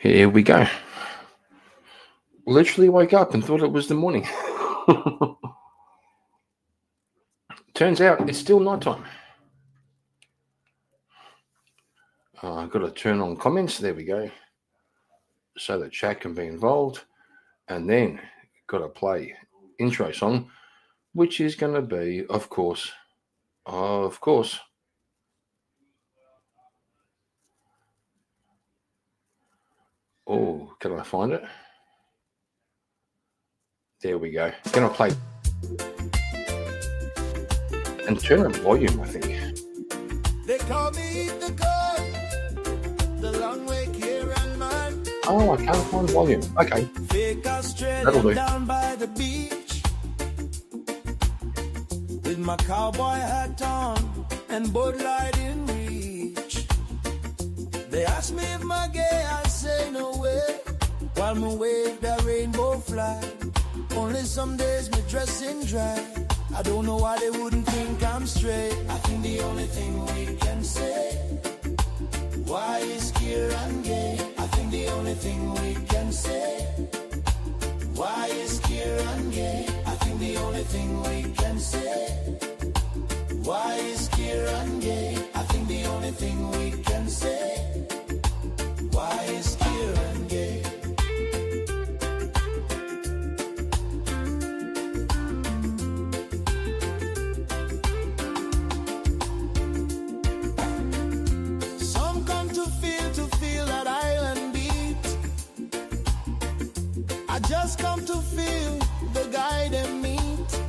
Here we go. Literally woke up and thought it was the morning. Turns out it's still nighttime. I've got to turn on comments. There we go. So that chat can be involved. And then got to play intro song, which is going to be, of course. Oh, can I find it? There we go. Going to play and turn up volume, I think. They call me the God, the long way here and man. Oh, I can't find volume. Okay. That'll do. Down by the beach with my cowboy hat on and Bud Light in reach. They ask me if I'm gay, I say no way. While me wave the rainbow flag, only some days me dress in drag. I don't know why they wouldn't think I'm straight. I think the only thing we can say, why is Kieran gay? I think the only thing we can say, why is Kieran gay? I think the only thing we can say, why is Kieran gay? I think the only thing we can say, why is Kieran gay? Just come to feel the guy they meet,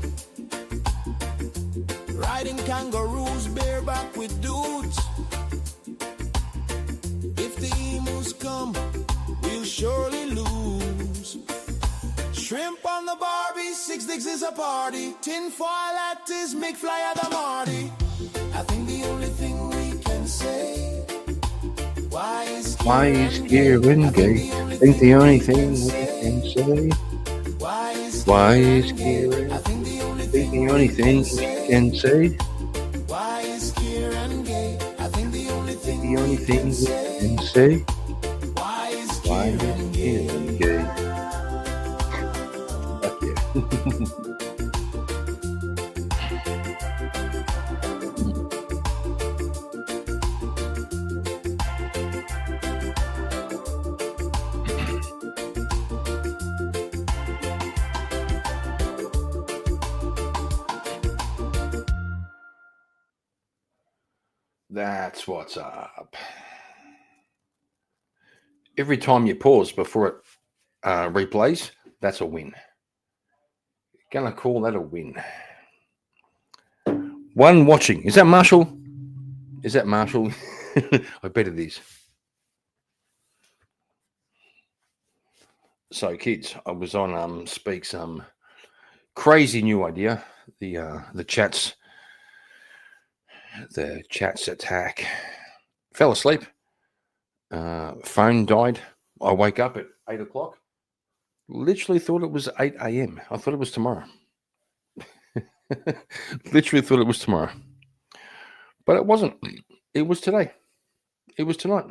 riding kangaroos bareback with dudes. If the emus come, we'll surely lose. Shrimp on the Barbie, 6 dicks is a party. Tinfoil at his McFly at the Marty. I think the only thing we can say, why is Kieran gay? I think the only thing we can say, why is Kieran? I think the only thing we can say, why is Kieran gay? I think the only thing we can say, why is Kieran gay? Fuck yeah. That's what's up. Every time you pause before it replays, that's a win. Gonna call that a win. One watching. Is that Marshall? I bet it is. So, kids, I was on Speak's crazy new idea. The chats attack. Fell asleep. Phone died. I wake up at 8 o'clock. Literally thought it was 8 a.m. I thought it was tomorrow. Literally thought it was tomorrow. But it wasn't. It was today. It was tonight.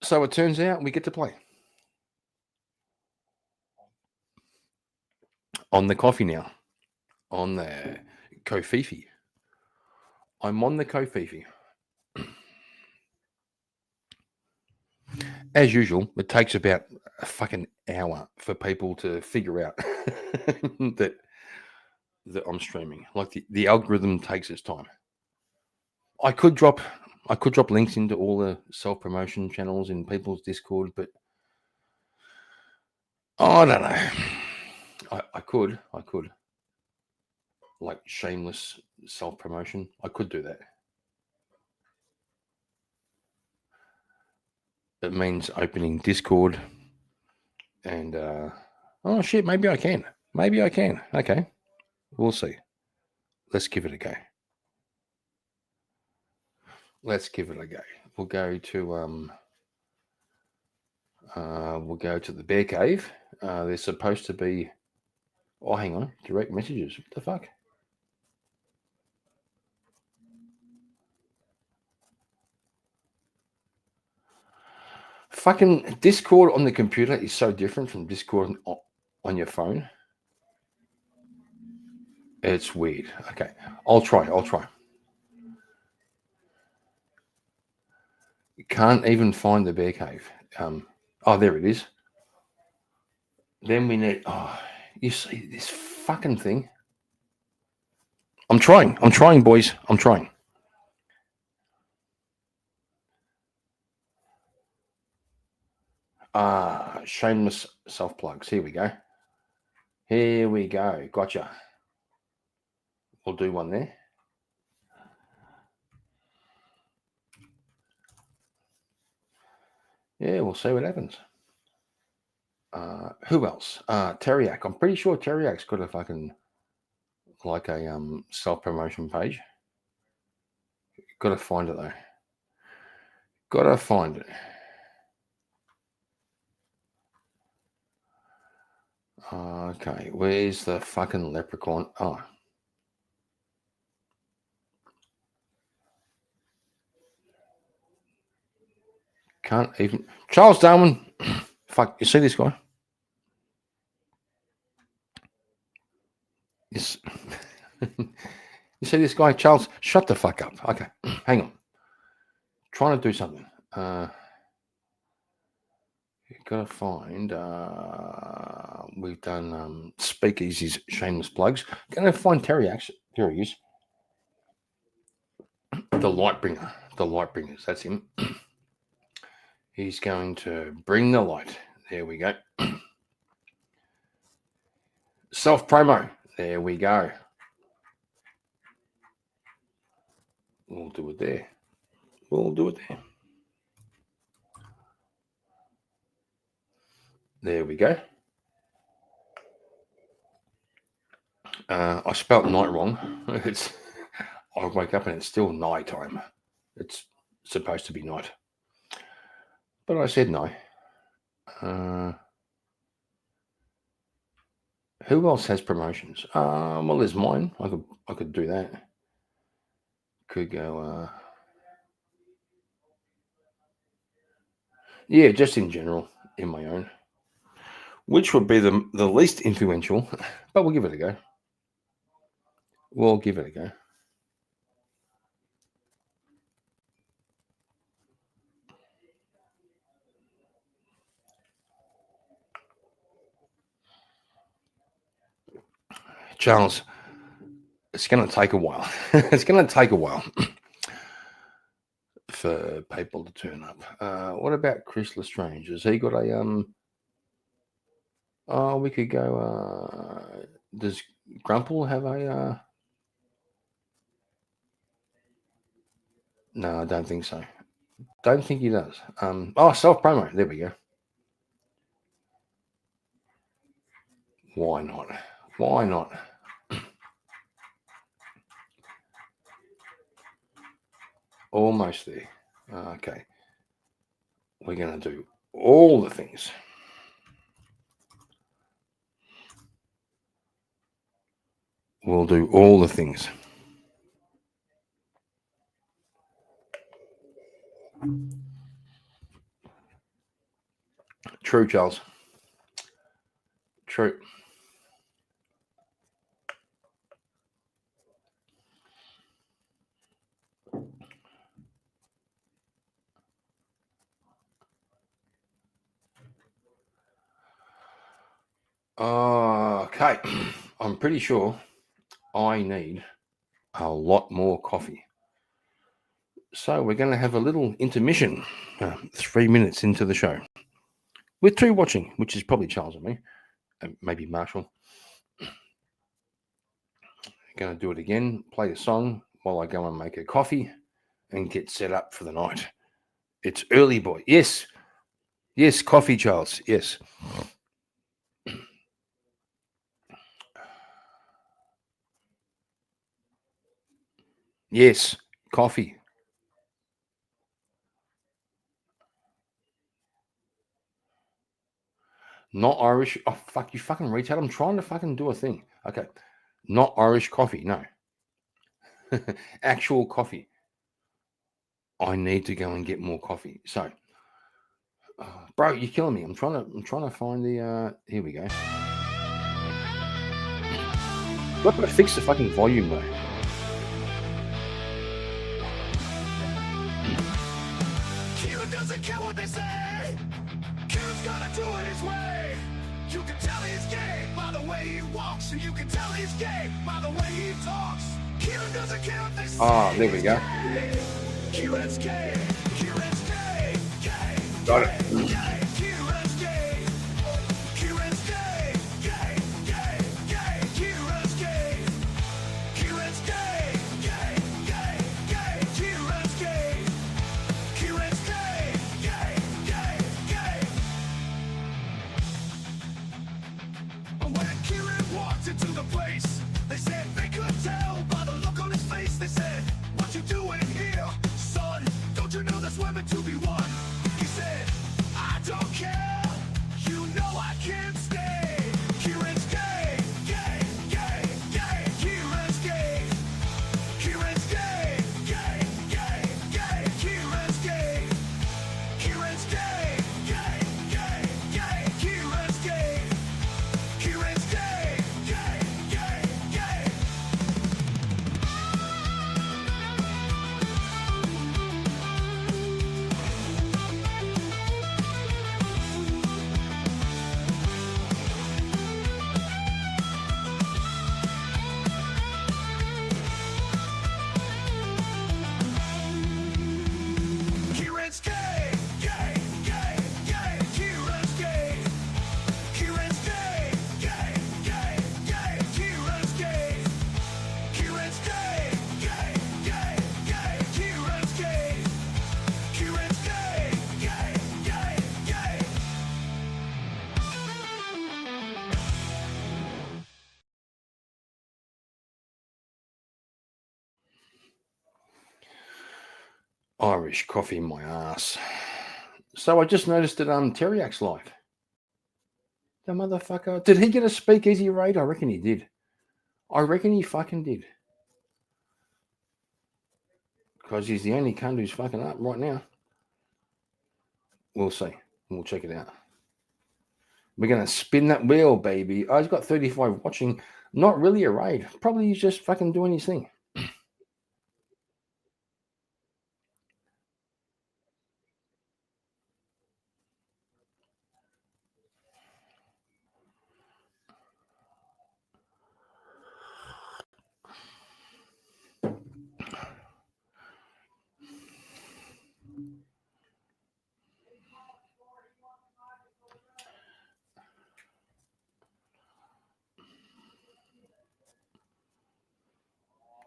So it turns out we get to play. On the coffee now. On the Kofifi. I'm on the Kofifi. As usual, it takes about a fucking hour for people to figure out that I'm streaming. Like the algorithm takes its time. I could drop links into all the self-promotion channels in people's Discord, but I don't know. I could. Like shameless self-promotion. I could do that. It means opening Discord and oh shit, maybe I can. Okay. We'll see. Let's give it a go. We'll go to the Bear Cave. There's supposed to be hang on, direct messages. What the fuck? Fucking Discord on the computer is so different from Discord on your phone. It's weird. Okay, I'll try. You can't even find the bear cave. Oh, there it is. Then we need. Oh, you see this fucking thing? I'm trying, boys. I'm trying. Shameless self plugs. Here we go. Gotcha. We'll do one there. Yeah, we'll see what happens. Who else? Teriak. I'm pretty sure Teriak's got a fucking like a self promotion page. Got to find it though. Got to find it. Okay, where's the fucking leprechaun? Oh. Can't even. Charles Darwin. Fuck, you see this guy? Yes. You see this guy, Charles? Shut the fuck up. Okay, hang on. Trying to do something. You've got to find. We've done speakeasies, shameless plugs. Going to find Terry. Actually, here he is. The Lightbringer. The Lightbringers. That's him. He's going to bring the light. There we go. Self promo. There we go. We'll do it there. There we go. I spelt night wrong. I wake up and it's still night time. It's supposed to be night. But I said no. Who else has promotions? Well, there's mine. I could do that. Could go. Yeah, just in general, in my own. Which would be the least influential, but we'll give it a go. Charles, it's going to take a while. For people to turn up. What about Chris Lestrange? Has he got a Oh, we could go. Does Grumple have a? No, I don't think so. Don't think he does. Self promo. There we go. Why not? Almost there. Okay. We're going to do all the things. We'll do all the things. True, Charles. True. Okay. I'm pretty sure I need a lot more coffee. So we're going to have a little intermission, 3 minutes into the show, with two watching, which is probably Charles and me, and maybe Marshall. Going to do it again, play a song while I go and make a coffee and get set up for the night. It's early, boy. Yes, coffee, Charles. Yes. Yes, coffee. Not Irish. Oh, fuck, you fucking retard. I'm trying to fucking do a thing. Okay. Not Irish coffee. No. Actual coffee. I need to go and get more coffee. So, Oh, bro, you're killing me. I'm trying to find the. Here we go. Got to fix the fucking volume though. Killer doesn't care what they say. Killer's gotta do it his way. You can tell he's gay by the way he walks, and you can tell he's gay by the way he talks. Killer doesn't care what they say. Oh, there we go. Killer's gay. Killer's gay. Gay. Got it. Gay. Killer's gay. Killer's gay. Gay. Gay. Gay. Killer's gay. Killer's gay. Gay. Gay. Gay. Killer's gay. Killer's gay. Gay. Gay. Gay. When Kieran walked into the place, they said they could tell by the look on his face. They said, "What you doing here, son? Don't you know there's women to be won?" He said, "I don't care. You know I can't stay." Kieran's gay, gay, gay, gay. Kieran's gay. Kieran's gay, gay, gay, gay. Kieran's gay. Kieran's gay, gay, gay, gay. Kieran's gay. Kieran's gay, gay, gay, gay. Kieran's gay, gay, gay, gay. Kieran's gay. Kieran's gay, gay, gay, gay. Kieran's gay. Kieran's gay, gay, gay, gay. Kieran's gay. Kieran's gay, gay, gay, gay. Irish coffee, my ass. So I just noticed that Teriak's live. The motherfucker. Did he get a speakeasy raid? I reckon he did. I reckon he fucking did. Because he's the only cunt who's fucking up right now. We'll see. We'll check it out. We're going to spin that wheel, baby. Oh, he's got 35 watching. Not really a raid. Probably he's just fucking doing his thing.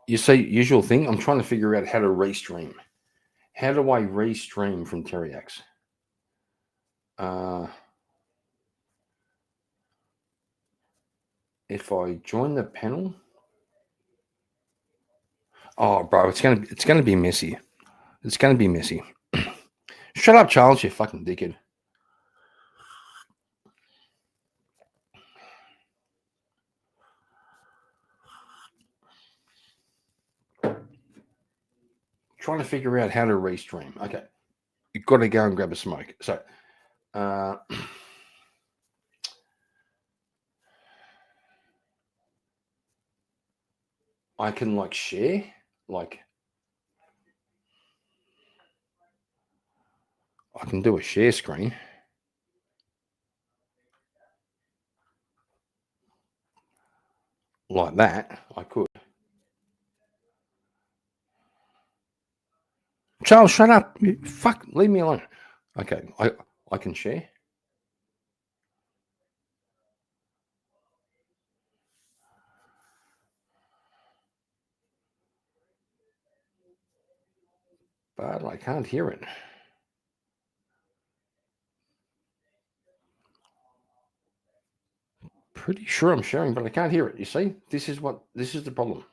You see, usual thing. I'm trying to figure out how to restream. How do I restream from Teriak's? If I join the panel, oh, bro, it's gonna be messy. It's gonna be messy. Shut up, Charles, you fucking dickhead. Trying to figure out how to restream. Okay, you've got to go and grab a smoke. So, I can like share, like I can do a share screen. Like that, I could. Charles, shut up. Fuck, leave me alone. Okay, I can share. But I can't hear it. Pretty sure I'm sharing, but I can't hear it. You see? This is the problem.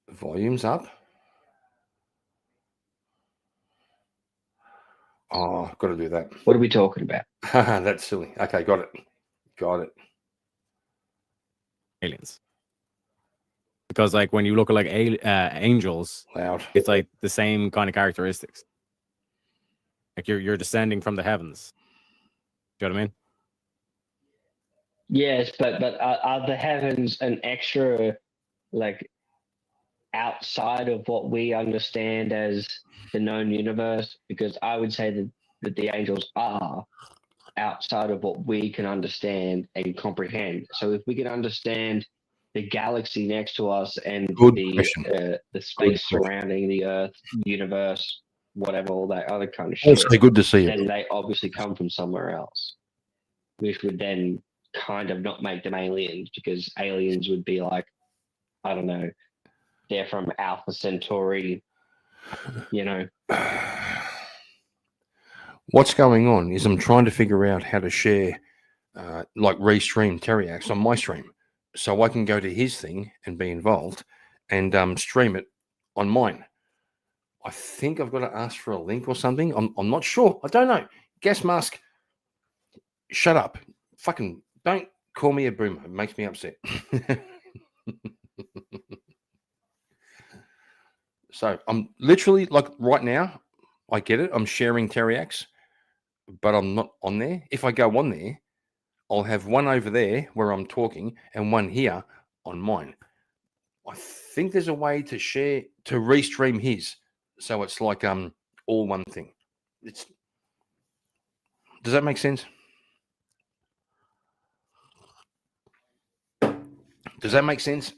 Volume's up. Oh, got to do that. What are we talking about? That's silly. Okay, got it. Got it. Aliens. Because like when you look at like angels, Loud. it's like the same kind of characteristics. Like you're descending from the heavens. Do you know what I mean? Yes, but are the heavens an extra, like, outside of what we understand as the known universe? Because I would say that the angels are outside of what we can understand and comprehend. So if we can understand the galaxy next to us and Good the question. space question. surrounding the Earth, universe, whatever, all that other kind of shit, Also, good to see you. then they obviously come from somewhere else, which would then kind of not make them aliens, because aliens would be like, I don't know, they're from Alpha Centauri, you know. What's going on is I'm trying to figure out how to share, like restream Teriax on my stream, so I can go to his thing and be involved, and stream it on mine. I think I've got to ask for a link or something. I'm not sure. I don't know. Gas mask. Shut up. Fucking don't call me a boomer. It makes me upset. So I'm literally like right now. I get it. I'm sharing Teriax, but I'm not on there. If I go on there, I'll have one over there where I'm talking and one here on mine. I think there's a way to share, to restream his, so it's like all one thing. Does that make sense? Does that make sense?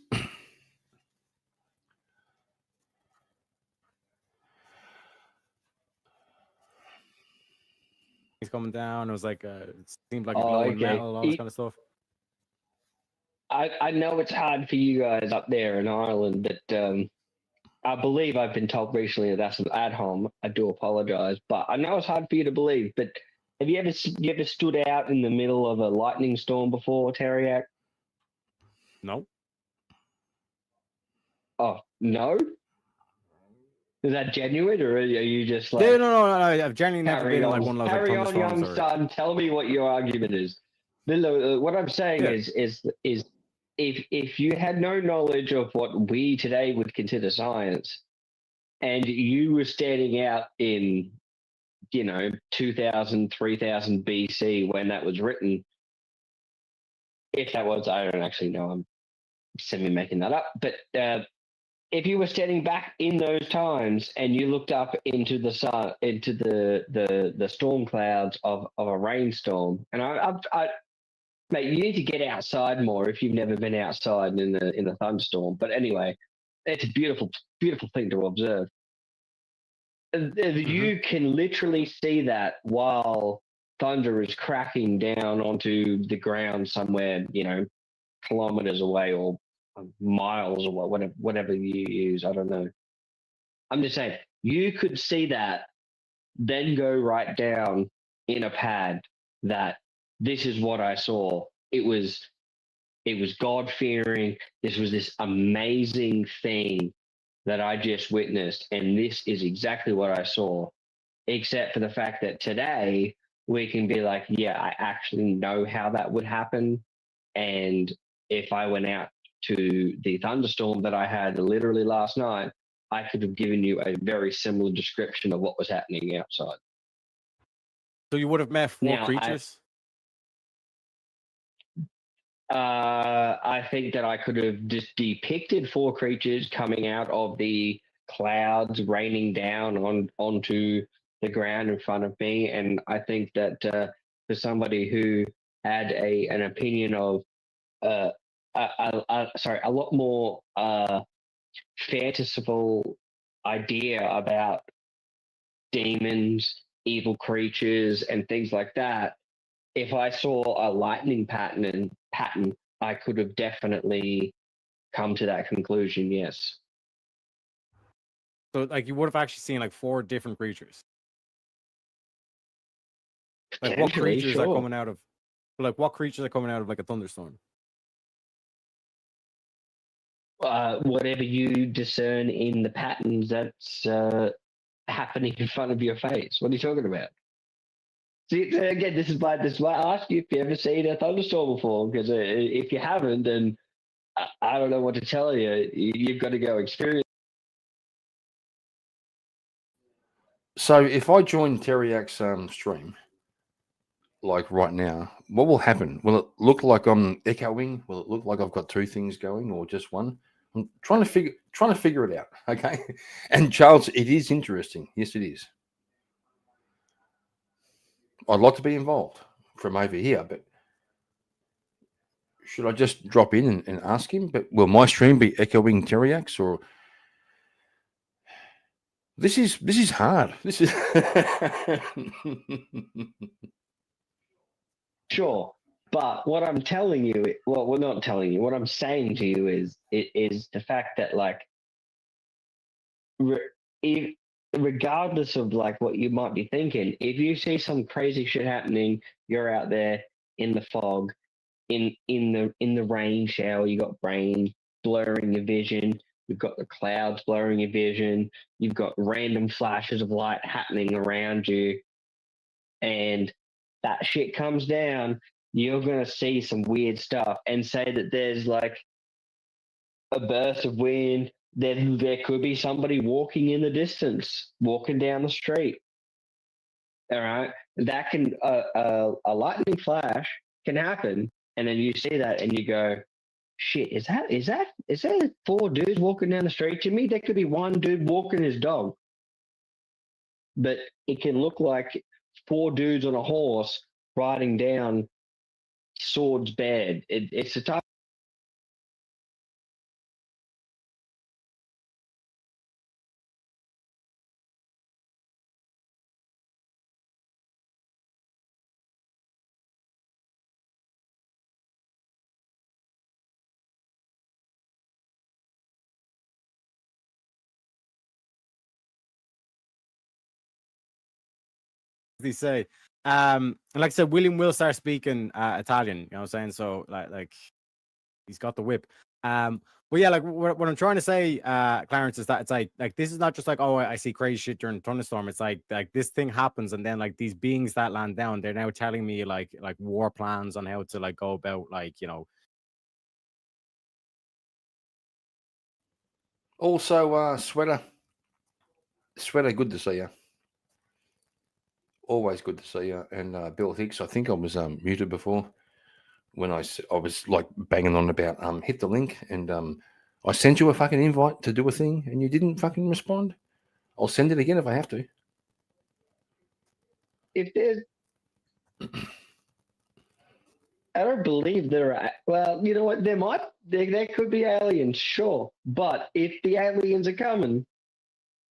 He's coming down. It was like it seemed like Oh, glowing okay. metal, all this kind of stuff. I know it's hard for you guys up there in Ireland, but I believe I've been told recently that that's an ad hom. I do apologize, but I know it's hard for you to believe. But have you ever stood out in the middle of a lightning storm before, Teriak? No. Oh no, is that genuine, or are you just like? Yeah, no. I've generally never Carry been in on, like one of those like carry on, thunderstorms young or. son. Tell me what your argument is. What I'm saying Yeah. is if you had no knowledge of what we today would consider science, and you were standing out in, 2000, 3000 BC when that was written, if that was, I don't actually know, I'm semi-making that up, but if you were standing back in those times and you looked up into the sun, into the storm clouds of a rainstorm, and I mate, you need to get outside more if you've never been outside in the thunderstorm. But anyway, it's a beautiful, beautiful thing to observe. You can literally see that while thunder is cracking down onto the ground somewhere, kilometers away or miles away, whatever you use. I don't know. I'm just saying, you could see that, then go right down in a pad that this is what I saw. It was God fearing. This was this amazing thing that I just witnessed, and this is exactly what I saw. Except for the fact that today we can be like, yeah, I actually know how that would happen, and if I went out to the thunderstorm that I had literally last night, I could have given you a very similar description of what was happening outside. So you would have met four creatures? I think that I could have just depicted four creatures coming out of the clouds, raining down onto the ground in front of me, and I think that for somebody who had an opinion of a lot more fanciful idea about demons, evil creatures, and things like that, if I saw a lightning pattern, I could have definitely come to that conclusion. Yes. So, like, you would have actually seen like four different creatures. Like, what creatures are coming out of? Like, what creatures are coming out of like a thunderstorm? Whatever you discern in the patterns that's happening in front of your face. What are you talking about? See, again, this is why I ask you if you ever seen a thunderstorm before, because if you haven't, then I don't know what to tell you. You've got to go experience. So if I join Teriak's stream, like right now, what will happen? Will it look like I'm echoing? Will it look like I've got two things going or just one? I'm trying to figure it out. Okay. And Charles, it is interesting. Yes, it is. I'd like to be involved from over here, but should I just drop in and ask him? But will my stream be echoing Teriak's or this is hard. This is Sure. But what I'm telling you, well, we're not telling you. What I'm saying to you is the fact that like, regardless of like what you might be thinking, if you see some crazy shit happening, you're out there in the fog, in the rain shower, you got rain blurring your vision, you've got the clouds blurring your vision, you've got random flashes of light happening around you, and that shit comes down, you're gonna see some weird stuff. And say that there's like a burst of wind, then there could be somebody walking in the distance, walking down the street. All right, that can a lightning flash can happen, and then you see that and you go, "Shit, is that 4 dudes walking down the street to me? There could be one dude walking his dog, but it can look like 4 dudes on a horse riding down Sword's bed." It's a type. They say, and like I said, William will start speaking Italian. You know what I'm saying? So like he's got the whip. But yeah, like what I'm trying to say, Clarence, is that it's like this is not just like, oh, I see crazy shit during a thunderstorm. It's like this thing happens, and then like these beings that land down, they're now telling me like war plans on how to like go about like, you know. Also, Sweater, good to see you. Always good to see you. And Bill Hicks, I think I was muted before when I was like banging on about hit the link, and I sent you a fucking invite to do a thing and you didn't fucking respond. I'll send it again if I have to. If there's, I don't believe there are. Well, you know what? There could be aliens, sure. But if the aliens are coming,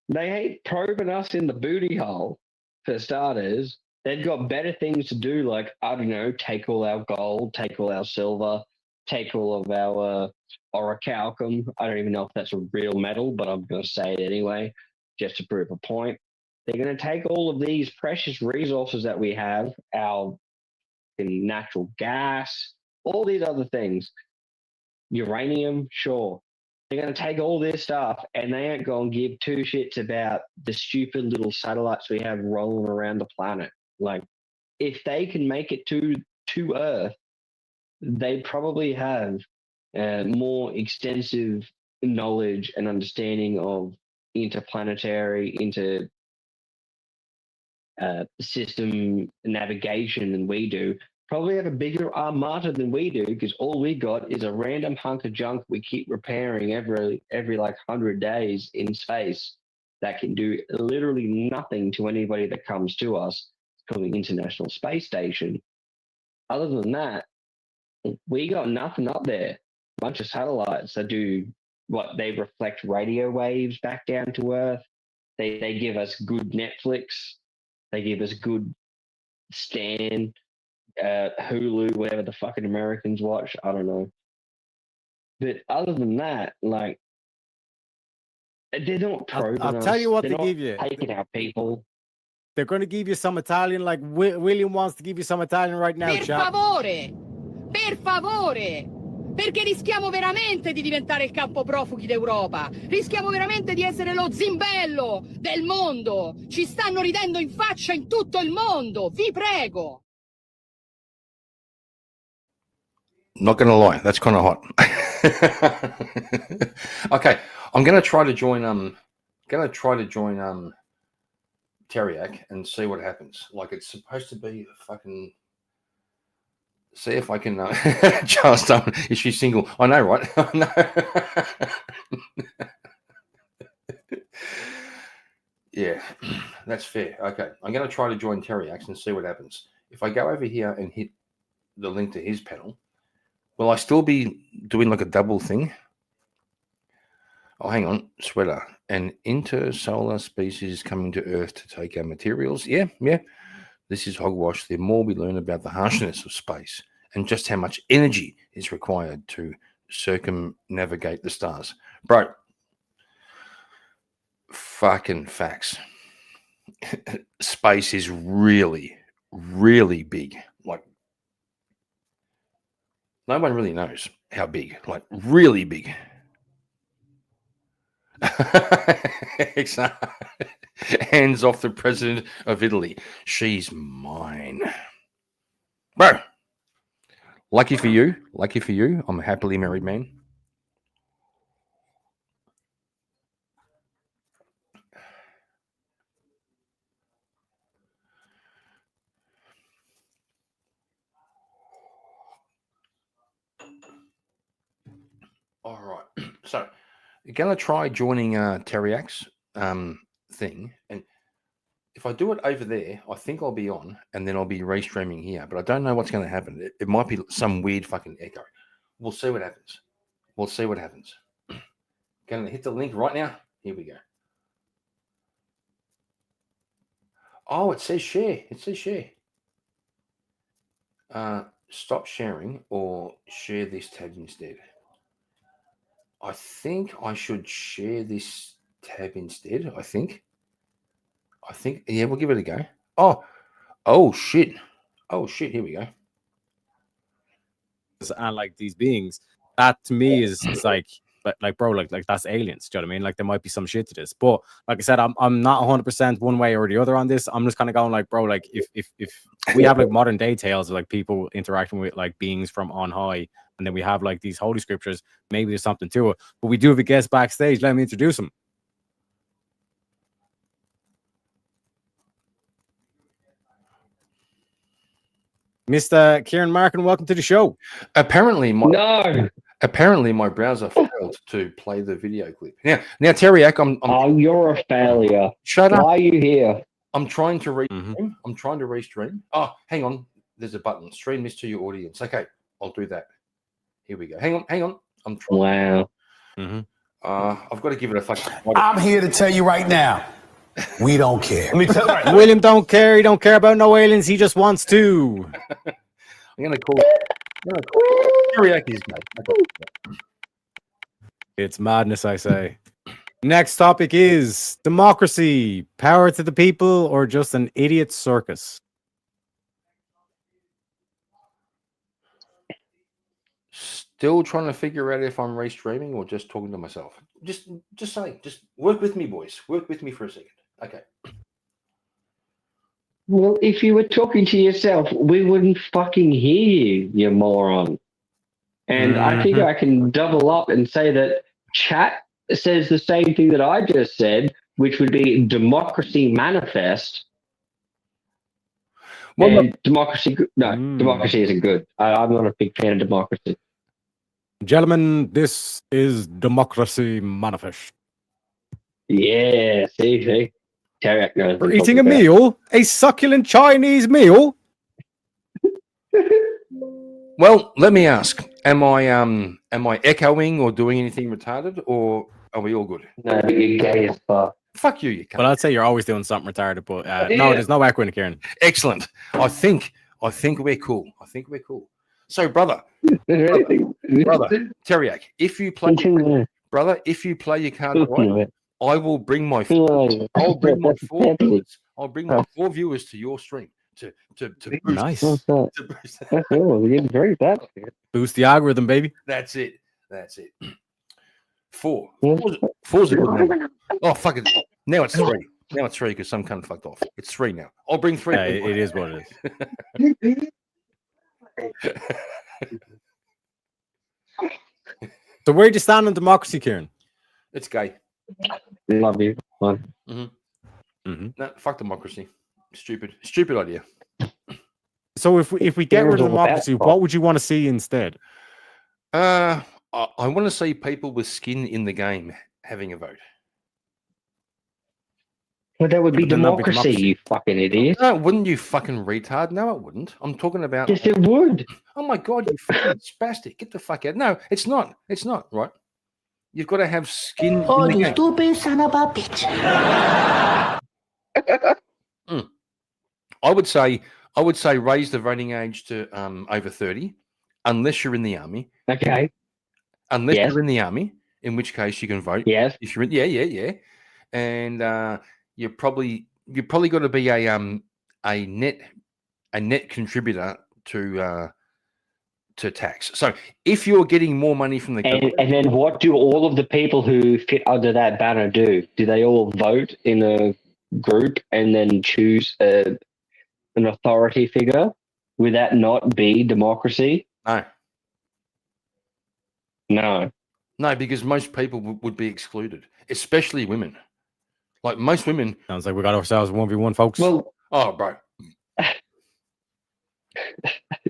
they ain't probing us in the booty hole, for starters. They've got better things to do, like, I don't know, take all our gold, take all our silver, take all of our orichalcum. I don't even know if that's a real metal, but I'm going to say it anyway, just to prove a point. They're going to take all of these precious resources that we have, our natural gas, all these other things, uranium, sure. They're going to take all this stuff and they ain't going to give 2 shits about the stupid little satellites we have rolling around the planet. Like, if they can make it to Earth, they probably have more extensive knowledge and understanding of interplanetary, system navigation than we do. Probably have a bigger armada than we do, because all we got is a random hunk of junk we keep repairing every like 100 days in space that can do literally nothing to anybody that comes to us. It's called the International Space Station. Other than that, we got nothing up there. A bunch of satellites that do what, they reflect radio waves back down to Earth. They give us good Netflix. They give us good Stan, Hulu, whatever the fucking Americans watch. I don't know. But other than that, like, they're not probing I'll us. tell you what They're they not give you. taking our people. They're going to give you some Italian. Like William wants to give you some Italian right now, Per chat. favore! Per favore! perché rischiamo veramente di diventare il campo profughi d'Europa, rischiamo veramente di essere lo zimbello del mondo, ci stanno ridendo in faccia in tutto il mondo, vi prego. Not gonna lie, that's kind of hot. Okay, I'm gonna try to join Teriak and see what happens. Like, it's supposed to be a fucking. See if I can. Just is she single? I know, right? I know. Yeah, that's fair. Okay, I'm going to try to join Teriak and see what happens. If I go over here and hit the link to his panel, will I still be doing like a double thing? Oh, hang on, sweater. An intersolar species coming to Earth to take our materials. Yeah. This is hogwash. The more we learn about the harshness of space and just how much energy is required to circumnavigate the stars. Bro, fucking facts. Space is really, really big. Like, no one really knows how big. Like, really big. Hands off the president of Italy. She's mine. Bro, lucky for you. I'm a happily married man. All right. So, you're going to try joining Teriak's thing. And if I do it over there, I think I'll be on and then I'll be restreaming here. But I don't know what's going to happen. It might be some weird fucking echo. We'll see what happens. Going to hit the link right now. Here we go. Oh, it says share. Stop sharing or share this tab instead. I think I should share this tab instead. I think, yeah, we'll give it a go. Oh shit. Here we go. And like these beings, that to me is like bro, like that's aliens. Do you know what I mean? Like there might be some shit to this, but like I said, I'm not 100% one way or the other on this. I'm just kind of going like, bro, like if we have like modern day tales of like people interacting with like beings from on high, and then we have like these holy scriptures, maybe there's something to it. But we do have a guest backstage. Let me introduce him. Mr. Kieran Markin, welcome to the show. Apparently my browser failed to play the video clip. Now, Teriak, Oh, you're a failure. Shut up. Why are you here? I'm trying to restream. I'm trying to restream. Oh, hang on. There's a button. Stream this to your audience. Okay, I'll do that. Here we go. Hang on. I'm trying. Wow. I've got to give it a fucking. I'm here to tell you right now, we don't care. Let me tell you. William don't care. He don't care about no aliens. He just wants to. I'm gonna call Teriak. It's madness, I say. Next topic is democracy, power to the people, or just an idiot circus? Still trying to figure out if I'm restreaming or just talking to myself. Just work with me, boys. Work with me for a second. Okay. Well, if you were talking to yourself, we wouldn't fucking hear you, you moron. And I think I can double up and say that chat says the same thing that I just said, which would be democracy manifest. Well, and democracy isn't good. I'm not a big fan of democracy. Gentlemen, this is democracy manifest. Yeah, see. Teriak knows. We're eating a meal, a succulent Chinese meal. Well, let me ask: Am I echoing or doing anything retarded, or are we all good? No, you're gay as fuck. Fuck you, you cunt. Well, I'd say you're always doing something retarded, but no, there's no echoing, Kieran. Excellent. I think we're cool. So, brother, Teriak, if you play your card right, I will bring my I'll bring my 4 viewers to your stream. to boost. Nice. What's that? To boost. Oh, you're getting very bad. Boost the algorithm, baby. That's it. Four. Yeah. Four's a good number. Oh, fuck it. Now it's three. Now it's three because some cunt fucked off. It's three now. I'll bring three. Yeah, people. it is what it is. So where do you stand on democracy, Kieran? It's gay. Love you. Fine. Mm-hmm. No, fuck democracy. Stupid idea. So if we get rid of all about democracy, that. what would you want to see instead? I want to see people with skin in the game having a vote. Well, that would be But then that'd be democracy, democracy. you fucking idiot. No, wouldn't you fucking retard? No, it wouldn't. I'm talking about. Yes, it would. Oh my god, you fucking spastic! Get the fuck out. No, it's not. It's not right. You've got to have skin. Oh, in the you game. stupid son of a bitch. I would say raise the voting age to over 30, unless you're in the army. Okay. Unless Yes. you're in the army, in which case you can vote. Yes. If you're in, yeah, and you're probably got to be a net contributor to tax. So if you're getting more money from the government, And then what do all of the people who fit under that banner do? Do they all vote in a group and then choose an authority figure? Would that not be democracy? no, No. because most people would be excluded, especially women. Like most women. Sounds like we got ourselves 1v1, folks. Well, Oh, bro.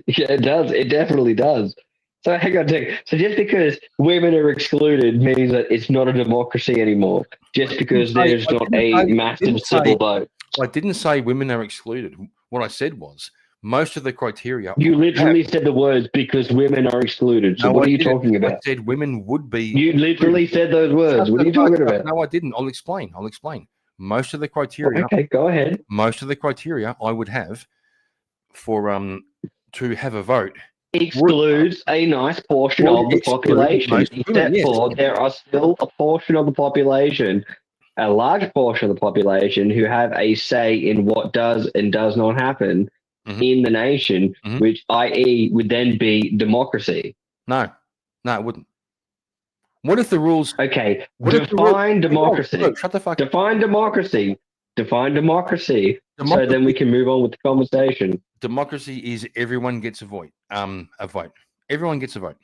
yeah, it does. It definitely does. So hang on a second. So just because women are excluded means that it's not a democracy anymore. Just because there's not a massive civil vote. I didn't say women are excluded. What I said was most of the criteria. You literally said the words because women are excluded. So No, what I are you didn't. talking I about? said women would be. You literally said those words. What are you talking about? No, I didn't. I'll explain. Most of the criteria. Okay, go ahead. Most of the criteria I would have for to have a vote Excludes a nice portion Would of the exclude population. most women, Except yes. for there are still a portion of the population, a large portion of the population, who have a say in what does and does not happen Mhm. in the nation, Mhm. which, i.e., would then be democracy. No, it wouldn't. What if the rules? Okay, What if the rules- define democracy. Look, shut the fuck up. Define democracy. Define democracy. So Democracy- then we can move on with the conversation. Democracy is everyone gets a vote. A vote. Everyone gets a vote.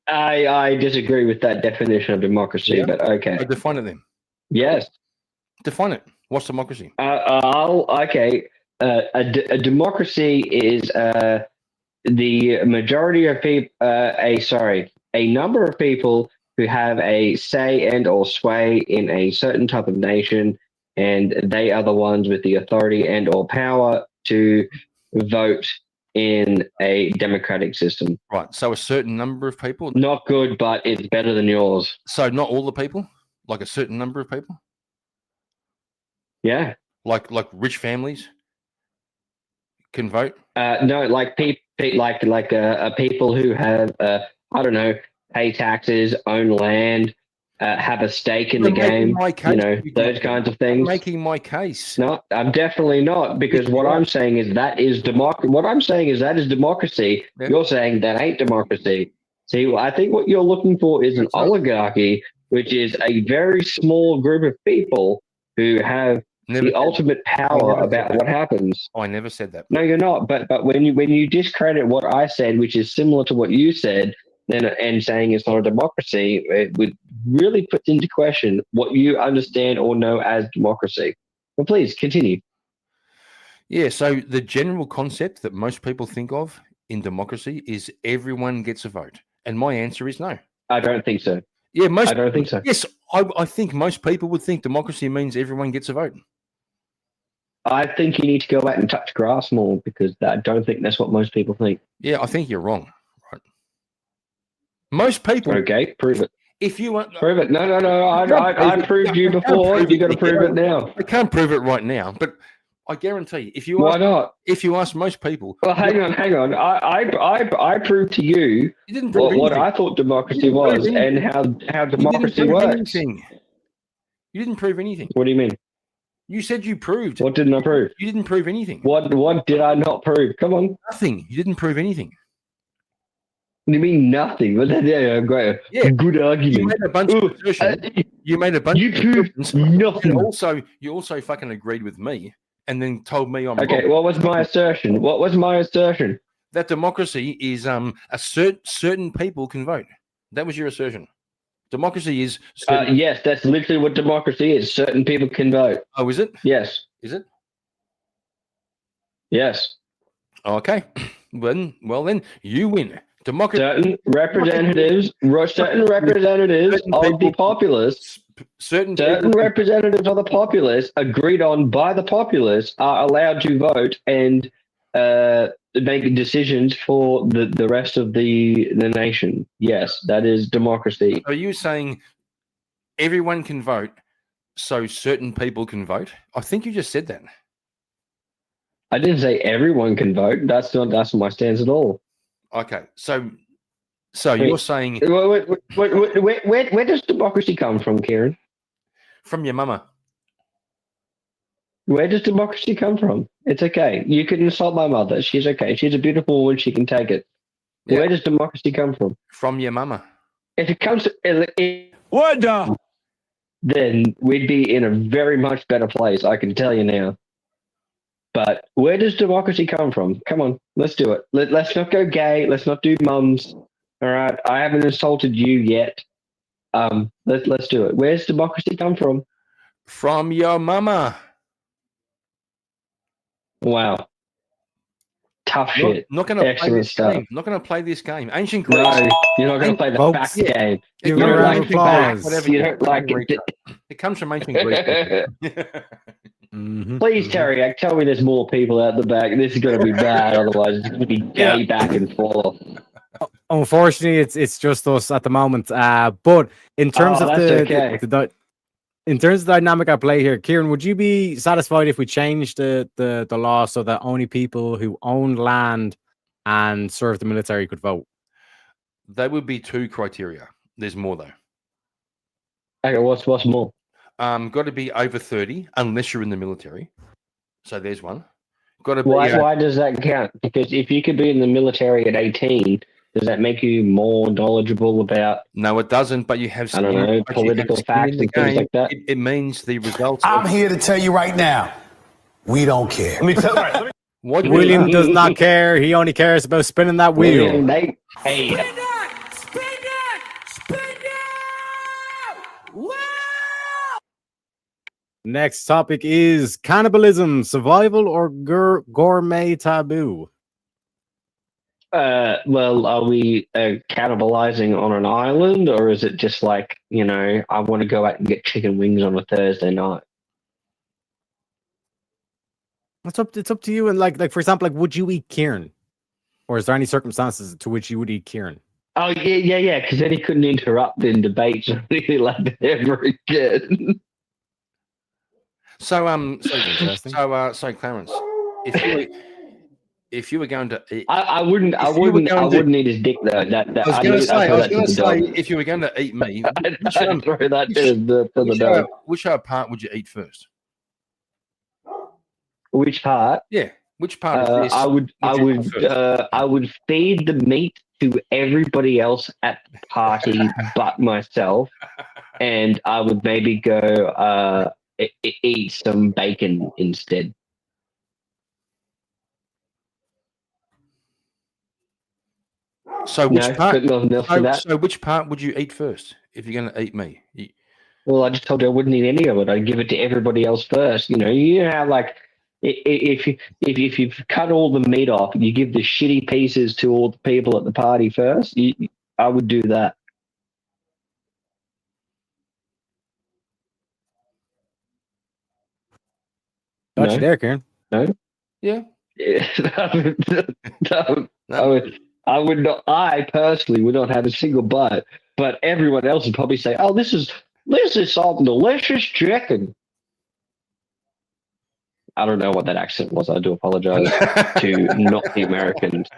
I disagree with that definition of democracy, Yeah. but okay. So define it then. Yes. Define it. What's democracy? Okay. A democracy is the majority of people. A number of people who have a say and or sway in a certain type of nation, and they are the ones with the authority and or power to vote in a democratic system. Right. So a certain number of people. Not good, but it's better than yours. So not all the people. Like a certain number of people. Yeah. Like rich families can vote. No, like people who have I don't know, pay taxes, own land, have a stake in the I'm making game. my case, Those kinds of I'm things. making my case. No, I'm definitely not, because Yes, what you are. I'm saying is that is democracy. What I'm saying is that is democracy. Yeah. You're saying that ain't democracy. See, I think what you're looking for is an That's not- oligarchy, which is a very small group of people who have Never the said- ultimate power never said about that. what happens. I never said that. No, you're not. But when you discredit what I said, which is similar to what you said, then and saying it's not a democracy, it would really put into question what you understand or know as democracy. But please continue. Yeah. So the general concept that most people think of in democracy is everyone gets a vote, and my answer is no. I don't think so. Yeah, most. I don't think so. Yes, I think most people would think democracy means everyone gets a vote. I think you need to go out and touch grass more, because I don't think that's what most people think. Yeah, I think you're wrong. Right. Most people, Okay, prove it. if you want, Prove it. No. I proved you I can't before. prove You it. got to prove it now. I can't prove it right now, but I guarantee if you Why ask, not? if you ask most people, Well, hang on. I proved to you you didn't prove what anything. I thought democracy You didn't prove was and anything. how You didn't democracy prove works. anything. You didn't prove anything. What do you mean? You said you proved. What didn't I prove? You didn't prove anything. What did I not prove? Come on. Nothing. You didn't prove anything. What do you mean nothing? Well, yeah, great. Yeah. Good You argument. made a bunch of assertions. You made a bunch You of proved assertions. nothing. And you also fucking agreed with me and then told me I'm Okay, wrong. what was my assertion? What was my assertion? That democracy is certain people can vote. That was your assertion. Democracy is Yes, that's literally what democracy is. Certain people can vote. Oh, is it? Yes. Is it? Yes. Okay. Well then you win. Democracy. Certain representatives of the populace, certain representatives of the populace agreed on by the populace are allowed to vote and make decisions for the rest of the nation. Yes, that is democracy. Are you saying everyone can vote, so certain people can vote? I think you just said that. I didn't say everyone can vote. That's not my stance at all. Okay, so you're saying Where does democracy come from, Kieran? from your mama? Where does democracy come from? It's okay. You can insult my mother. She's okay. She's a beautiful woman. She can take it. Yeah. Where does democracy come from? From your mama. If it comes to What the? then we'd be in a very much better place. I can tell you now. But where does democracy come from? Come on, let's do it. Let's not go gay. Let's not do mums. All right. I haven't insulted you yet. Let's do it. Where's democracy come from? From your mama. Wow. Tough shit. Not going to play Excellent this stuff. game. Not going to play this game. Ancient Greece. No, you're not going to play the Folks, back game. give You it a don't round like of the back. applause. Whatever You don't like it. It comes from ancient Greece. Mhm, Please, mhm. Terry, tell me there's more people out the back. This is going to be bad. Otherwise, it's going to be gay back and forth. Unfortunately, it's just us at the moment. But in terms of that's okay. in terms of the dynamic at play here, Kieran, would you be satisfied if we changed the law so that only people who owned land and served the military could vote? There would be two criteria. There's more though. Okay, what's more? Got to be over 30 unless you're in the military. So there's one. Got to be. Why does that count? Because if you could be in the military at 18, does that make you more knowledgeable about, No, it doesn't. But you have. I don't know, but you political have skin facts in the and things game. like that? It means the results. I'm here to tell you right now, we don't care. Let me tell you. What William does not care. He only cares about spinning that wheel. Hey, Next topic is cannibalism, survival or gourmet taboo? well, are we cannibalizing on an island, or is it just like, I want to go out and get chicken wings on a Thursday night? It's up to you. And like for example, would you eat Kieran? Or is there any circumstances to which you would eat Kieran? Oh, yeah, because then he couldn't interrupt in debates or anything like that ever again. So Interesting. so Clarence, if you were going to eat, I wouldn't eat his dick though. I was going to say, if you were going to eat me, I'd throw that to the dog. which part would you eat first? Which part? Yeah, which part of this? I would feed the meat to everybody else at the party but myself, and I would maybe go eat some bacon instead. So which part? Nothing else for that. So which part would you eat first if you're going to eat me? Well, I just told you I wouldn't eat any of it. I'd give it to everybody else first. You know how like if you cut all the meat off, you give the shitty pieces to all the people at the party first. I would do that. Got you there, Kieran. No. Yeah. I would not. I personally would not have a single bite, but everyone else would probably say, "Oh, this is some delicious chicken." I don't know what that accent was. I do apologize to not the Americans.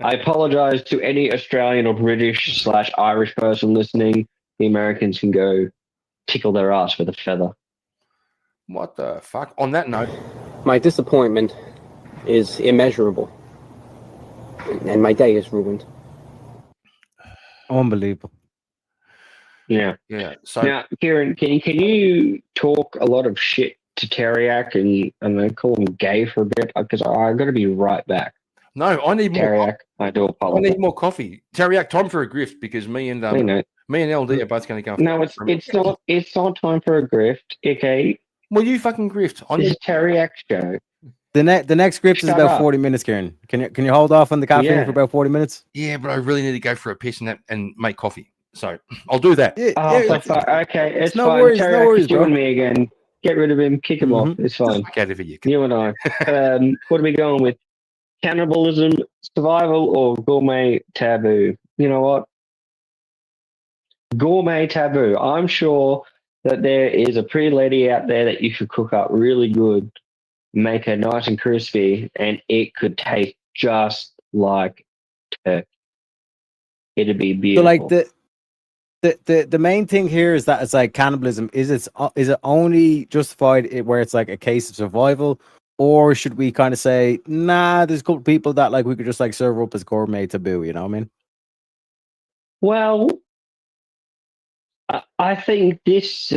I apologize to any Australian or British / Irish person listening. The Americans can go tickle their ass with a feather. What the fuck? On that note, My disappointment is immeasurable, and my day is ruined. Unbelievable. Yeah. yeah. So Now, Kieran, can you talk a lot of shit to Teriak and then call him gay for a bit? Because I got to be right back. no, I need more. Teriak, I do I apologize. need more coffee. Teriak, time for a grift because me and You know, LD are both going to go. no, it's not time for a grift. Okay, Well, you fucking grift. I this need is Teriak's show. The next script is Shut about up. 40 minutes, Kieran. Can you hold off on the caffeine Yeah. for about 40 minutes? Yeah, but I really need to go for a piss and make coffee. So I'll do that. Yeah, Oh, yeah, okay, it's no fine. worries, no Teriak worries, is doing bro. me again. Get rid of him, kick him off. It's fine. Fuck out of here. You and I. What are we going with? Cannibalism, survival, or gourmet taboo? You know what? Gourmet taboo. I'm sure that there is a pretty lady out there that you could cook up really good, make her nice and crispy, and it could taste just like turkey. It'd be So beautiful. like the main thing here is that it's like cannibalism. Is it only justified where it's like a case of survival, or should we kind of say, nah, there's a couple people that like we could just like serve up as gourmet taboo, you know what I mean? Well, I think this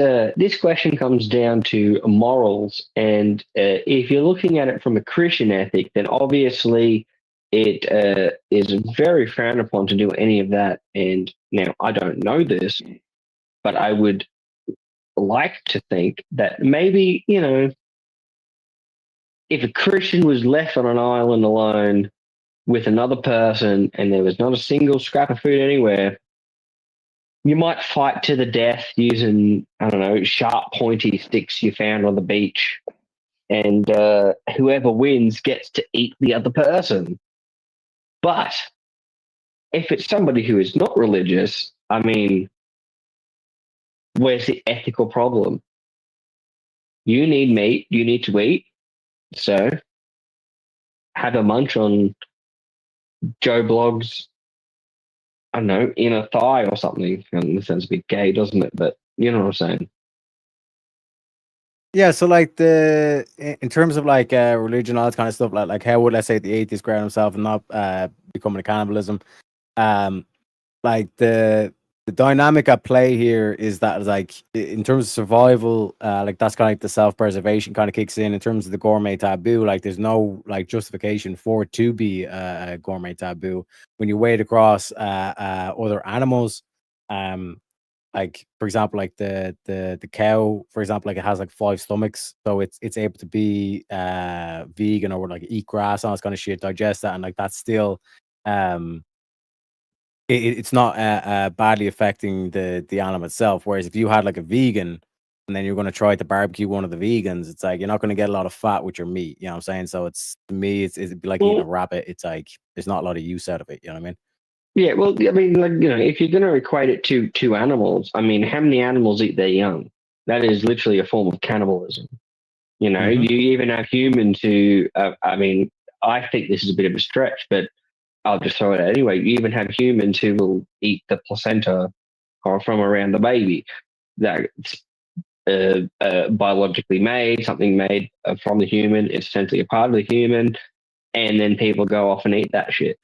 question comes down to morals, and if you're looking at it from a Christian ethic, then obviously it is very frowned upon to do any of that. And now I don't know this, but I would like to think that maybe if a Christian was left on an island alone with another person, and there was not a single scrap of food anywhere, you might fight to the death using, I don't know, sharp, pointy sticks you found on the beach. And whoever wins gets to eat the other person. But if it's somebody who is not religious, I mean, where's the ethical problem? You need meat, you need to eat. So have a munch on Joe Blogg's, I don't know, inner thigh or something. This sounds a bit gay, doesn't it? But you know what I'm saying. Yeah, so like in terms of like religion, all that kind of stuff, like how would, let's say, the atheist ground himself and not becoming a cannibalism? Like the dynamic at play here is that like in terms of survival, like that's kind of like the self-preservation kind of kicks in terms of the gourmet taboo. Like there's no like justification for it to be a gourmet taboo when you weigh it across other animals. Like for example, like the cow, for example, like it has like 5 stomachs, so it's able to be vegan or like eat grass and all this kind of shit, digest that, and like that's still it's not badly affecting the animal itself. Whereas if you had like a vegan and then you're going to try to barbecue one of the vegans, it's like you're not going to get a lot of fat with your meat. You know what I'm saying? So it's, to me, it'd be like eating a rabbit. It's like there's not a lot of use out of it. You know what I mean? Yeah, well, I mean, like, if you're going to equate it to two animals, I mean, how many animals eat their young? That is literally a form of cannibalism. Mhm. You even have humans who, I mean, I think this is a bit of a stretch, but I'll just throw it out anyway. You even have humans who will eat the placenta or from around the baby. That's biologically made, something made from the human. It's essentially a part of the human, and then people go off and eat that shit.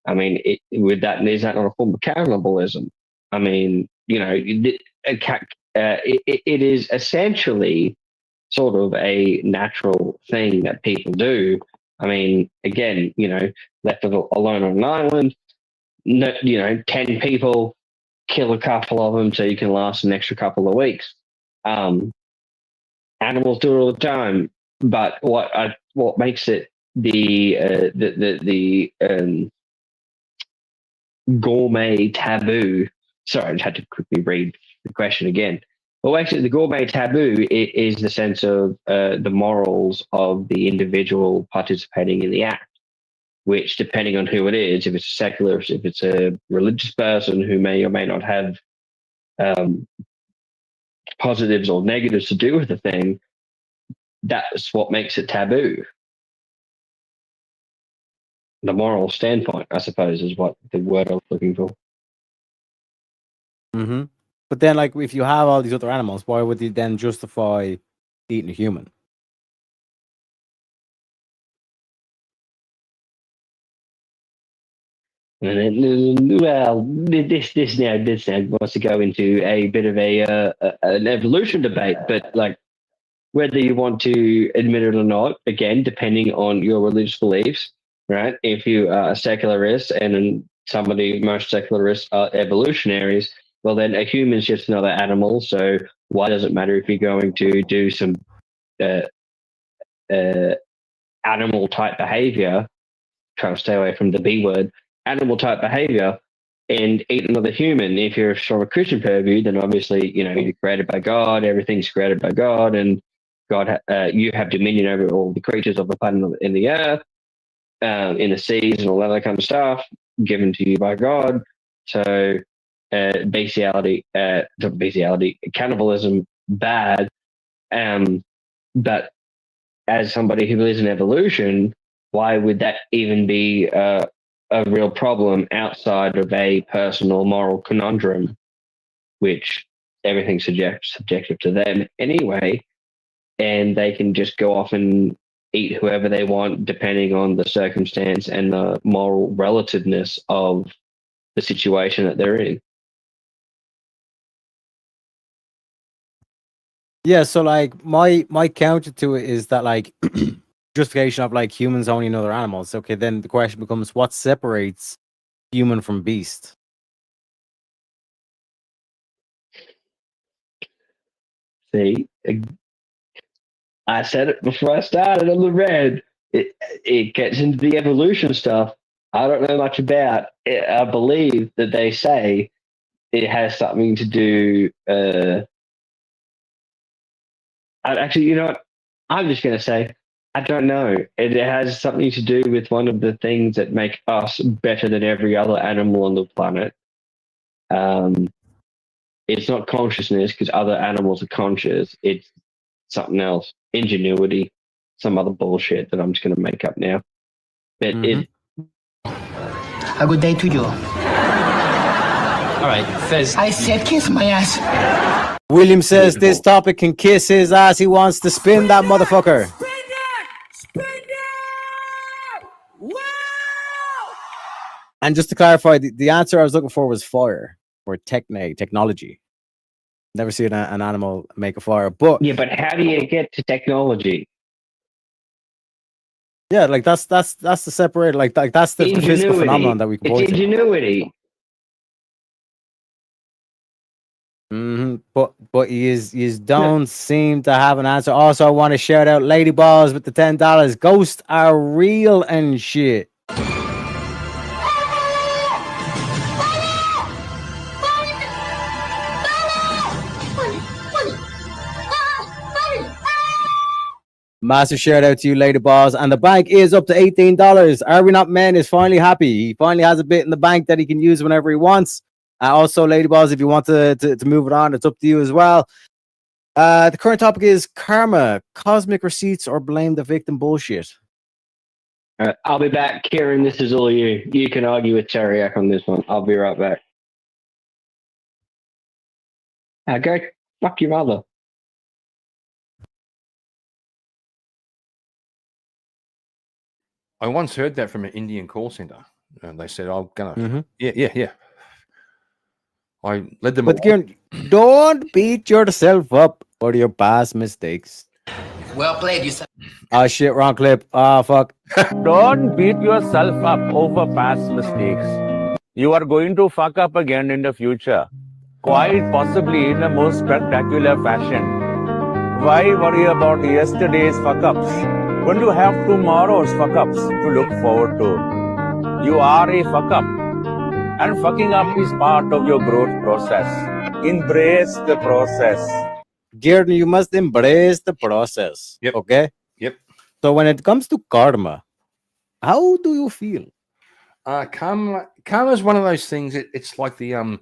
I mean, is that not a form of cannibalism? I mean, it is essentially sort of a natural thing that people do. I mean, again, left alone on an island, 10 people, kill a couple of them so you can last an extra couple of weeks. Animals do it all the time, but what makes it the gourmet taboo? Sorry, I had to quickly read the question again. Well, actually, the gourmet taboo is the sense of the morals of the individual participating in the act, which, depending on who it is, if it's a secularist, if it's a religious person who may or may not have positives or negatives to do with the thing, that's what makes it taboo. The moral standpoint, I suppose, is what the word I was looking for. But then, like, if you have all these other animals, why would you then justify eating a human. And then, well, this now wants to go into a bit of an evolution debate, but like whether you want to admit it or not, again, depending on your religious beliefs, right? If you are a secularist and most secularists are evolutionaries, well, then a human's just another animal. So why does it matter if you're going to do some animal type behavior? Trying to stay away from the B word, animal type behavior, and eat another human. If you're from a Christian purview, then obviously, you're created by God, everything's created by God, and God, you have dominion over all the creatures of the planet in the earth, in the seas, and all that kind of stuff given to you by God. So, bestiality, cannibalism, bad. But as somebody who believes in evolution, why would that even be a real problem outside of a personal moral conundrum, which everything's subjective to them anyway, and they can just go off and eat whoever they want depending on the circumstance and the moral relativeness of the situation that they're in. Yeah, so like my counter to it is that like justification of like humans owning other animals. Okay, then the question becomes what separates human from beast? See, I said it before I started on the red. It gets into the evolution stuff. I don't know much about it. I believe that they say it has something to do. Actually, you know what? I'm just going to say I don't know. It has something to do with one of the things that make us better than every other animal on the planet. It's not consciousness because other animals are conscious. It's something else. Ingenuity, some other bullshit that I'm just going to make up now. But A good day to you. All right, Fez. I said kiss my ass. William says this topic can kiss his ass. He wants to spin that motherfucker. And just to clarify, the answer I was looking for was fire or technology. Never seen an animal make a fire, but yeah, but how do you get to technology? yeah, like that's the separator. Like that's the physical phenomenon that we can point to. Ingenuity. But you don't seem to have an answer. Also, I want to shout out Lady Balls with the $10. Ghosts are real and shit. Massive shout out to you, Lady Balls. And the bank is up to $18. Are We Not Men is finally happy. He finally has a bit in the bank that he can use whenever he wants. Also, Lady Balls, if you want to move it on, it's up to you as well. The current topic is karma, cosmic receipts, or blame the victim bullshit. I'll be back, Kieran. This is all you. You can argue with Teriak on this one. I'll be right back. Go fuck your mother. I once heard that from an Indian call center. They said, "I'm gonna, yeah." I led them. But Kieran, don't beat yourself up for your past mistakes. Well played, you son. Oh shit, wrong clip. Oh fuck. Don't beat yourself up over past mistakes. You are going to fuck up again in the future, quite possibly in the most spectacular fashion. Why worry about yesterday's fuck ups when you have tomorrow's fuck ups to look forward to? You are a fuck up, and fucking up is part of your growth process. Embrace the process. Kieran, you must embrace the process. Yep. Okay? Yep. So when it comes to karma, how do you feel? Karma is one of those things. It's like the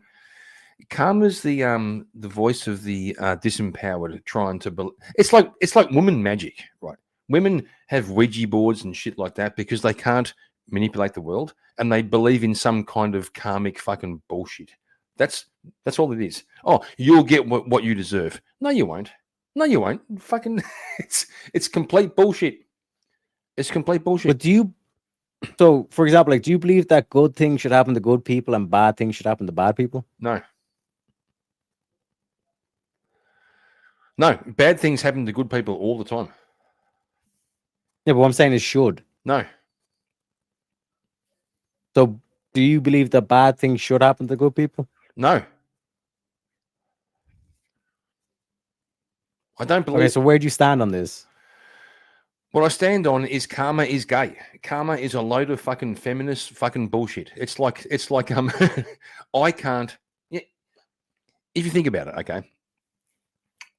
karma's the voice of the disempowered trying to. It's like woman magic, right? Women have Ouija boards and shit like that because they can't manipulate the world and they believe in some kind of karmic fucking bullshit. That's all it is. Oh, you'll get what you deserve. No, you won't. No, you won't. Fucking, it's complete bullshit. It's complete bullshit. But do you? So, for example, like, do you believe that good things should happen to good people and bad things should happen to bad people? No. No, bad things happen to good people all the time. Yeah, but what I'm saying is should. No. So, do you believe that bad things should happen to good people? No. I don't believe. Okay, so where do you stand on this? What I stand on is karma is gay. Karma is a load of fucking feminist fucking bullshit. It's like I can't. Yeah, if you think about it, okay.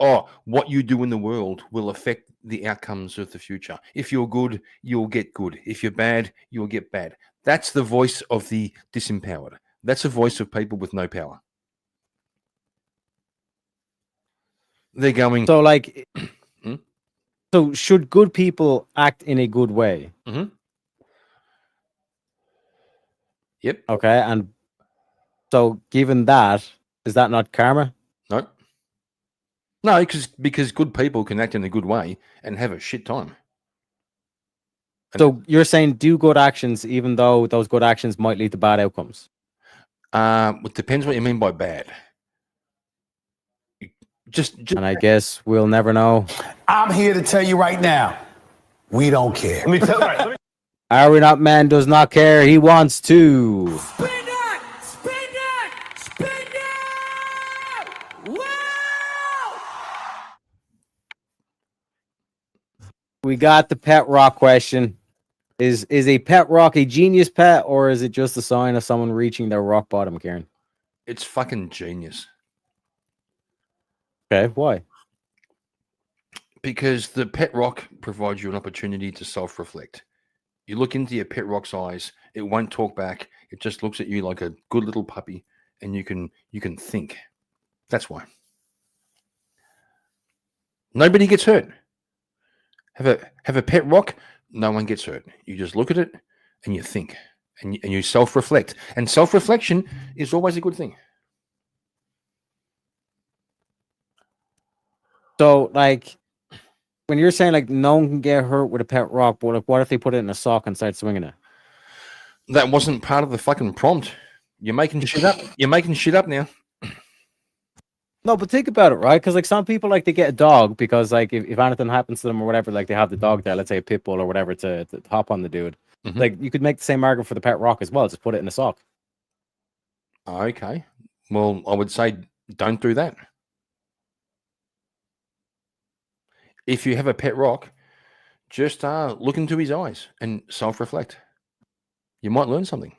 Oh, what you do in the world will affect the outcomes of the future. If you're good, you'll get good. If you're bad, you'll get bad. That's the voice of the disempowered. That's the voice of people with no power. They're going. So, like, so should good people act in a good way? Mm-hmm. Yep. Okay, and so given that, is that not karma? No. No, because good people can act in a good way and have a shit time. So you're saying do good actions even though those good actions might lead to bad outcomes? It depends what you mean by bad. Just And I guess we'll never know. I'm here to tell you right now, we don't care. Are we not man does not care, he wants to. Spin it! Spin it! Spin it! Wow! We got the pet rock question. Is a pet rock a genius pet, or is it just a sign of someone reaching their rock bottom, Kieran? it's fucking genius. Okay, why? Because the pet rock provides you an opportunity to self-reflect. You look into your pet rock's eyes, it won't talk back. It just looks at you like a good little puppy, and you can think. That's why. Nobody gets hurt. Have a pet rock, no one gets hurt. You just look at it and you think, and you self-reflect. And self-reflection is always a good thing. So, like, when you're saying like no one can get hurt with a pet rock, but like, what if they put it in a sock and start swinging it? That wasn't part of the fucking prompt. You're making shit up. You're making shit up now. No, but think about it, right? Because like some people like they get a dog because like if anything happens to them or whatever, like they have the dog there, let's say a pit bull or whatever, to hop on the dude. Mhm. Like you could make the same argument for the pet rock as well. Just put it in a sock. Okay. Well, I would say don't do that. If you have a pet rock, just look into his eyes and self-reflect. You might learn something.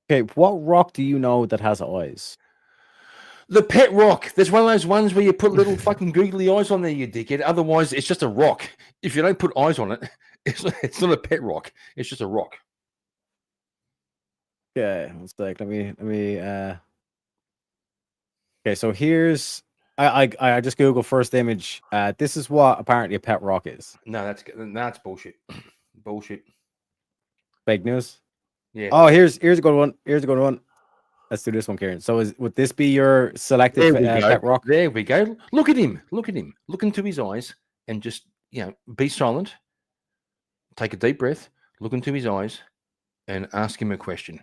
Okay, what rock do you know that has eyes? The pet rock. There's one of those ones where you put little fucking googly eyes on there, you dickhead. Otherwise, it's just a rock. If you don't put eyes on it, it's not a pet rock. It's just a rock. Okay, let's like let me okay, so here's I just Google first image. This is what apparently a pet rock is. No, that's bullshit. Bullshit. Fake news. Yeah. Oh, here's a good one. Here's a good one. Let's do this one, Kieran. So would this be your selected pet rock? There we go. Look at him. Look at him. Look into his eyes and just, be silent. Take a deep breath. Look into his eyes and ask him a question.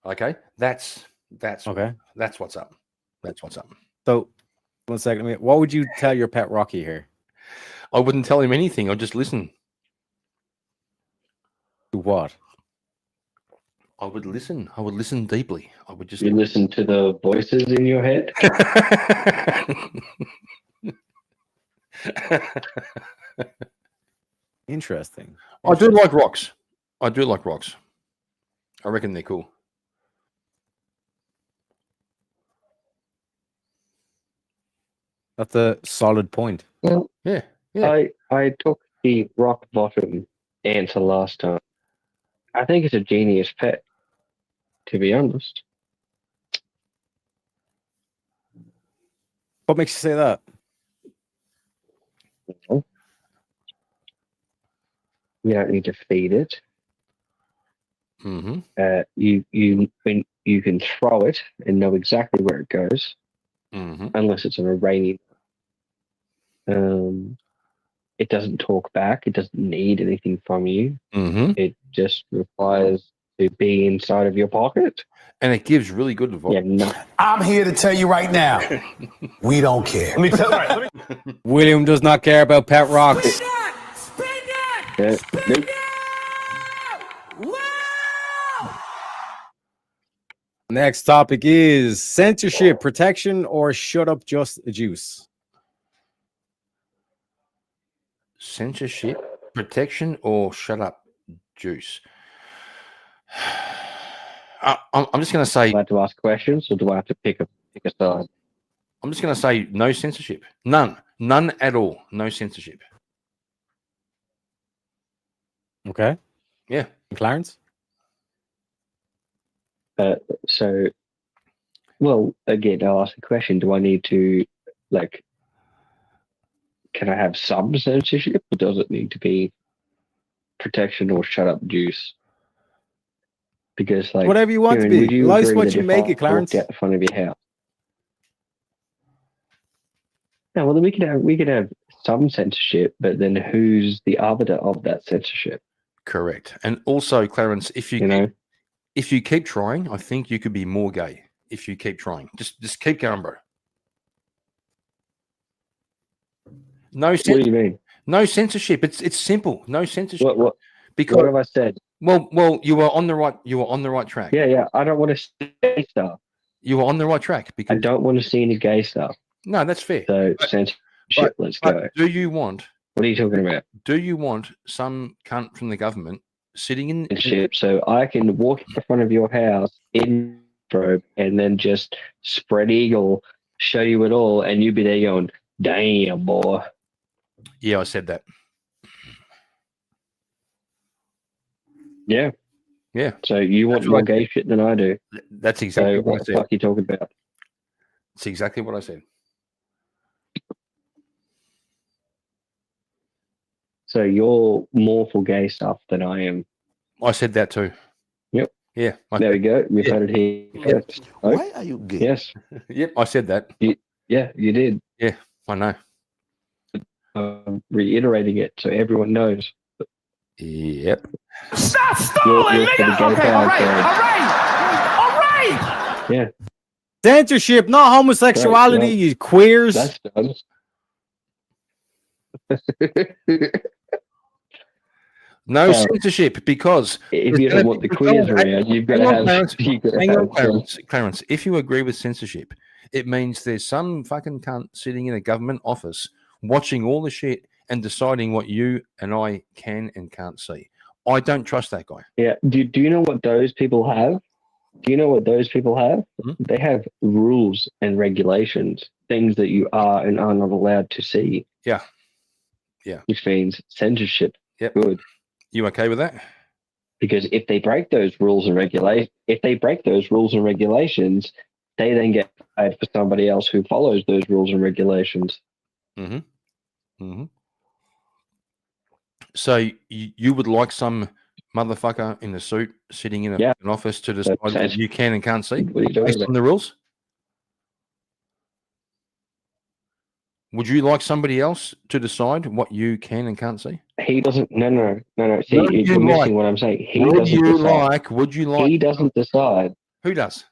Okay? That's Okay. That's what's up. That's what's up. So 1 second. What would you tell your pet Rocky here? I wouldn't tell him anything. I'd just listen. To what? I would listen. I would listen deeply. I would just You listen to the voices in your head. Interesting. I do like rocks. I do like rocks. I reckon they're cool. That's a solid point. Well, Yeah. Yeah. I took the rock bottom answer last time. I think it's a genius pet, to be honest. What makes you say that? You don't need to feed it. Mm-hmm. You can throw it and know exactly where it goes, Mm-hmm. unless it's on a rainy. It doesn't talk back. It doesn't need anything from you. Mm-hmm. It just requires to be inside of your pocket. And it gives really good advice. Yeah, no. I'm here to tell you right now, we don't care. Let me tell you. William does not care about pet rocks. Yeah, nope. Next topic is censorship, protection, or shut up, just a juice. Censorship, protection, or shut up, juice. I'm just going to say. Do I have to ask questions, or do I have to pick a side? I'm just going to say no censorship. None at all. No censorship. Okay. Yeah. Clarence? So, well, again, I'll ask the question: do I need to, like, can I have some censorship, or does it need to be protection or shut up juice? Because, like, whatever you want to be. would you Life's agree what that you if make I it, Clarence. walked out the front of your house? No, well, then we could have some censorship, but then who's the arbiter of that censorship? Correct. And also, Clarence, if you keep trying, I think you could be more gay. If you keep trying, just keep going, bro. No, What do you mean? No censorship. It's simple. No censorship. What Because have I said? Well, you were on the right track. Yeah. I don't want to see gay stuff. You were on the right track because I don't want to see any gay stuff. No, that's fair. So censorship. Let's go. Do you want? What are you talking about? Do you want some cunt from the government sitting in Censorship. So I can walk in front of your house in robe and then just spread eagle, show you it all, and you'd be there going, "Damn, boy." Yeah, I said that. Yeah. Yeah. So you want more gay shit than I do. That's exactly So what I what the said. fuck are you talking about? It's exactly what I said. So you're more for gay stuff than I am. I said that too. Yep. Yeah. There we go. We've heard it here first. Why are you gay? Yes. Yep, I said that. Yeah, you did. Yeah, I know. Reiterating it so everyone knows. Yep. Stop stalling, You're for the nigga! gay Okay, all pride, right. Yeah. Censorship, not homosexuality, Right, you queers. That's done. No Well, censorship because if you don't want the queers around, you've got to have. Hang on, Clarence. If you agree with censorship, it means there's some fucking cunt sitting in a government office watching all the shit and deciding what you and I can and can't see. I don't trust that guy. Yeah. Do you know what those people have? Do you know what those people have? Mm-hmm. They have rules and regulations, things that you are and are not allowed to see. Yeah. Yeah. Which means censorship. Yep. Good. You okay with that? Because if they break those rules and regulations, they then get fired for somebody else who follows those rules and regulations. Mm-hmm. Mm-hmm. So you would like some motherfucker in a suit sitting in an office to decide what you can and can't see based on the rules? Would you like somebody else to decide what you can and can't see? He doesn't. No. See, you're missing what I'm saying. Would you like? He doesn't decide. Who does?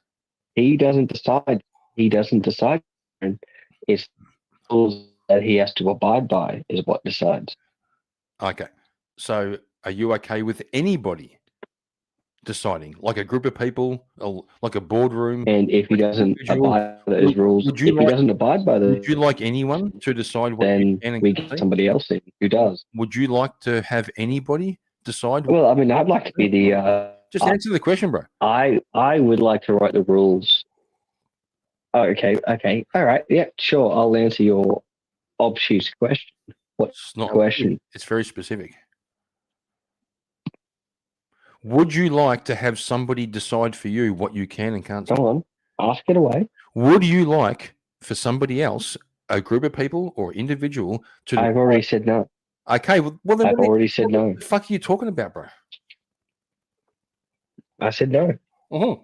He doesn't decide. He doesn't decide. It's rules that he has to abide by is what decides. Okay. So are you okay with anybody deciding, like a group of people, or like a boardroom? And if he doesn't abide by those rules, he doesn't abide by those, would you like anyone to decide what then you can and we can't get see? somebody else in who does. Would you like to have anybody decide? Well, I mean, I'd like to be the. Just answer the question, bro. I would like to write the rules. Oh, okay, all right, yeah, sure. I'll answer your obtuse question. What's the question? It's very specific. Would you like to have somebody decide for you what you can and can't see? Go on, ask it away. Would you like for somebody else, a group of people or individual, to? I've already said no. Okay, well then I've already said no. What the fuck are you talking about, bro? I said no. Uh-huh.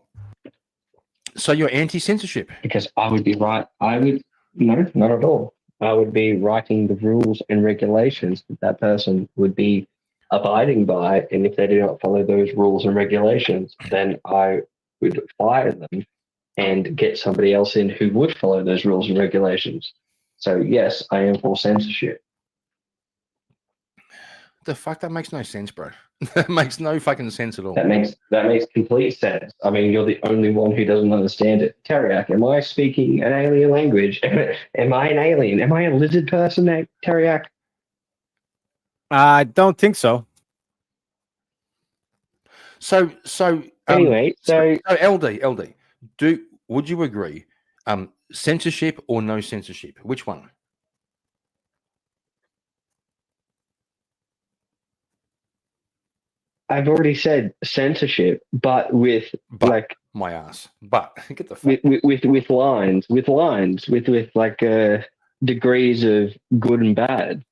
So you're anti-censorship? Because I would be right. No, not at all. I would be writing the rules and regulations that person would be abiding by. And if they do not follow those rules and regulations, then I would fire them and get somebody else in who would follow those rules and regulations. So yes, I am for censorship. The fuck? That makes no sense, bro. That makes no fucking sense at all. That makes complete sense. I mean, you're the only one who doesn't understand it. Teriak, am I speaking an alien language? Am I an alien? Am I a lizard person, Teriak? I don't think so. So Anyway, so LD, would you agree? Censorship or no censorship? Which one? I've already said censorship, but with like my ass. But get the fuck. with lines, with like degrees of good and bad,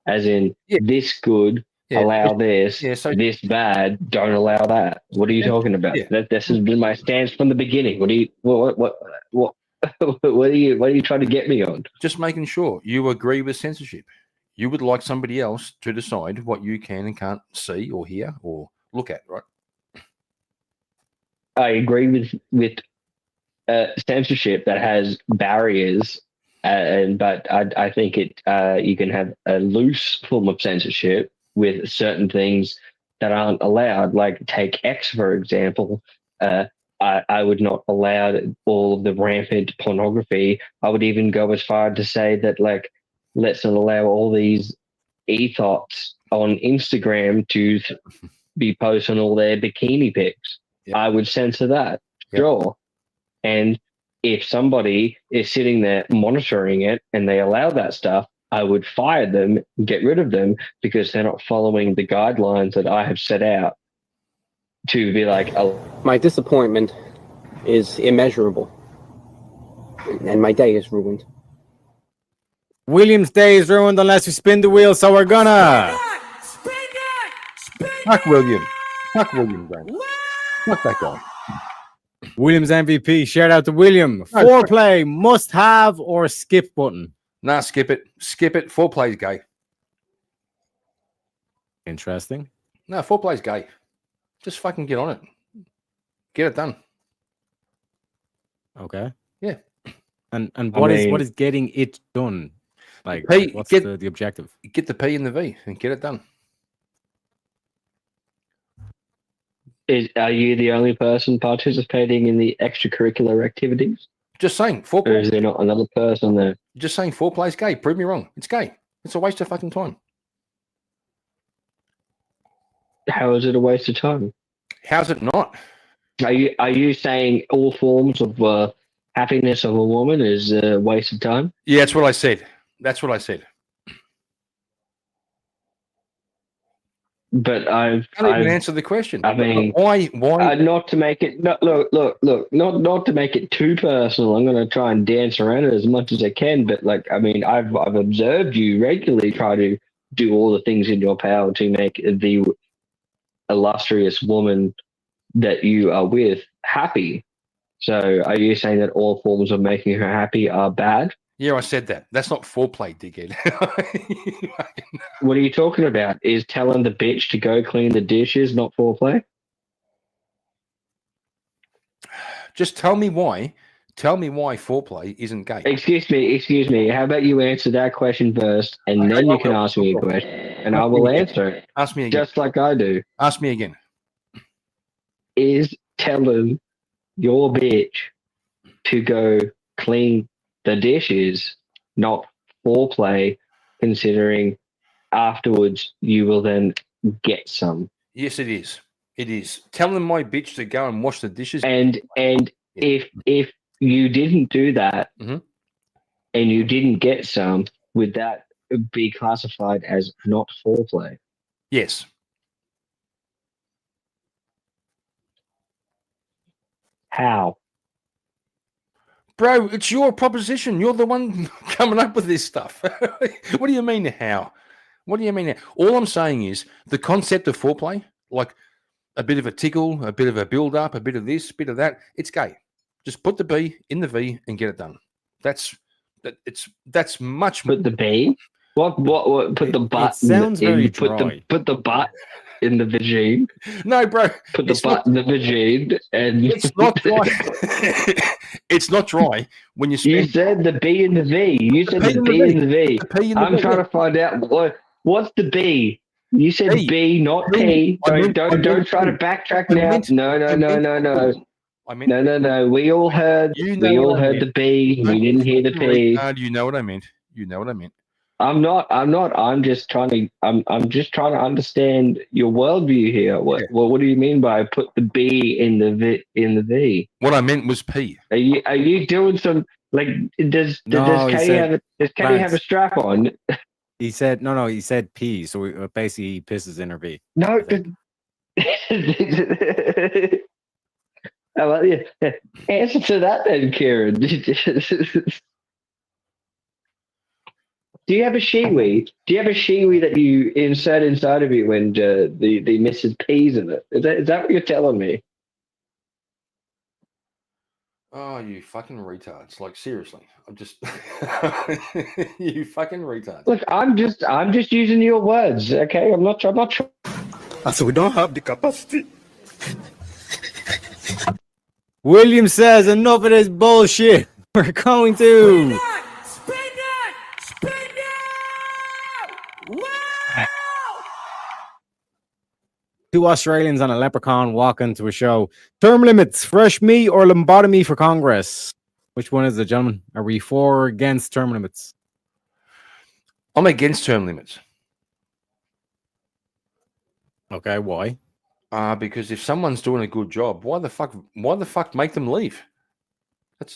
as in this good. Allow this, this bad, don't allow that. What are you talking about? This has been my stance from the beginning. What are you trying to get me on? Just making sure you agree with censorship. You would like somebody else to decide what you can and can't see or hear or look at, right? I agree with censorship that has barriers, but I think you can have a loose form of censorship with certain things that aren't allowed. Like take X for example. I would not allow all of the rampant pornography. I would even go as far to say that like let's not allow all these e-thoughts on Instagram to be posting all their bikini pics. Yep. I would censor that. Yep. Sure. And if somebody is sitting there monitoring it and they allow that stuff, I would fire them, get rid of them because they're not following the guidelines that I have set out to be like. My disappointment is immeasurable, and my day is ruined. William's day is ruined unless we spin the wheel, so we're gonna. Fuck William. Fuck William, bro. Fuck that guy. William's MVP. Shout out to William. Foreplay, must have or skip button. Nah, skip it. Skip it. Foreplay's gay. Interesting. No, foreplay's gay. Just fucking get on it. Get it done. Okay. Yeah. And what is getting it done? Like, what's the objective? Get the P and the V and get it done. Are you the only person participating in the extracurricular activities? Just saying, foreplay. Or is there not another person there? Just saying, foreplay's gay. Prove me wrong. It's gay. It's a waste of fucking time. How is it a waste of time? How's it not? Are you saying all forms of happiness of a woman is a waste of time? Yeah, that's what I said. That's what I said. But I've even answered the question. I mean, why? Not to make it not to make it too personal. I'm going to try and dance around it as much as I can. But like, I mean, I've observed you regularly try to do all the things in your power to make the illustrious woman that you are with happy. So, are you saying that all forms of making her happy are bad? Yeah, I said that. That's not foreplay, dickhead. What are you talking about? Is telling the bitch to go clean the dishes not foreplay? Just tell me why. Tell me why foreplay isn't gay. Excuse me. How about you answer that question first, and then you can ask me a question, and I will answer it. Ask me again. Just like I do. Ask me again. Is telling your bitch to go clean the dishes not foreplay, considering afterwards you will then get some? Yes, it is. It is. Telling my bitch to go and wash the dishes. And if you didn't do that, mm-hmm. and you didn't get some, would that be classified as not foreplay? Yes. How? Bro, it's your proposition. You're the one coming up with this stuff. What do you mean how? What do you mean? All I'm saying is the concept of foreplay, like a bit of a tickle, a bit of a build-up, a bit of this, a bit of that, it's gay. Just put the B in the V and get it done. That's That's much more. Put the B. What? Put the butt. sounds very put dry. Put the butt in the vagine. No, bro. Put the butt in the vagine, and It's not dry. It's not dry when you you spend. said the B and the V. You said P the and the B V. and the V. The P and the I'm V, trying yeah. to find out what's the B. You said B. B, not P. P. I meant Don't try to P. backtrack I now. meant- No. I meant No. We all heard. You know We what all I heard meant. the B. We didn't hear the P. You know what I meant. You know what I meant. I'm not. I'm just trying to. I'm just trying to understand your worldview here. What do you mean by put the B in the V? What I meant was P. Are you doing some like? Does he Katie said- have a strap on? He said no. He said P. So basically, he pisses in her V. No. Well, yeah. Answer to that then, Kieran. Do you have a shiwi? Do you have a shiwi that you insert inside of you when the missus pees in it? Is that what you're telling me? Oh, you fucking retards! Like seriously, I'm just you fucking retards. Look, I'm just using your words, okay? I'm not trying. So we don't have the capacity. William says, "Enough of this bullshit. We're going to." Two Australians and a leprechaun walk into a show. Term limits, fresh meat or lobotomy for Congress. Which one is it, gentlemen? Are we for or against term limits? I'm against term limits. Okay, why? Because if someone's doing a good job, why the fuck make them leave?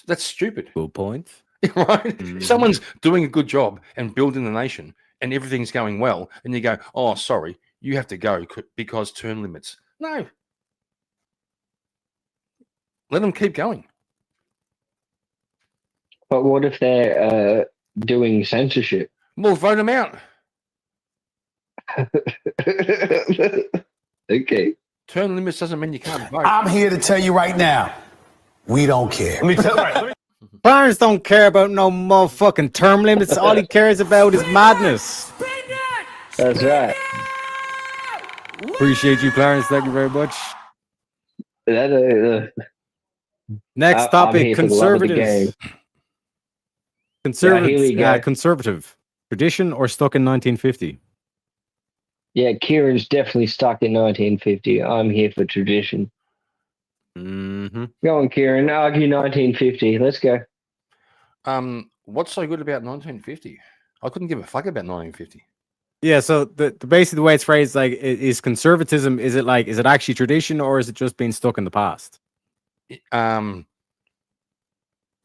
That's stupid. Good point. Right? If someone's doing a good job and building the nation and everything's going well, and you go, oh, sorry, you have to go because term limits. No. Let them keep going. But what if they're doing censorship? Well, vote them out. Okay. Term limits doesn't mean you can't vote. I'm here to tell you right now, we don't care. Clarence don't care about no motherfucking term limits. All he cares about is madness. That's right. Appreciate you, Clarence. Thank you very much. Next I'm topic: here for the love of the game. Conservatives. Here we go. Conservative tradition or stuck in 1950. Yeah, Kieran's definitely stuck in 1950. I'm here for tradition. Mm-hmm. Go on, Kieran. Argue 1950. Let's go. What's so good about 1950? I couldn't give a fuck about 1950. Yeah, so the basically the way it's phrased, like, is conservatism, is it actually tradition or is it just being stuck in the past?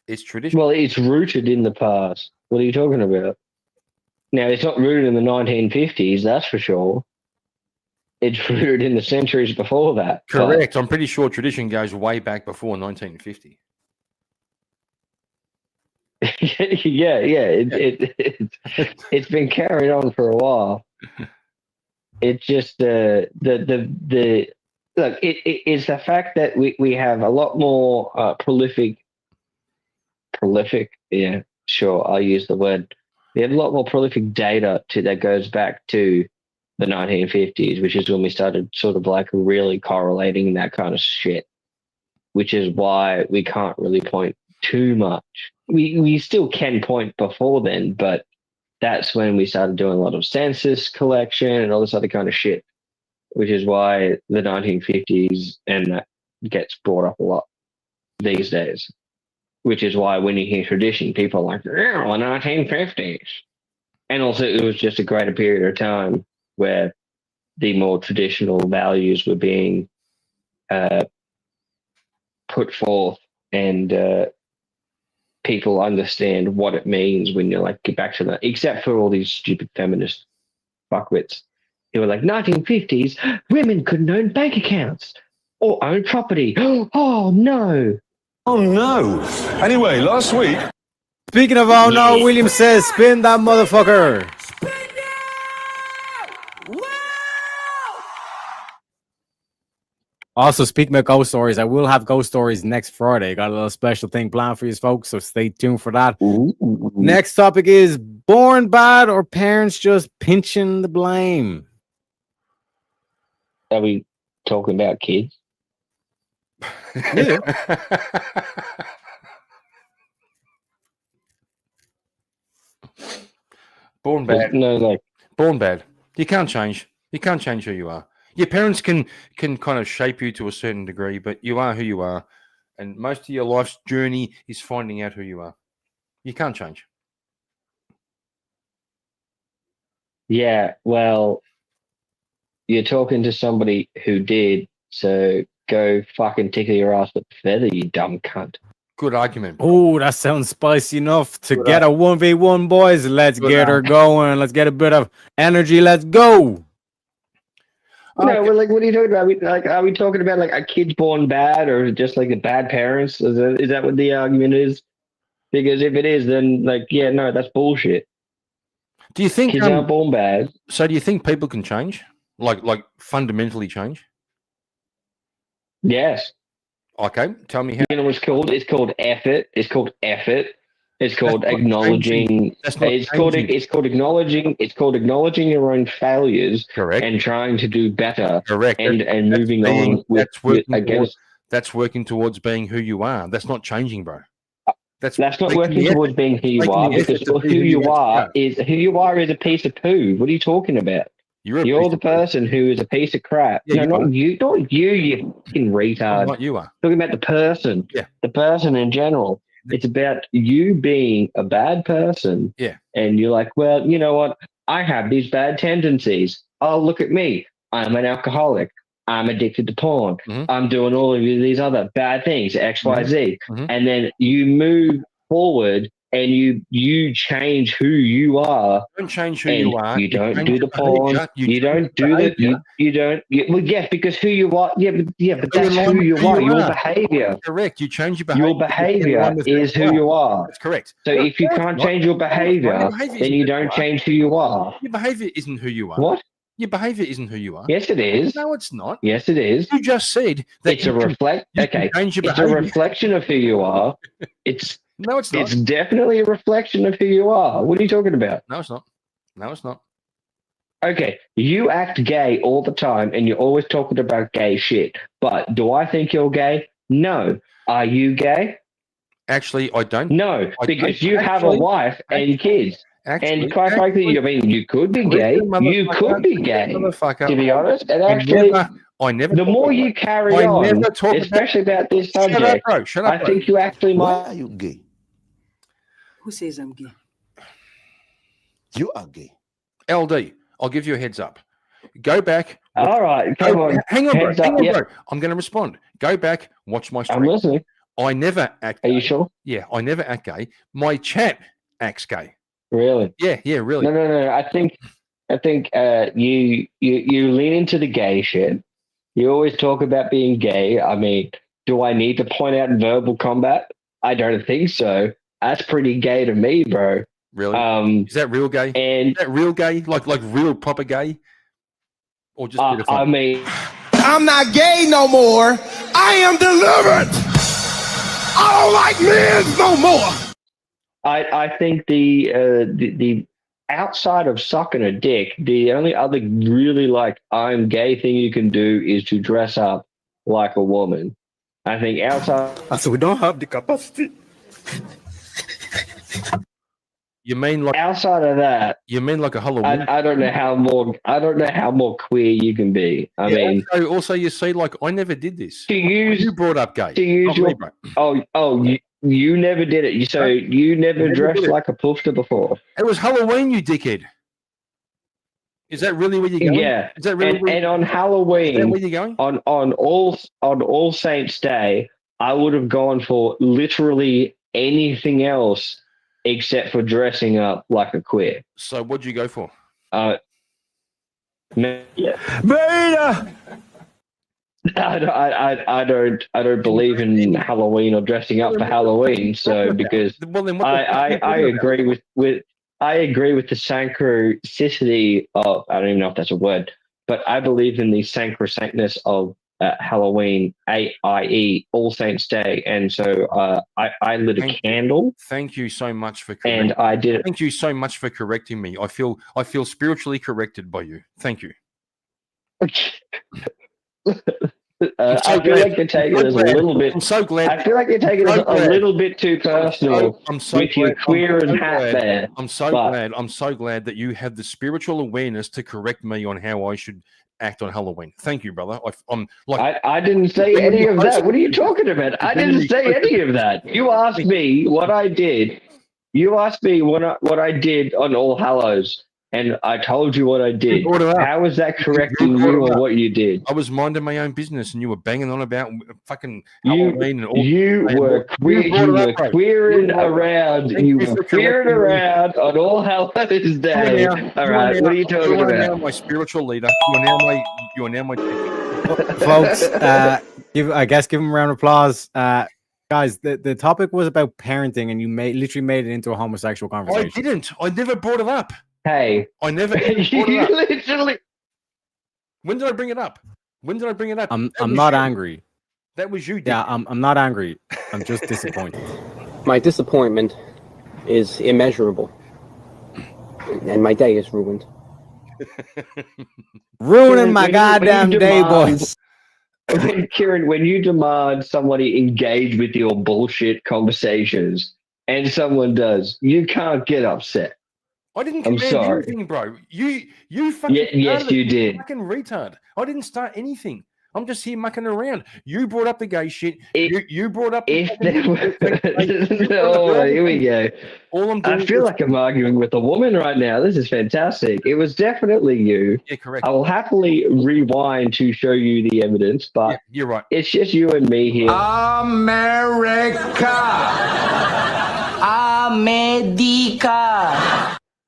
It's tradition. Well, it's rooted in the past. What are you talking about? Now, it's not rooted in the 1950s, that's for sure. It's rooted in the centuries before that. Correct. I'm pretty sure tradition goes way back before 1950. It's been carried on for a while. It's just the look. It's the fact that we have a lot more prolific. Yeah, sure. I'll use the word. We have a lot more prolific data that goes back to the 1950s, which is when we started sort of like really correlating that kind of shit. Which is why we can't really point too much. We still can point before then, but that's when we started doing a lot of census collection and all this other kind of shit, which is why the 1950s and that gets brought up a lot these days, which is why when you hear tradition, people are like, yeah, the 1950s. And also it was just a greater period of time where the more traditional values were being put forth and people understand what it means when you're like, get back to that, except for all these stupid feminist fuckwits who were like, 1950s, women couldn't own bank accounts or own property. Oh, no. Oh no. Anyway, last week. Speaking of oh no, William says, spin that motherfucker. Also, speaking of ghost stories, I will have ghost stories next Friday. Got a little special thing planned for you folks, so stay tuned for that. Ooh. Next topic is born bad or parents just pinching the blame? Are we talking about kids? Yeah. Born There's bad. no like. Born bad. You can't change. You can't change who you are. Your parents can kind of shape you to a certain degree, but you are who you are. And most of your life's journey is finding out who you are. You can't change. Yeah, well, you're talking to somebody who did, so go fucking tickle your ass with a feather, you dumb cunt. Good argument. Oh, that sounds spicy enough to Good get a 1v1, boys. Let's Good get her going. Let's get a bit of energy. Let's go. No, well, like, what are you talking about? Are we talking about like a kid born bad, or just like the bad parents? Is that what the argument is? Because if it is, then like, yeah, no, that's bullshit. Do you think Kids aren't born bad? so? Do you think people can change, like fundamentally change? Yes. Okay, tell me how. You know what's called? It's called effort. It's called effort. It's called not acknowledging. changing. That's not It's called acknowledging. It's called acknowledging your own failures. Correct. And trying to do better. Correct. And That's moving being- on with that's working towards being who you are. That's not changing, bro. That's not making working the effort. towards being who you Making are, the effort because to who be who you you are actually is a piece of poo. What are you talking about? You're You're the person who is a piece of crap. Yeah, no, you not you, you fucking retard. What you are. Talking about the person. Yeah. The person in general. It's about you being a bad person. Yeah. And you're like, well, you know what? I have these bad tendencies. Oh, look at me. I'm an alcoholic. I'm addicted to porn. Mhm. I'm doing all of these other bad things, X, Y, Z. Mhm. And then you move forward and you change who you are. Don't change who And you are. you don't change do your the porn. behavior. You change don't your do the behavior. you don't. Well, yes, because who you are. Yeah, but Go that's in line who with you who are. you Your are. behavior. Correct. You change your behavior. Your behavior is who you are. That's correct. So if you can't change your behavior, then you don't change who you are. Your behavior isn't who you are. What? Your behavior isn't who you are. Yes, it is. No, it's not. Yes, it is. You just said that It's a reflect. you can Okay, change your it's a behavior. reflection of who you are. It's No, it's not. it's definitely a reflection of who you are. What are you talking about? No, it's not. No, it's not. Okay, you act gay all the time and you're always talking about gay shit. But do I think you're gay? No. Are you gay? Actually, I don't. No, I because don't. you have a Actually- wife and kids. Actually, And quite frankly, I mean, you could be gay. You could be gay, to be honest. And actually, I never. the more you carry I on, never talk especially about this Shut up, subject, bro. Shut up, I bro. think you actually Why might. are you gay? Who says I'm gay? You are gay. LD, I'll give you a heads up. Go back. All right, come on. Hang on, bro. Heads up, Hang on, yep. bro. I'm going to respond. Go back, watch my I'm stream. listening. I never act Are gay. you sure? Yeah, I never act gay. My chat acts gay. Really? Yeah, really. No. I think you lean into the gay shit. You always talk about being gay. I mean, do I need to point out verbal combat? I don't think so. That's pretty gay to me, bro. Really? Is that real gay? And Is that real gay? Like real proper gay? Or just a bit of fun? I mean, I'm not gay no more. I am delivered. I don't like men no more. I think the outside of sucking a dick, the only other really like I'm gay thing you can do is to dress up like a woman. I think outside. So we don't have the capacity. You mean like outside of that? You mean like a Halloween? I don't know how more queer you can be. I mean, also you see, like I never did this. You brought up gay. To use Not your, me, bro. You never did it. So you never dressed like a poofter before. It was Halloween, you dickhead. Is that really where you're going? Yeah. Is that really? And on Halloween, is that where you're going? On All Saints Day, I would have gone for literally anything else except for dressing up like a queer. So what'd you go for? Beta. I don't believe in Halloween or dressing up for Halloween. So because I agree with the synchronicity of, I don't even know if that's a word, but I believe in the sacrosanctness of Halloween, i.e., All Saints Day, and so I lit a candle. Thank you so much for and I did. Thank you so much for correcting me. I feel spiritually corrected by you. Thank you. I feel like you're taking it a little bit. I'm so glad. I feel like you're taking it a little bit too personal with your queer and hat there. I'm so glad. I'm so glad that you have the spiritual awareness to correct me on how I should act on Halloween. Thank you, brother. I'm like I didn't say any of that. What are you talking about? I didn't say any of that. You asked me what I did. You asked me what I did on All Hallows. And I told you what I did. How is that correcting you on what you did? I was minding my own business, and you were banging on about fucking Halloween and all. You were queering around. You were queering around on All Hallows Day. All right, what are you talking about? You are now my spiritual leader. You are now my folks. Give him a round of applause. Guys, the topic was about parenting, and you literally made it into a homosexual conversation. I didn't. I never brought it up. Hey, I never. You literally. When did I bring it up? I'm not angry. That was you. Yeah, I'm not angry. I'm just disappointed. My disappointment is immeasurable, and my day is ruined. Ruining my goddamn day, boys. Kieran, when you demand somebody engage with your bullshit conversations, and someone does, you can't get upset. I didn't command anything, bro. You fucking yes, you did. Fucking retard. I didn't start anything. I'm just here mucking around. You brought up the gay shit. You brought up. Here we go. I feel like I'm arguing with a woman right now. This is fantastic. It was definitely you. Yeah, correct. I will happily rewind to show you the evidence, but yeah, you're right. It's just you and me here. America.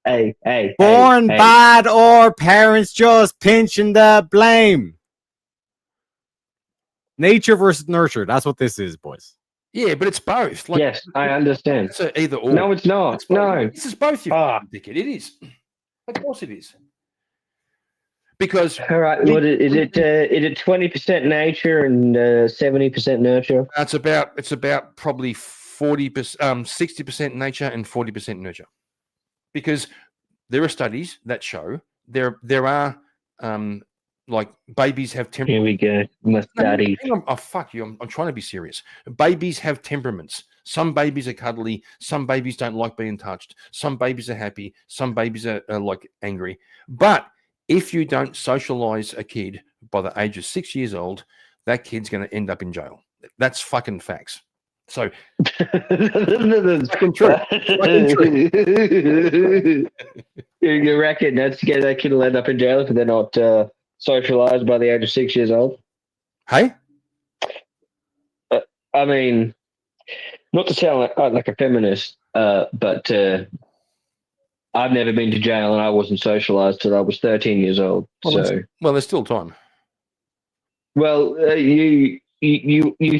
Hey. Born bad or parents just pinching the blame. Nature versus nurture. That's what this is, boys. Yeah, but it's both. Like, yes, I understand. It's either or. No, it's not. No. This is both, you dickhead. It is. Of course it is. Because all right, what is it? Is it 20% nature and 70% nurture? It's about probably 60% nature and 40% nurture. Because there are studies that show there are like babies have temperaments. Here we go. My studies. Oh fuck you! I'm trying to be serious. Babies have temperaments. Some babies are cuddly. Some babies don't like being touched. Some babies are happy. Some babies are like angry. But if you don't socialize a kid by the age of 6 years old, that kid's going to end up in jail. That's fucking facts. So that's fucking true. You reckon that kid will end up in jail if they're not socialized by the age of 6 years old? Hey, I mean, not to sound like a feminist, but I've never been to jail and I wasn't socialized till I was 13 years old. There's still time. Well, you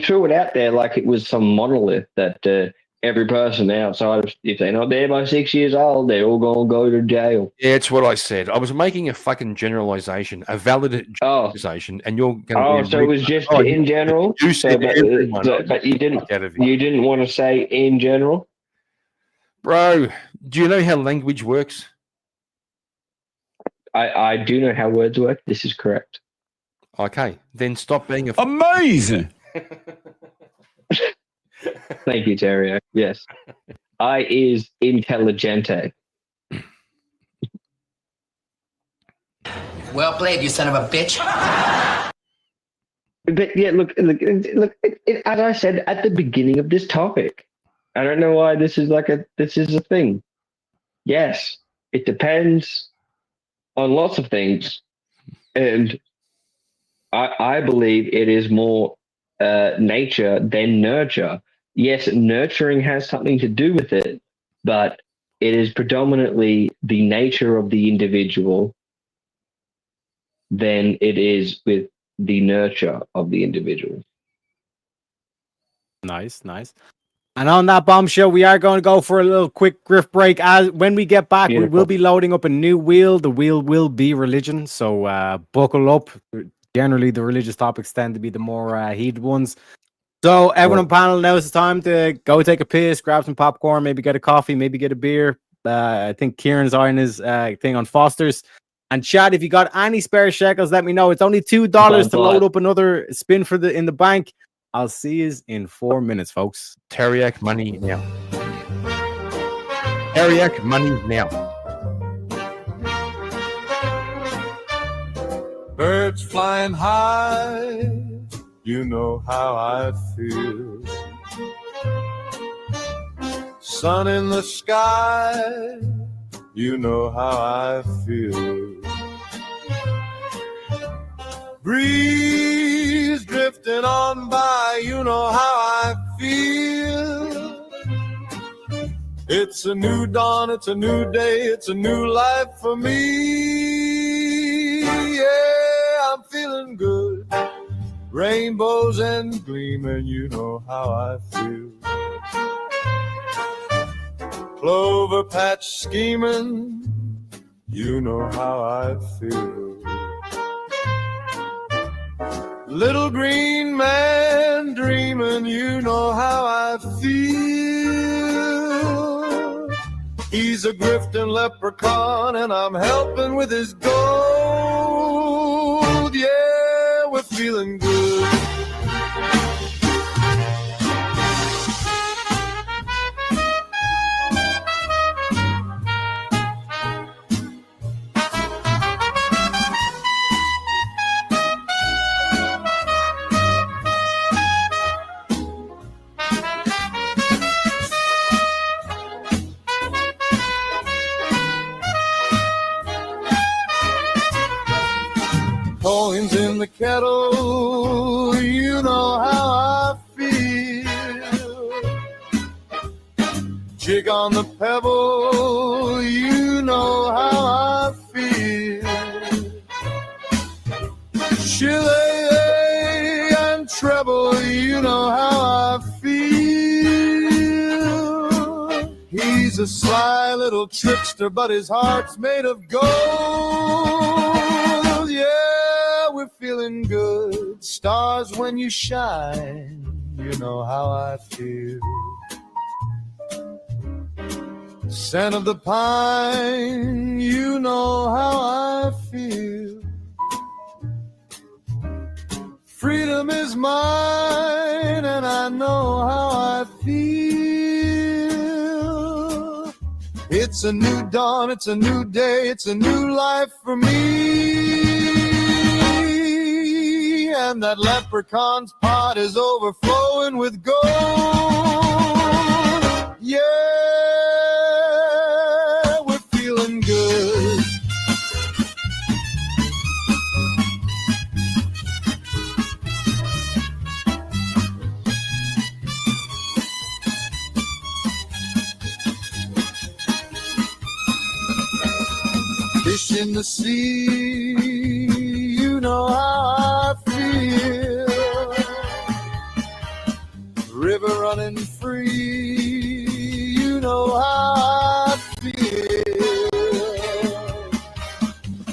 threw it out there like it was some monolith that every person outside, if they're not there by 6 years old, they're all going to go to jail. Yeah, it's what I said. I was making a fucking generalization, a valid generalization, and you're going to. So it was just in general. You said but you didn't want to say in general, bro. Do you know how language works? I do know how words work. This is correct. Okay, then stop being amazing. Thank you, Terry. Yes. I is intelligente. Well played, you son of a bitch. But yeah, look, as I said at the beginning of this topic, I don't know why this is a thing. Yes, it depends on lots of things. And I believe it is more nature than nurture. Yes, nurturing has something to do with it, but it is predominantly the nature of the individual than it is with the nurture of the individual. Nice. And on that bombshell, we are going to go for a little quick grift break. When we get back, we will be loading up a new wheel. The wheel will be religion, so buckle up. generally the religious topics tend to be the more heated ones. So everyone on panel, now is the time to go take a piss, grab some popcorn, maybe get a coffee, maybe get a beer. I think Kieran's eyeing his thing on Foster's. And Chad, if you got any spare shekels, let me know. It's only $2 to load up another spin for in the bank. I'll see you in 4 minutes, folks. Teriyaki money now. Teriyaki money now. Birds flying high, you know how I feel. Sun in the sky, you know how I feel. Breeze drifting on by, you know how I feel. It's a new dawn, it's a new day, it's a new life for me. Yeah, I'm feeling good. Rainbows and gleaming, you know how I feel. Clover patch scheming, you know how I feel. Little green man dreaming, you know how I feel. He's a grifting leprechaun and I'm helping with his gold. Yeah, we're feeling good. Coins in the kettle, you know how I feel. Jig on the pebble, you know how I feel. Shillelagh and treble, you know how I feel. He's a sly little trickster, but his heart's made of gold. Yeah, we're feeling good. Stars when you shine, you know how I feel. Scent of the pine, you know how I feel. Freedom is mine, and I know how I feel. It's a new dawn, it's a new day, it's a new life for me. And that leprechaun's pot is overflowing with gold. Yeah, we're feeling good. Fish in the sea, you know how I feel. River running free, you know how I feel.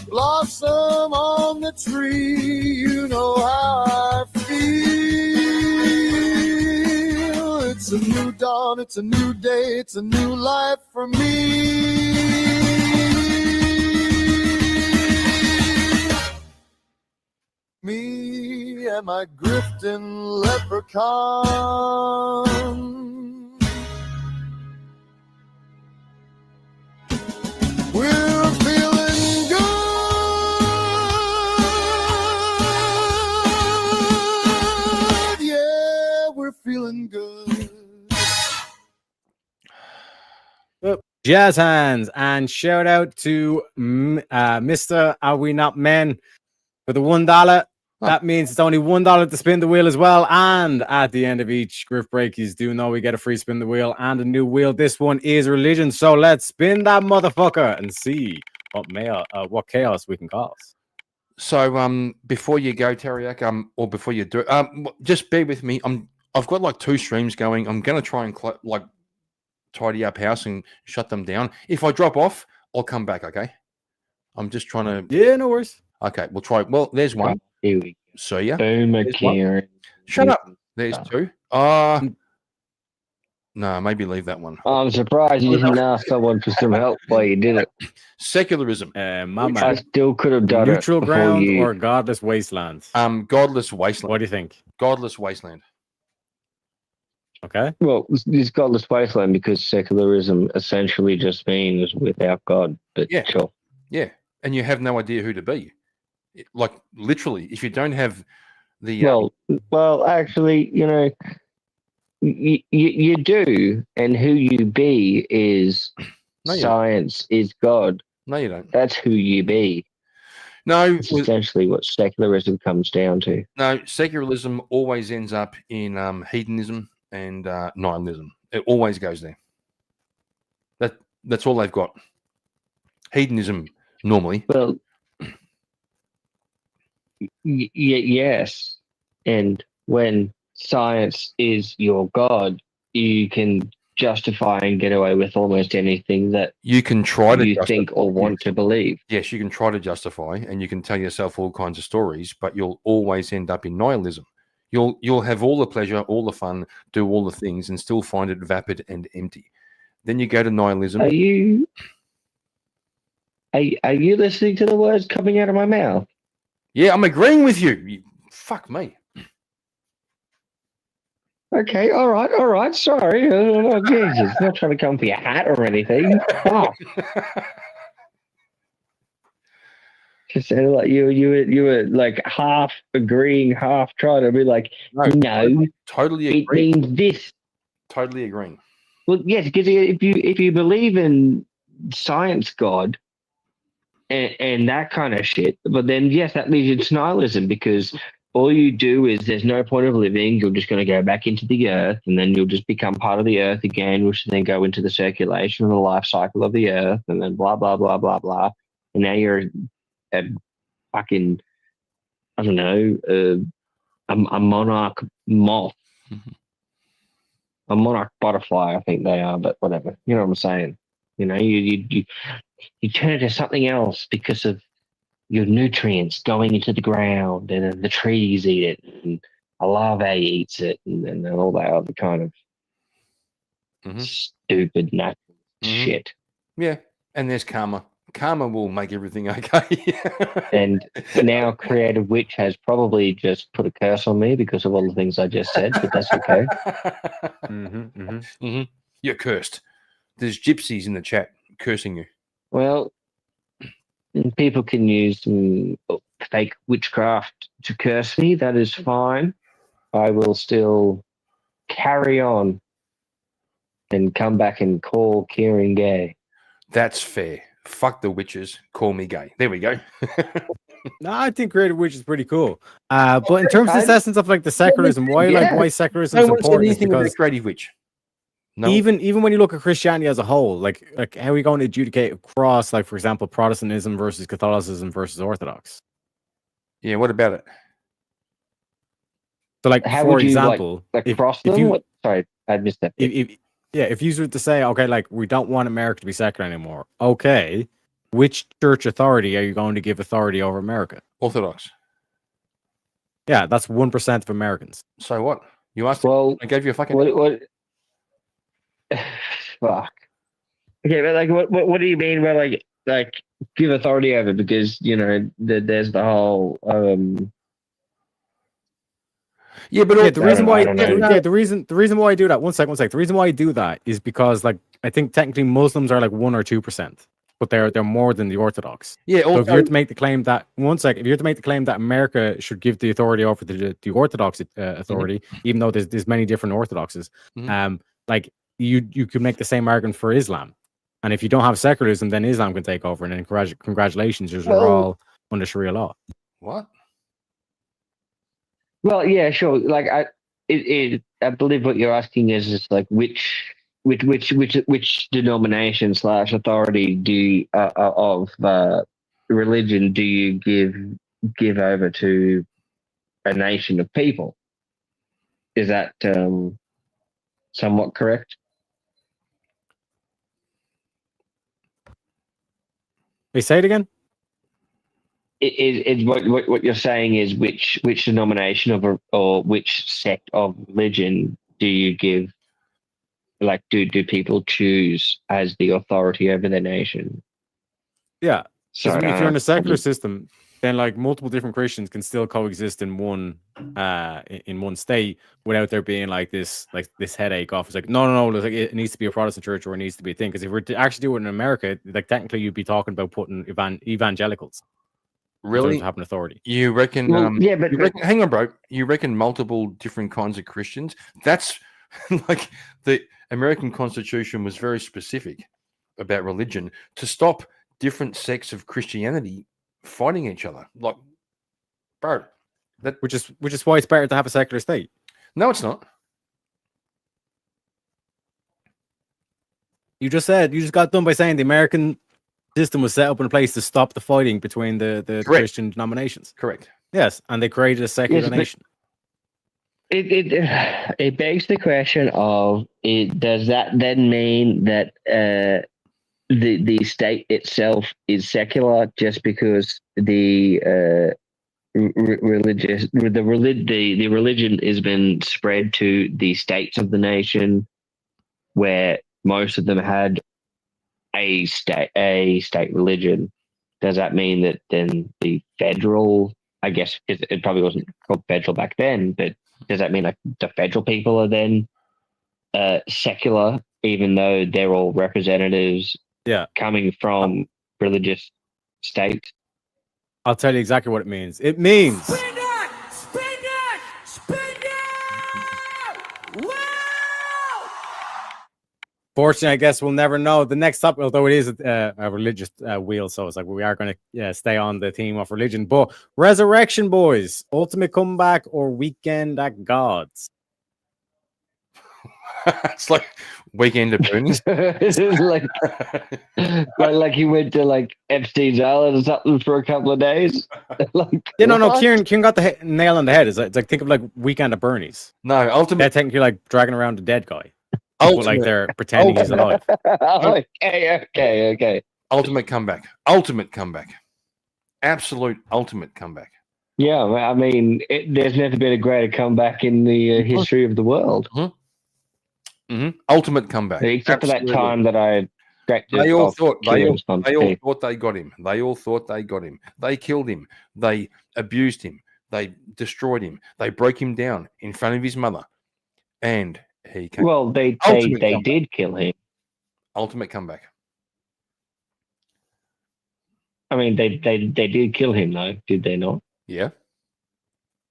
Blossom on the tree, you know how I feel. It's a new dawn, it's a new day, it's a new life for me. Me and my grifting leprechaun. We're feeling good. Yeah, we're feeling good. Jazz hands, and shout out to Mr. Are We Not Men for the $1. That means it's only $1 to spin the wheel as well. And at the end of each grift break, you do know we get a free spin the wheel and a new wheel. This one is religion. So let's spin that motherfucker and see what chaos we can cause. So before you go, Teriyaki, or before you do, just bear with me. I've got like 2 streams going. I'm gonna try and tidy up house and shut them down. If I drop off, I'll come back. Okay. I'm just trying to. Yeah, no worries. Okay, we'll try. Well, there's one. Here we So yeah, Boomer There's one. Kieran. Shut up. There's two. No, maybe leave that one. I'm surprised you didn't ask someone for some help while you did it. Secularism. My I man. still could have done Neutral it before ground you. or godless wasteland? Godless wasteland. What do you think? Godless wasteland. Okay. Well, it's godless wasteland because secularism essentially just means without God. But Yeah. sure. Yeah, and you have no idea who to be. Like literally, if you don't have the Well, actually, you know, you do, and who you be is No, you science is God. no, you don't. That's who you be. No, It's essentially what secularism comes down to. no, secularism always ends up in hedonism and nihilism. It always goes there. That's all they've got. Hedonism normally. Well, yes, and when science is your God, you can justify and get away with almost anything that You can try to you justify, think or want to believe. Yes, you can try to justify, and you can tell yourself all kinds of stories, but you'll always end up in nihilism. You'll have all the pleasure, all the fun, do all the things, and still find it vapid and empty. Then you go to nihilism. Are you listening to the words coming out of my mouth? Yeah, I'm agreeing with you. Fuck me. Okay, all right. Sorry, oh, Jesus, not trying to come for your hat or anything. Oh. Just sounded like you were like half agreeing, half trying to be like, no, totally it agree. means this. Totally agreeing. Well, yes, because if you believe in science God and that kind of shit, but then yes, that leads you to nihilism because all you do is there's no point of living. You're just going to go back into the earth, and then you'll just become part of the earth again, which then go into the circulation of the life cycle of the earth, and then blah blah blah blah blah. And now you're a fucking, I don't know, a monarch moth. A monarch butterfly, I think they are, but whatever. You know what I'm saying? You know, you turn into something else because of your nutrients going into the ground, and then the trees eat it, and a larvae eats it, and all that other kind of stupid natural shit. Yeah, and there's karma. Karma will make everything okay. And now Creative Witch has probably just put a curse on me because of all the things I just said, but that's okay. You're cursed. There's gypsies in the chat cursing you. Well, people can use fake witchcraft to curse me. That is fine. I will still carry on and come back and call Kieran gay. That's fair. Fuck the witches. Call me gay. There we go. No, I think Creative Witch is pretty cool. But in terms of this essence of like the secularism, why secularism is important is because Creative Witch. No. Even when you look at Christianity as a whole, like how are we going to adjudicate across, like for example, Protestantism versus Catholicism versus Orthodox? Yeah, what about it? So, like how for would you example, like cross them? Sorry, I missed that. If you were to say, okay, like we don't want America to be secular anymore, okay, which church authority are you going to give authority over America? Orthodox. Yeah, that's 1% of Americans. So what? You asked. Well, I gave you a fucking. What? Fuck. Okay, but like, what do you mean by like give authority over? Because you know there's the whole Yeah, but the reason why the reason why I do that. One sec. The reason why I do that is because like I think technically Muslims are like 1 or 2%, but they're more than the Orthodox. Yeah. So if you're to make the claim that if you're to make the claim that America should give the authority over to the Orthodox authority, even though there's many different Orthodoxes, like you could make the same argument for Islam. And if you don't have secularism, then Islam can take over, and then congratulations, you're all under Sharia law. What? Well, yeah, sure. Like I believe what you're asking is like which denomination / authority do you, of religion do you give over to a nation of people? Is that somewhat correct? Hey, say it again. is what you're saying is which denomination or which sect of religion do you give? Like, do people choose as the authority over their nation? Yeah. So Because if you're in a secular system, then like multiple different Christians can still coexist in one state without there being like this headache off. It's like no, like it needs to be a Protestant church or it needs to be a thing. Because if we're to actually do it in America, like technically you'd be talking about putting evangelicals in terms Really? of having authority. You reckon? yeah, but Hang on, bro. You reckon multiple different kinds of Christians? That's like the American Constitution was very specific about religion to stop different sects of Christianity fighting each other. Like, bro, which is why it's better to have a secular state. No, it's not. You just got done by saying the American system was set up in a place to stop the fighting between the Christian denominations. Correct. Yes, and they created a secular nation. It begs the question of does that then mean that the state itself is secular just because the religion has been spread to the states of the nation where most of them had a state religion? Does that mean that then the federal, I guess it probably wasn't called federal back then, but does that mean like the federal people are then secular, even though they're all representatives coming from religious states? I'll tell you exactly what it means. It means fortunately, I guess we'll never know. The next topic, although it is a religious wheel, so it's like we are going to stay on the theme of religion. But Resurrection Boys, Ultimate Comeback or Weekend at God's? It's like Weekend at Bernie's. It's like he went to like Epstein's Island or something for a couple of days. No. Kieran got the nail on the head. It's like think of like Weekend at Bernie's. No, Ultimate. They're technically like dragging around a dead guy. But like they're pretending he's alive. Okay. Ultimate comeback. Absolute ultimate comeback. Yeah, I mean, there's never been a greater comeback in the history of the world. Ultimate comeback. Except Absolutely. for that time that they all thought they got him. They all thought they got him. They killed him. They abused him. They destroyed him. They broke him down in front of his mother. And he came. Well, they did kill him. Ultimate comeback. I mean, they did kill him, though, did they not? Yeah.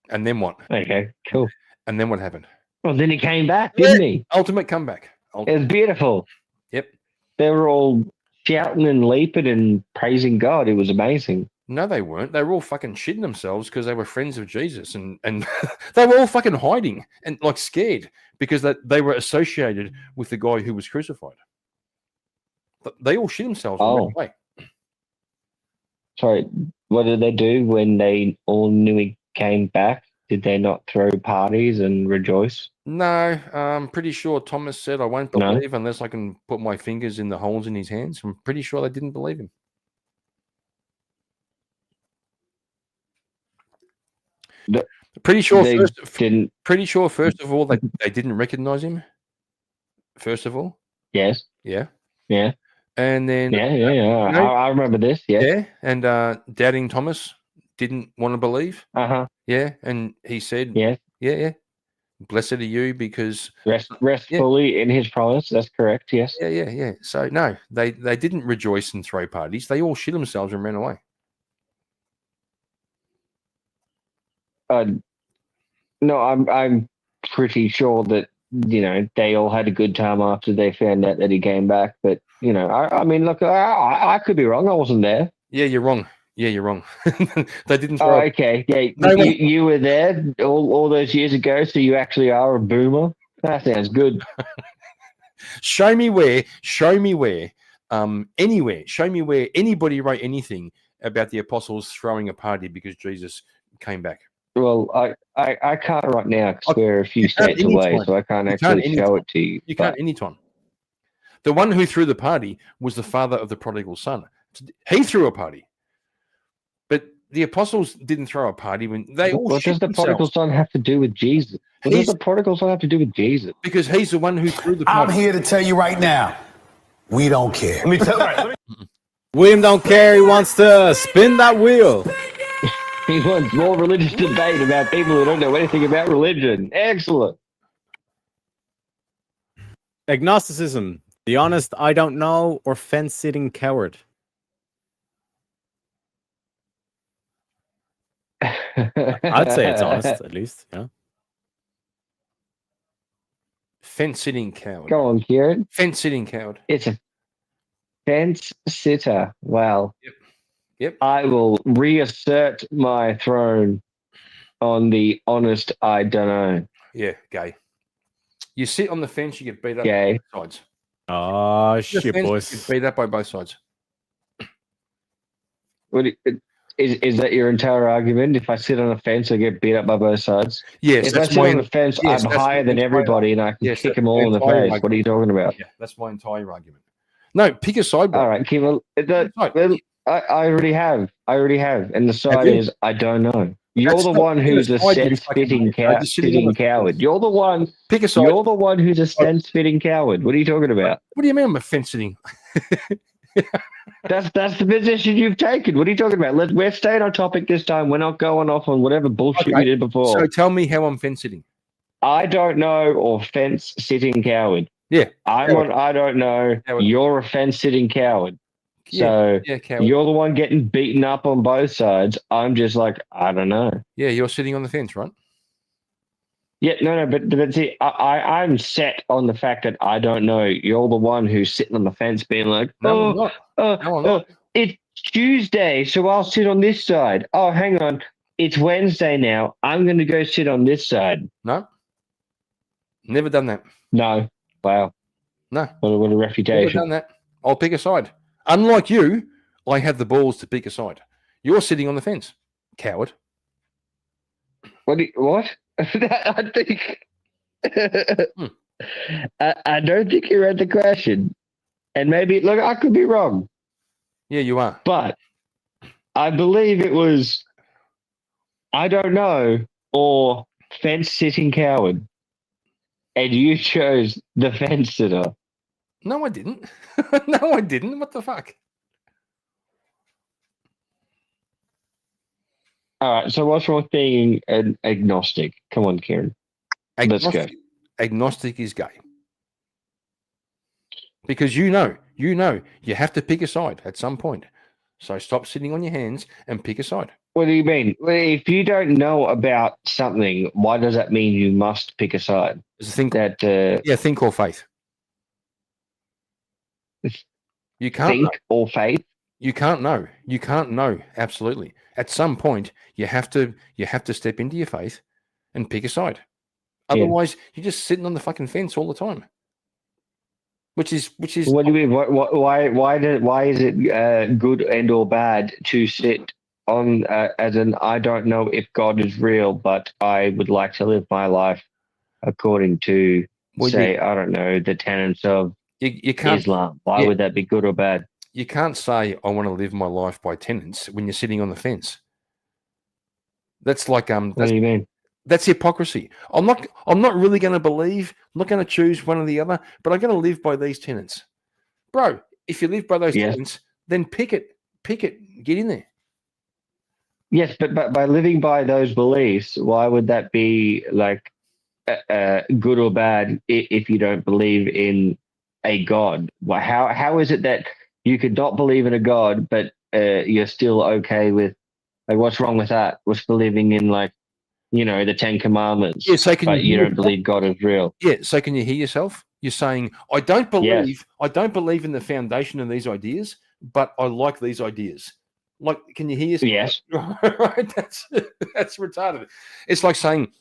And then what? Okay, cool. And then what happened? Well, then he came back, didn't he? Ultimate comeback. It was beautiful. Yep. They were all shouting and leaping and praising God. It was amazing. No, they weren't. They were all fucking shitting themselves because they were friends of Jesus, and they were all fucking hiding and like scared because they were associated with the guy who was crucified. They all shit themselves. Oh. Right away. Sorry, what did they do when they all knew he came back? Did they not throw parties and rejoice? No, I'm pretty sure Thomas said, I won't believe unless I can put my fingers in the holes in his hands. I'm pretty sure they didn't believe him. Pretty sure first of all, they didn't recognize him. First of all. Yes. Yeah. Yeah. And then I remember this. Yeah. And doubting Thomas didn't want to believe. Uh-huh. Yeah. And he said, Yeah. Blessed are you because rest fully in his promise. That's correct. Yes. Yeah. So no, they didn't rejoice and throw parties. They all shit themselves and ran away. No, I'm pretty sure that they all had a good time after they found out that he came back. But I mean, look, I could be wrong. I wasn't there. Yeah, you're wrong. They didn't. Oh, okay. Yeah, you were there all those years ago, so you actually are a boomer. That sounds good. Show me where. Anywhere. Show me where anybody wrote anything about the apostles throwing a party because Jesus came back. Well, I can't right now because we're a few states away, so I can't actually show it to you. You can't anytime. The one who threw the party was the father of the prodigal son. He threw a party. But the apostles didn't throw a party when they all What shit does the themselves prodigal son have to do with Jesus? What does He's- the prodigal son have to do with Jesus? because he's the one who threw the I'm party. here to tell you right now, we don't care. William don't care. He wants to spin that wheel. He wants more religious debate about people who don't know anything about religion. Excellent. Agnosticism. The honest, I don't know, or fence-sitting coward. I'd say it's honest, at least. Yeah. Fence-sitting coward. Go on, Kieran. Fence-sitting coward. It's a fence sitter. Wow. Yep. I will reassert my throne on the honest I don't know. Yeah, gay. You sit on the fence, you get beat up Gay. by both sides. Oh, The shit, fence, you boys. get beat up by both sides. Is that your entire argument? If I sit on a fence, I get beat up by both sides? Yes, If I that's sit my on the fence, yes, I'm that's higher my than entire- everybody and I can yes, kick that's them my all in the entire face. What are you talking about? Yeah, that's my entire argument. No, pick a side, bro. All right, Kimmel. Side. I already have. And the side you? is I don't know. You're That's the not one picking a who's a side, you sense-fitting fucking idiot. You're sitting on the coward. fence. You're the one. Pick a side. You're the one who's a sense-fitting coward. What are you talking about? What do you mean I'm a fence sitting? That's the position you've taken. What are you talking about? We're staying on topic this time. We're not going off on whatever bullshit Okay, we did before. So tell me how I'm fence sitting. I don't know or fence-sitting coward. Yeah. I'm on I don't know. Coward. You're a fence-sitting coward. Yeah, So yeah, coward. you're the one getting beaten up on both sides. I'm just like, I don't know. Yeah, you're sitting on the fence, right? Yeah, no, but see, I'm set on the fact that I don't know. You're the one who's sitting on the fence being like, No, I'm not. No, I'm not. It's Tuesday, so I'll sit on this side. Oh, hang on. It's Wednesday now. I'm going to go sit on this side. No. Never done that. No. Wow. No. What a Never reputation. done that. I'll pick a side. Unlike you, I have the balls to pick a side. You're sitting on the fence, coward. What? I think. I don't think you read the question. And maybe, look, I could be wrong, Yeah, you are. but I believe it was, I don't know, or fence sitting coward. And you chose the fence sitter. No, I didn't. No, I didn't. What the fuck? All right. So what's wrong with being an agnostic? Come on, Kieran. Let's go. Agnostic is gay. Because you know, you have to pick a side at some point. So stop sitting on your hands and pick a side. What do you mean? Well, if you don't know about something, why does that mean you must pick a side? There's a thing That thing called faith. You can't think know. or faith? You can't know. You can't know. Absolutely. At some point, you have to step into your faith and pick a side. Yeah. Otherwise, you're just sitting on the fucking fence all the time. Which is. What do you mean? Why is it good and or bad to sit on as an I don't know if God is real, but I would like to live my life according to I don't know, the tenets of you can't. Islam. Why would that be good or bad? You can't say I want to live my life by tenets when you're sitting on the fence. That's like What do you mean? That's hypocrisy. I'm not really going to believe. I'm not going to choose one or the other, but I'm going to live by these tenets, bro. If you live by those tenets, then pick it, get in there. Yes, but by living by those beliefs, why would that be like good or bad if you don't believe in a God? Well, how is it that you could not believe in a God, but you're still okay with, like, what's wrong with that? What's believing in, like, you know, the 10 Commandments, Yeah, so but you don't believe God is real? Yeah, so can you hear yourself? You're saying, I don't believe in the foundation of these ideas, but I like these ideas. Like, can you hear yourself? Yes. Right? That's retarded. It's like saying,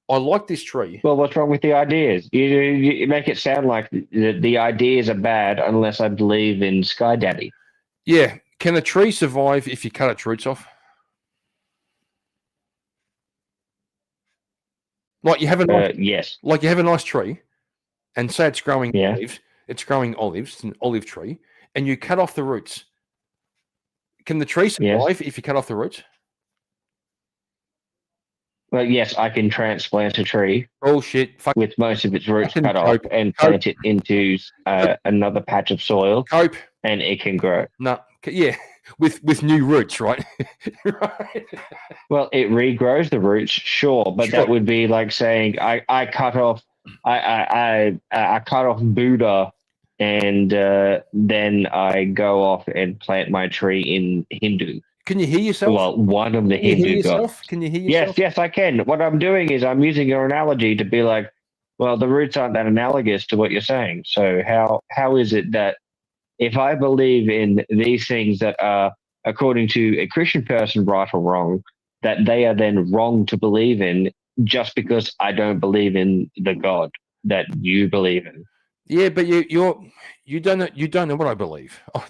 I like this tree. Well, what's wrong with the ideas? You make it sound like the ideas are bad unless I believe in Sky Daddy. Yeah. Can a tree survive if you cut its roots off? Like you have a yes. Like you have a nice tree, and say it's growing Yeah. olives. It's growing olives. It's an olive tree, and you cut off the roots. Can the tree survive if you cut off the roots? Well, yes, I can transplant a tree Bullshit. Fuck. with most of its roots Fucking cut off cope. and Cope. plant it into another patch of soil, Cope. and it can grow. No. Yeah. With new roots, right? Right. Well, it regrows the roots, sure, but Sure. that would be like saying I cut off I cut off Buddha, and then I go off and plant my tree in Hindu. Can you hear yourself? Well, one of the Can you hear Hindu gods. yourself? Can you hear yourself? Yes, I can. What I'm doing is I'm using your analogy to be like, well, the roots aren't that analogous to what you're saying. So how is it that if I believe in these things that are, according to a Christian person, right or wrong, that they are then wrong to believe in just because I don't believe in the God that you believe in? Yeah, but you don't know what I believe. Oh,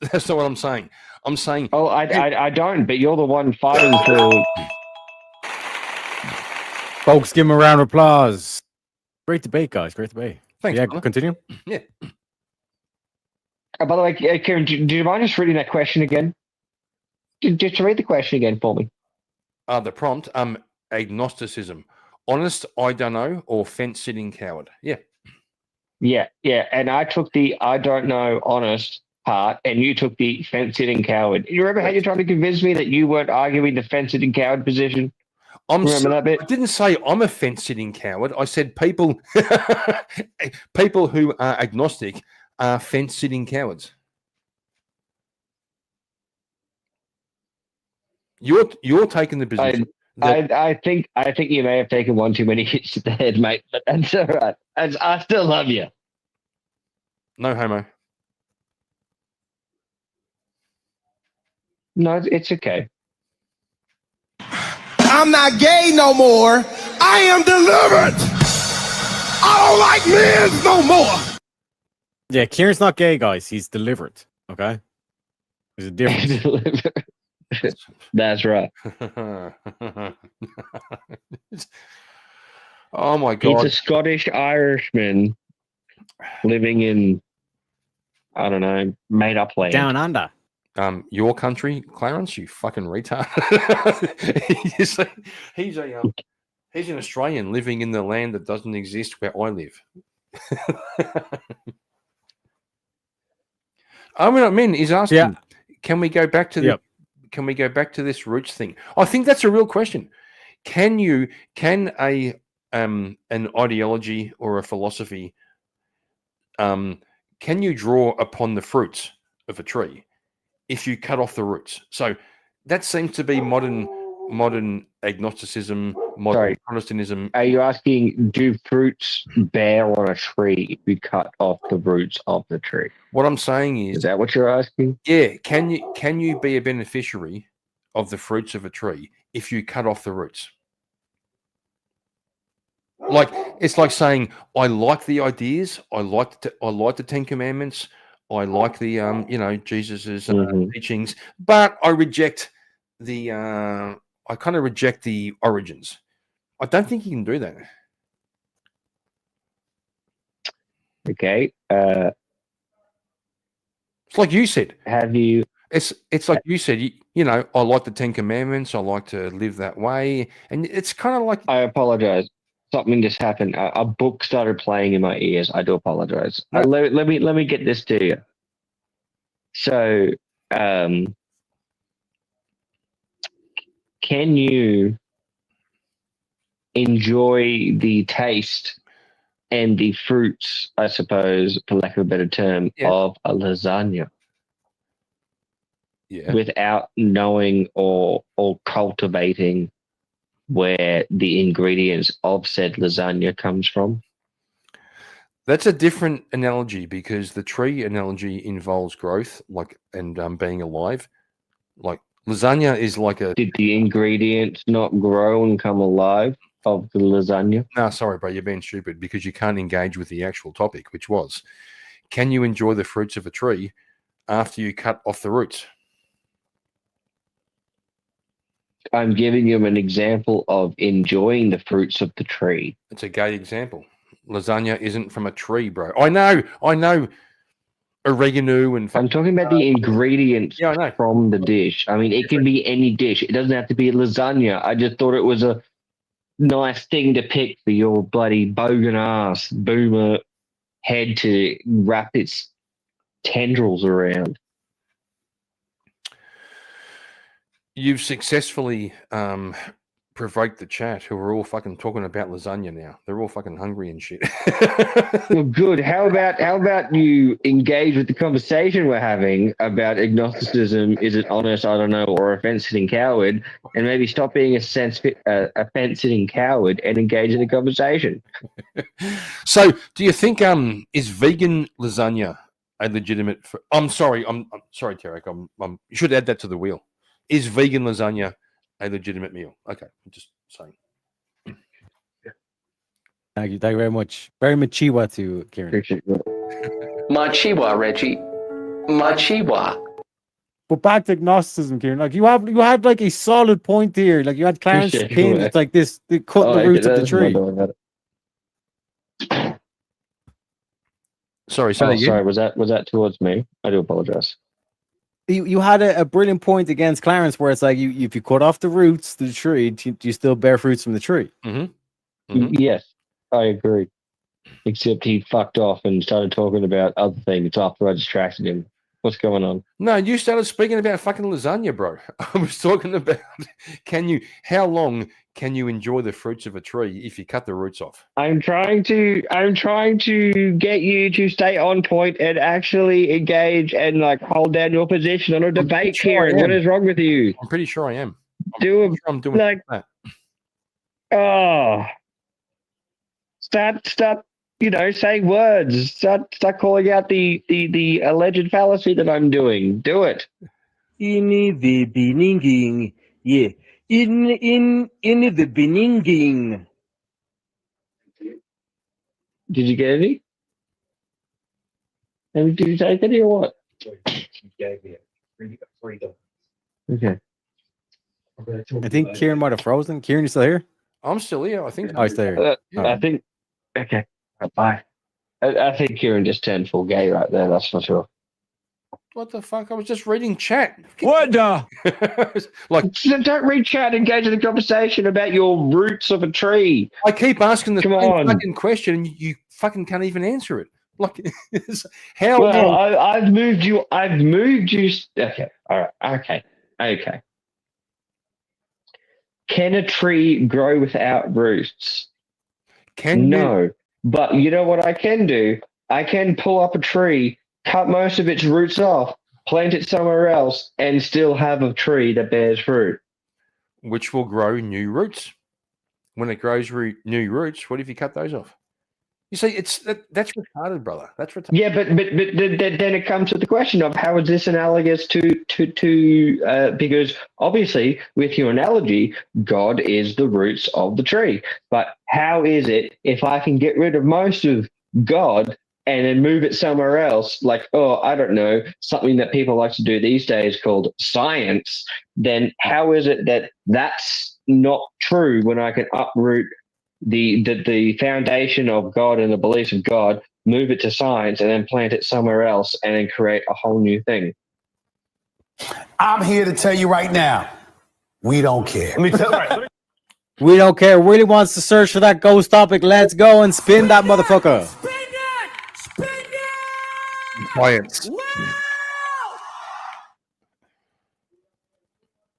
that's not what I'm saying. I'm saying Oh, I don't. But you're the one fighting for. Folks, give him a round of applause. Great debate, guys. Great debate. Thanks, Yeah, brother. continue. Yeah. By the way, Kieran, do you mind just reading that question again? Just read the question again for me. The prompt, agnosticism. Honest, I don't know, or fence sitting coward. Yeah. Yeah. And I took the I don't know honest part, and you took the fence sitting coward. You remember how you're trying to convince me that you weren't arguing the fence sitting coward position? Remember that bit? I didn't say I'm a fence sitting coward. I said people people who are agnostic are fence sitting cowards. You're taking the position. I think you may have taken one too many hits to the head, mate, but that's all right. I still love you. No homo. No, it's okay. I'm not gay no more. I am delivered. I don't like men no more. Yeah, Kieran's not gay, guys. He's delivered. Okay? There's a difference. That's right. Oh my god. He's a Scottish Irishman living in, I don't know, made up land. Down under. Your country, Clarence, you fucking retard. He's an Australian living in the land that doesn't exist where I live. I mean, he's asking, can we go back to can we go back to this roots thing? I think that's a real question. Can an ideology or a philosophy can you draw upon the fruits of a tree if you cut off the roots? So that seems to be modern agnosticism, modern Protestantism. Are you asking, do fruits bear on a tree if you cut off the roots of the tree? What I'm saying is that what you're asking? Yeah. Can you be a beneficiary of the fruits of a tree if you cut off the roots? Like, it's like saying, I like the ideas, I like the Ten Commandments, I like the Jesus's teachings, but I reject I kind of reject the origins. I don't think you can do that. Okay. It's like you said. Have you? It's like you said. I like the Ten Commandments. I like to live that way, and it's kind of like. I apologize. Something just happened. A book started playing in my ears. I do apologize. No. Let me get this to you. So, can you enjoy the taste and the fruits, I suppose, for lack of a better term, of a lasagna? Yeah. Without knowing or cultivating where the ingredients of said lasagna comes from? That's a different analogy, because the tree analogy involves growth, and being alive. Like lasagna is like a. Did the ingredients not grow and come alive of the lasagna? No, sorry, bro, you're being stupid, because you can't engage with the actual topic, which was, can you enjoy the fruits of a tree after you cut off the roots? I'm giving you an example of enjoying the fruits of the tree. It's a gay example. Lasagna isn't from a tree, bro. I know. Oregano and. I'm talking about the ingredients from the dish. I mean, it can be any dish. It doesn't have to be a lasagna. I just thought it was a nice thing to pick for your bloody bogan ass boomer head to wrap its tendrils around. You've successfully provoked the chat, who are all fucking talking about lasagna now. They're all fucking hungry and shit. Well, good. How about you engage with the conversation we're having about agnosticism? Is it honest? I don't know, or a fence-sitting coward, and maybe stop being a fence-sitting coward and engage in the conversation. So, do you think is vegan lasagna a legitimate? I'm sorry, Tarek. You should add that to the wheel. Is vegan lasagna a legitimate meal? Okay, I'm just saying. Thank you very much. Very machiwa to Kieran. Appreciate it. Machiwa, Reggie. Machiwa. But back to agnosticism, Kieran. Like you had like a solid point here. Like you had Clarence Appreciate Payne. it. It's like this. They cut the roots of the tree. Sorry, Sorry. Was that towards me? I do apologize. You had a brilliant point against Clarence, where it's like if you cut off the roots to the tree, do you still bear fruits from the tree? Yes, I agree. Except he fucked off and started talking about other things after I distracted him. What's going on? No, you started speaking about fucking lasagna, bro. I was talking about how long can you enjoy the fruits of a tree if you cut the roots off? I'm trying to get you to stay on point and actually engage and like hold down your position on a debate here. And what is wrong with you? I'm pretty sure I am. I'm doing like that. Oh, start saying words. Start calling out the alleged fallacy that I'm doing. Do it. In the beginning, yeah. In the beginning. Did you get any? And did you take any or what? Okay. I think Kieran might have frozen. Kieran, you still here? I'm still here. I think. Oh, he's still here. I think. Okay. Bye. I think Kieran just turned full gay right there. That's for sure. What the fuck? I was just reading chat. What the? Like, don't read chat. Engage in the conversation about your roots of a tree. I keep asking the Come same on. fucking question, and you fucking can't even answer it. Like, how? Well, I've moved you. Okay. All right. Okay. Can a tree grow without roots? No. But you know what I can do? I can pull up a tree, cut most of its roots off, plant it somewhere else, and still have a tree that bears fruit. Which will grow new roots. When it grows new roots, what if you cut those off? You see, that's retarded, brother. That's retarded. Yeah, but then it comes to the question of how is this analogous to because obviously with your analogy, God is the roots of the tree. But how is it if I can get rid of most of God and then move it somewhere else, like, I don't know, something that people like to do these days called science, then how is it that that's not true when I can uproot the foundation of God and the beliefs of God, move it to science, and then plant it somewhere else, and then create a whole new thing? I'm here to tell you right now, we don't care. We don't care. Willie wants to search for that ghost topic. Let's go and spin that motherfucker. Science.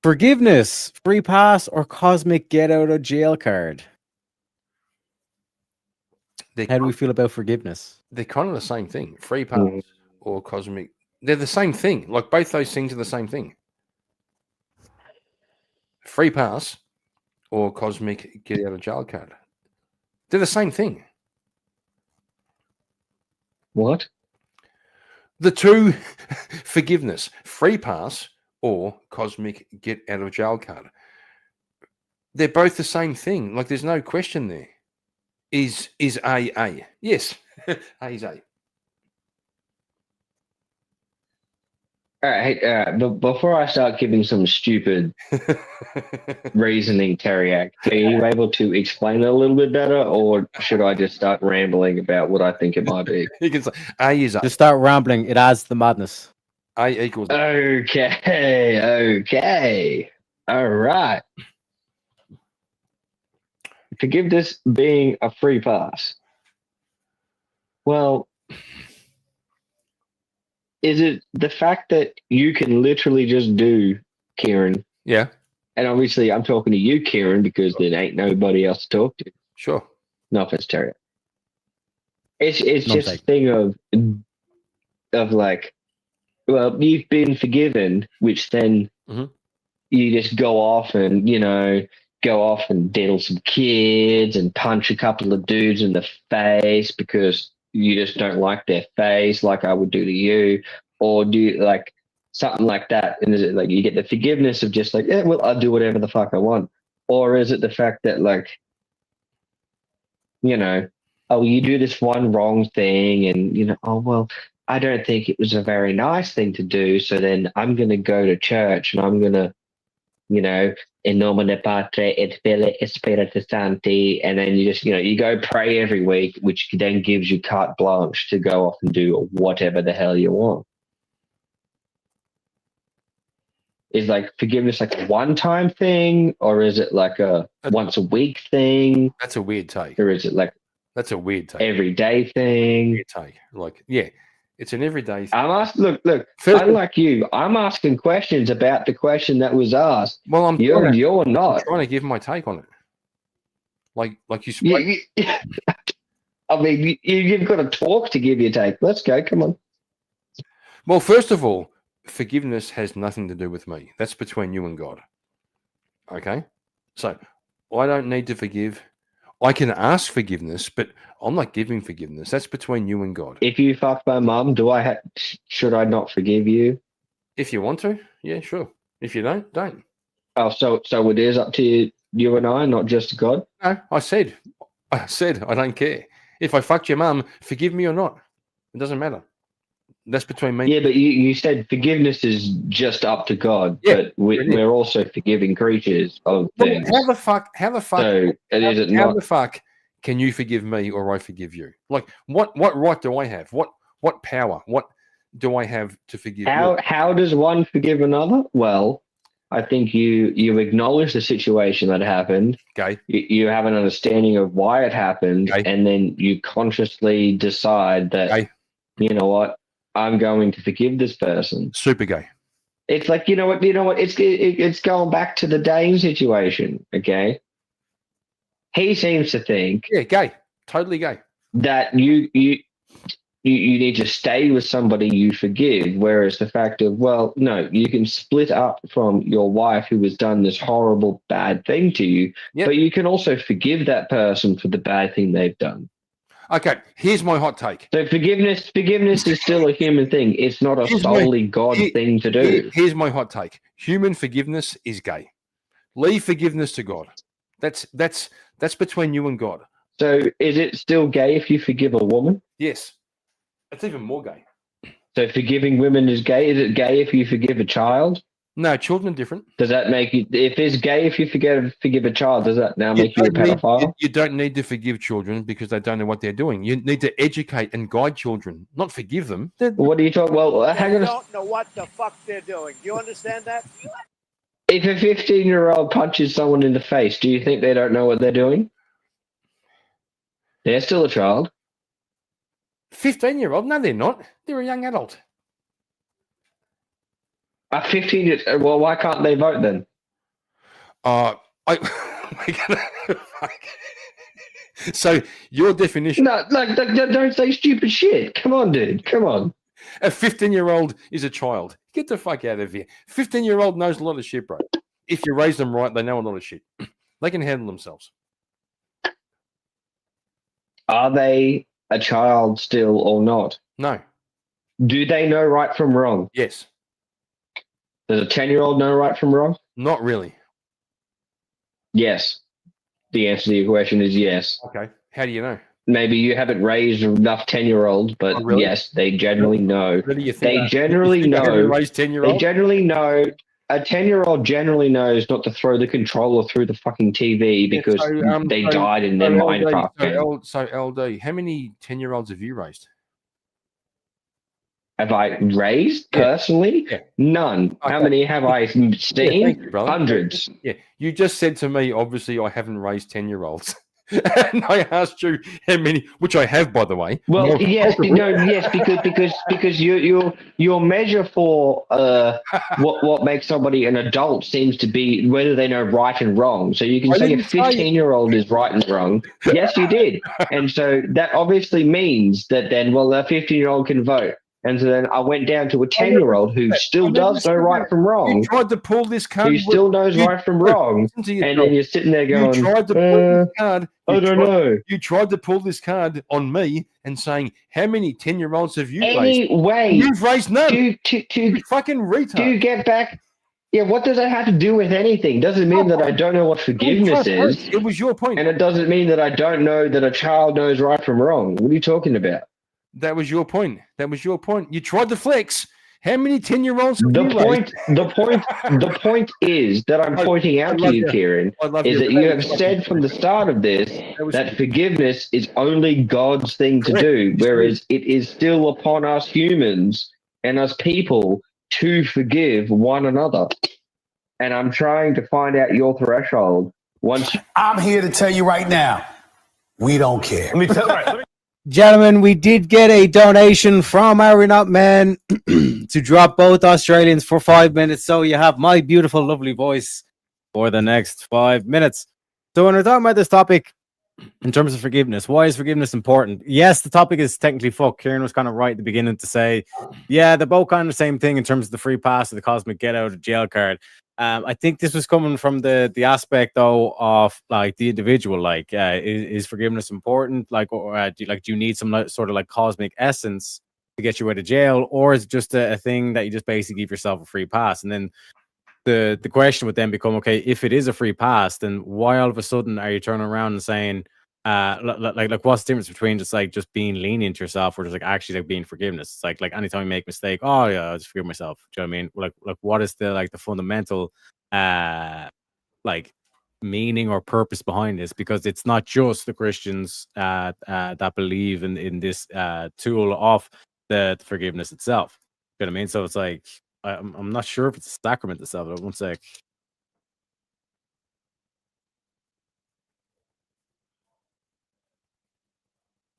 Forgiveness, free pass, or cosmic get out of jail card? How do we feel about forgiveness? They're kind of the same thing. Free pass or cosmic. They're the same thing. Like, both those things are the same thing. Free pass or cosmic get out of jail card. They're the same thing. What? The two, forgiveness, free pass or cosmic get out of jail card. They're both the same thing. Like, there's no question there. Is A? Yes, A is A. All right. Before I start giving some stupid reasoning, Teriak, are you able to explain it a little bit better, or should I just start rambling about what I think it might be? You can say A is A. Just start rambling. It adds to the madness. A equals A. Okay. All right. forgiveness being a free pass. Well, is it the fact that you can literally just do, Kieran? Yeah. And obviously, I'm talking to you, Kieran, because there ain't nobody else to talk to. Sure. No offense, Terry. It's No just mistake. a thing of like, well, you've been forgiven, which then you just go off and diddle some kids and punch a couple of dudes in the face because you just don't like their face, like I would do to you, or do like something like that. And is it like you get the forgiveness of just like, yeah, well, I'll do whatever the fuck I want, or is it the fact that like, oh, you do this one wrong thing, and oh well, I don't think it was a very nice thing to do, so then I'm gonna go to church and I'm gonna, in nomine Patri et Filii et Spiritus Sancti, and then you just, you go pray every week, which then gives you carte blanche to go off and do whatever the hell you want. Is like forgiveness like a one-time thing, or is it like a once a week thing? That's a weird take. Or is it like that's a weird take? Everyday thing. Weird take. Like, yeah, it's an everyday thing. I'm asking. Look. Unlike you, I'm asking questions about the question that was asked. Well, you're I'm not trying to give my take on it. Like you spoke. I mean, you've got to talk to give your take. Let's go. Come on. Well, first of all, forgiveness has nothing to do with me. That's between you and God. Okay? So I don't need to forgive. I can ask forgiveness, but I'm not giving forgiveness. That's between you and God. If you fuck my mum, should I not forgive you? If you want to, yeah, sure. If you don't. Oh, so it is up to you and I, not just God? No, I said I don't care. If I fucked your mum, forgive me or not. It doesn't matter. That's between me. Yeah, but you said forgiveness is just up to God, but we're also forgiving creatures of things. How the fuck? So how the fuck can you forgive me or I forgive you? Like, what right do I have? What power? What do I have to forgive you? How does one forgive another? Well, I think you acknowledge the situation that happened. Okay. You have an understanding of why it happened, and then you consciously decide that, you know what, I'm going to forgive this person. Super gay. It's like, you know what, it's going back to the Dane situation, okay? He seems to think... Yeah, gay. Totally gay. ...that you need to stay with somebody you forgive, whereas the fact of, well, no, you can split up from your wife who has done this horrible, bad thing to you, but you can also forgive that person for the bad thing they've done. Okay, here's my hot take. So forgiveness is still a human thing. It's not a solely God thing to do. Here's my hot take. Human forgiveness is gay. Leave forgiveness to God. That's between you and God. So is it still gay if you forgive a woman? Yes. It's even more gay. So forgiving women is gay? Is it gay if you forgive a child? No, children are different. Does that make you, if it's gay if you forgive a child, does that now make you a pedophile? You don't need to forgive children because they don't know what they're doing. You need to educate and guide children, not forgive them. What are you talking? Well, hang on. They don't know what the fuck they're doing. Do you understand that? If a 15-year-old punches someone in the face, do you think they don't know what they're doing? They're still a child. 15-year-old? No, they're not. They're a young adult. A 15-year. Well, why can't they vote then? So your definition? No, like don't say stupid shit. Come on, dude. Come on. A 15-year-old is a child. Get the fuck out of here. 15-year-old knows a lot of shit, bro. If you raise them right, they know a lot of shit. They can handle themselves. Are they a child still or not? No. Do they know right from wrong? Yes. Does a 10-year-old know right from wrong? Not really. Yes. The answer to your question is yes. Okay. How do you know? Maybe you haven't raised enough 10-year-olds, but yes, they generally know. Really, they generally know. Raised 10-year-old? They generally know. A 10-year-old generally knows not to throw the controller through the fucking TV because they died in their Minecraft game. So, LD, how many 10-year-olds have you raised? Have I raised personally? Yeah. None. Okay. How many have I seen? You, hundreds. Yeah. You just said to me, obviously, I haven't raised 10-year-olds. And I asked you how many, which I have, by the way. Well, More- yes, yes, because your measure for what makes somebody an adult seems to be whether they know right and wrong. So you can I say a didn't say- 15-year-old is right and wrong. Yes, you did, and so that obviously means that then, well, a 15-year-old can vote. And so then I went down to a 10-year-old who still does know right from wrong. You tried to pull this card. Who still knows right from wrong, and then you're sitting there going, you tried to pull this card. I don't know. You tried to pull this card on me and saying, how many 10-year-olds have you raised? Anyway, You've raised none. you fucking retard. Do you get back? Yeah, what does that have to do with anything? Doesn't mean that I don't know what forgiveness is. It was your point. And it doesn't mean that I don't know that a child knows right from wrong. What are you talking about? That was your point. That was your point. You tried to flex. How many 10-year-olds have you raised? The point is that I'm pointing out to you, Kieran, is that you have said from the start of this that forgiveness is only God's thing to do, whereas it is still upon us humans and us people to forgive one another. And I'm trying to find out your threshold. I'm here to tell you right now, we don't care. Let me tell you. Gentlemen, we did get a donation from Are We Not Men to drop both Australians for 5 minutes. So you have my beautiful, lovely voice for the next 5 minutes. So when we're talking about this topic in terms of forgiveness, why is forgiveness important? Yes, the topic is technically fuck. Kieran was kind of right at the beginning to say, yeah, they're both kind of the same thing in terms of the free pass or the cosmic get out of jail card. I think this was coming from the aspect though of like the individual, like is forgiveness important? Like, or do you need some sort of like cosmic essence to get you out of jail, or is it just a thing that you just basically give yourself a free pass? And then the question would then become, okay, if it is a free pass, then why all of a sudden are you turning around and saying, like what's the difference between just being lenient to yourself or just like actually like being forgiveness? It's like anytime you make a mistake, oh yeah, I'll just forgive myself. Do you know what I mean? Like what is the like the fundamental like meaning or purpose behind this? Because it's not just the Christians that believe in this tool of the forgiveness itself. You know what I mean? So it's like I'm not sure if it's a sacrament itself. But one sec.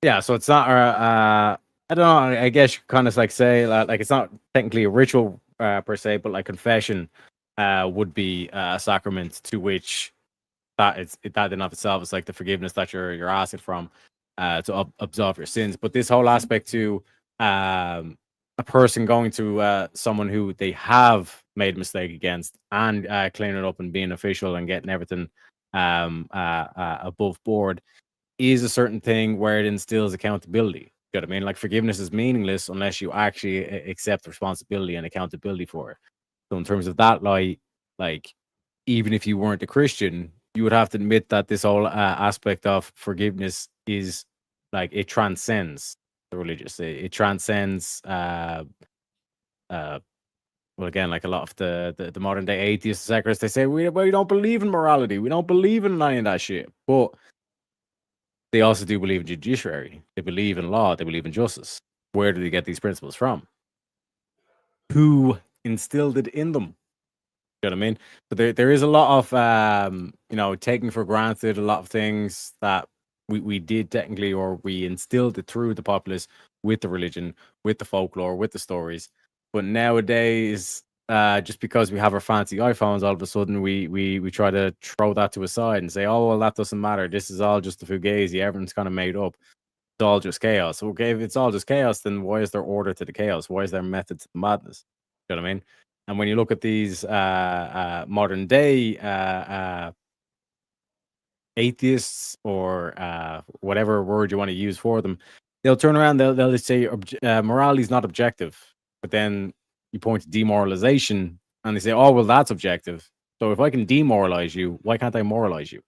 Yeah, so it's not. I don't know. I guess you could kind of like say like it's not technically a ritual per se, but like confession would be a sacrament to which that in and of itself is like the forgiveness that you're asking from to absolve your sins. But this whole aspect to a person going to someone who they have made a mistake against and cleaning it up and being official and getting everything above board is a certain thing where it instills accountability. You know what I mean? Like forgiveness is meaningless unless you actually accept responsibility and accountability for it. So in terms of that, like even if you weren't a Christian, you would have to admit that this whole aspect of forgiveness is like it transcends the religious. It transcends. Well, again, like a lot of the modern day atheists, secularists, they say we don't believe in morality. We don't believe in any of that shit. But they also do believe in judiciary. They believe in law. They believe in justice. Where do they get these principles from? Who instilled it in them? You know what I mean? So there is a lot of taking for granted a lot of things that we did technically, or we instilled it through the populace with the religion, with the folklore, with the stories. But nowadays, just because we have our fancy iPhones, all of a sudden we try to throw that to a side and say, oh well, that doesn't matter. This is all just a fugazi. Everyone's kind of made up. It's all just chaos. Okay, if it's all just chaos, then why is there order to the chaos? Why is there method to the madness? You know what I mean? And when you look at these modern day atheists or whatever word you want to use for them, they'll turn around, they'll just say morality is not objective. But then you point to demoralization and they say, oh, well, that's objective. So if I can demoralize you, why can't I moralize you?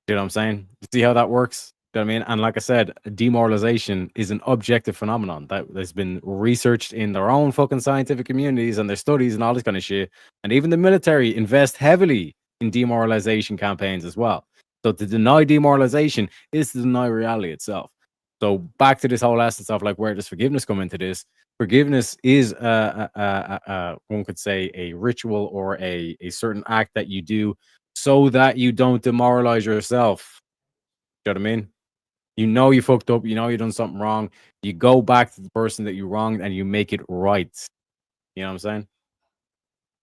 You know what I'm saying? See how that works? You know what I mean? And like I said, demoralization is an objective phenomenon that has been researched in their own fucking scientific communities and their studies and all this kind of shit. And even the military invest heavily in demoralization campaigns as well. So to deny demoralization is to deny reality itself. So back to this whole essence of like, where does forgiveness come into this? Forgiveness is one could say a ritual or a certain act that you do so that you don't demoralize yourself. You know what I mean? You know you fucked up. You know you done something wrong. You go back to the person that you wronged and you make it right. You know what I'm saying?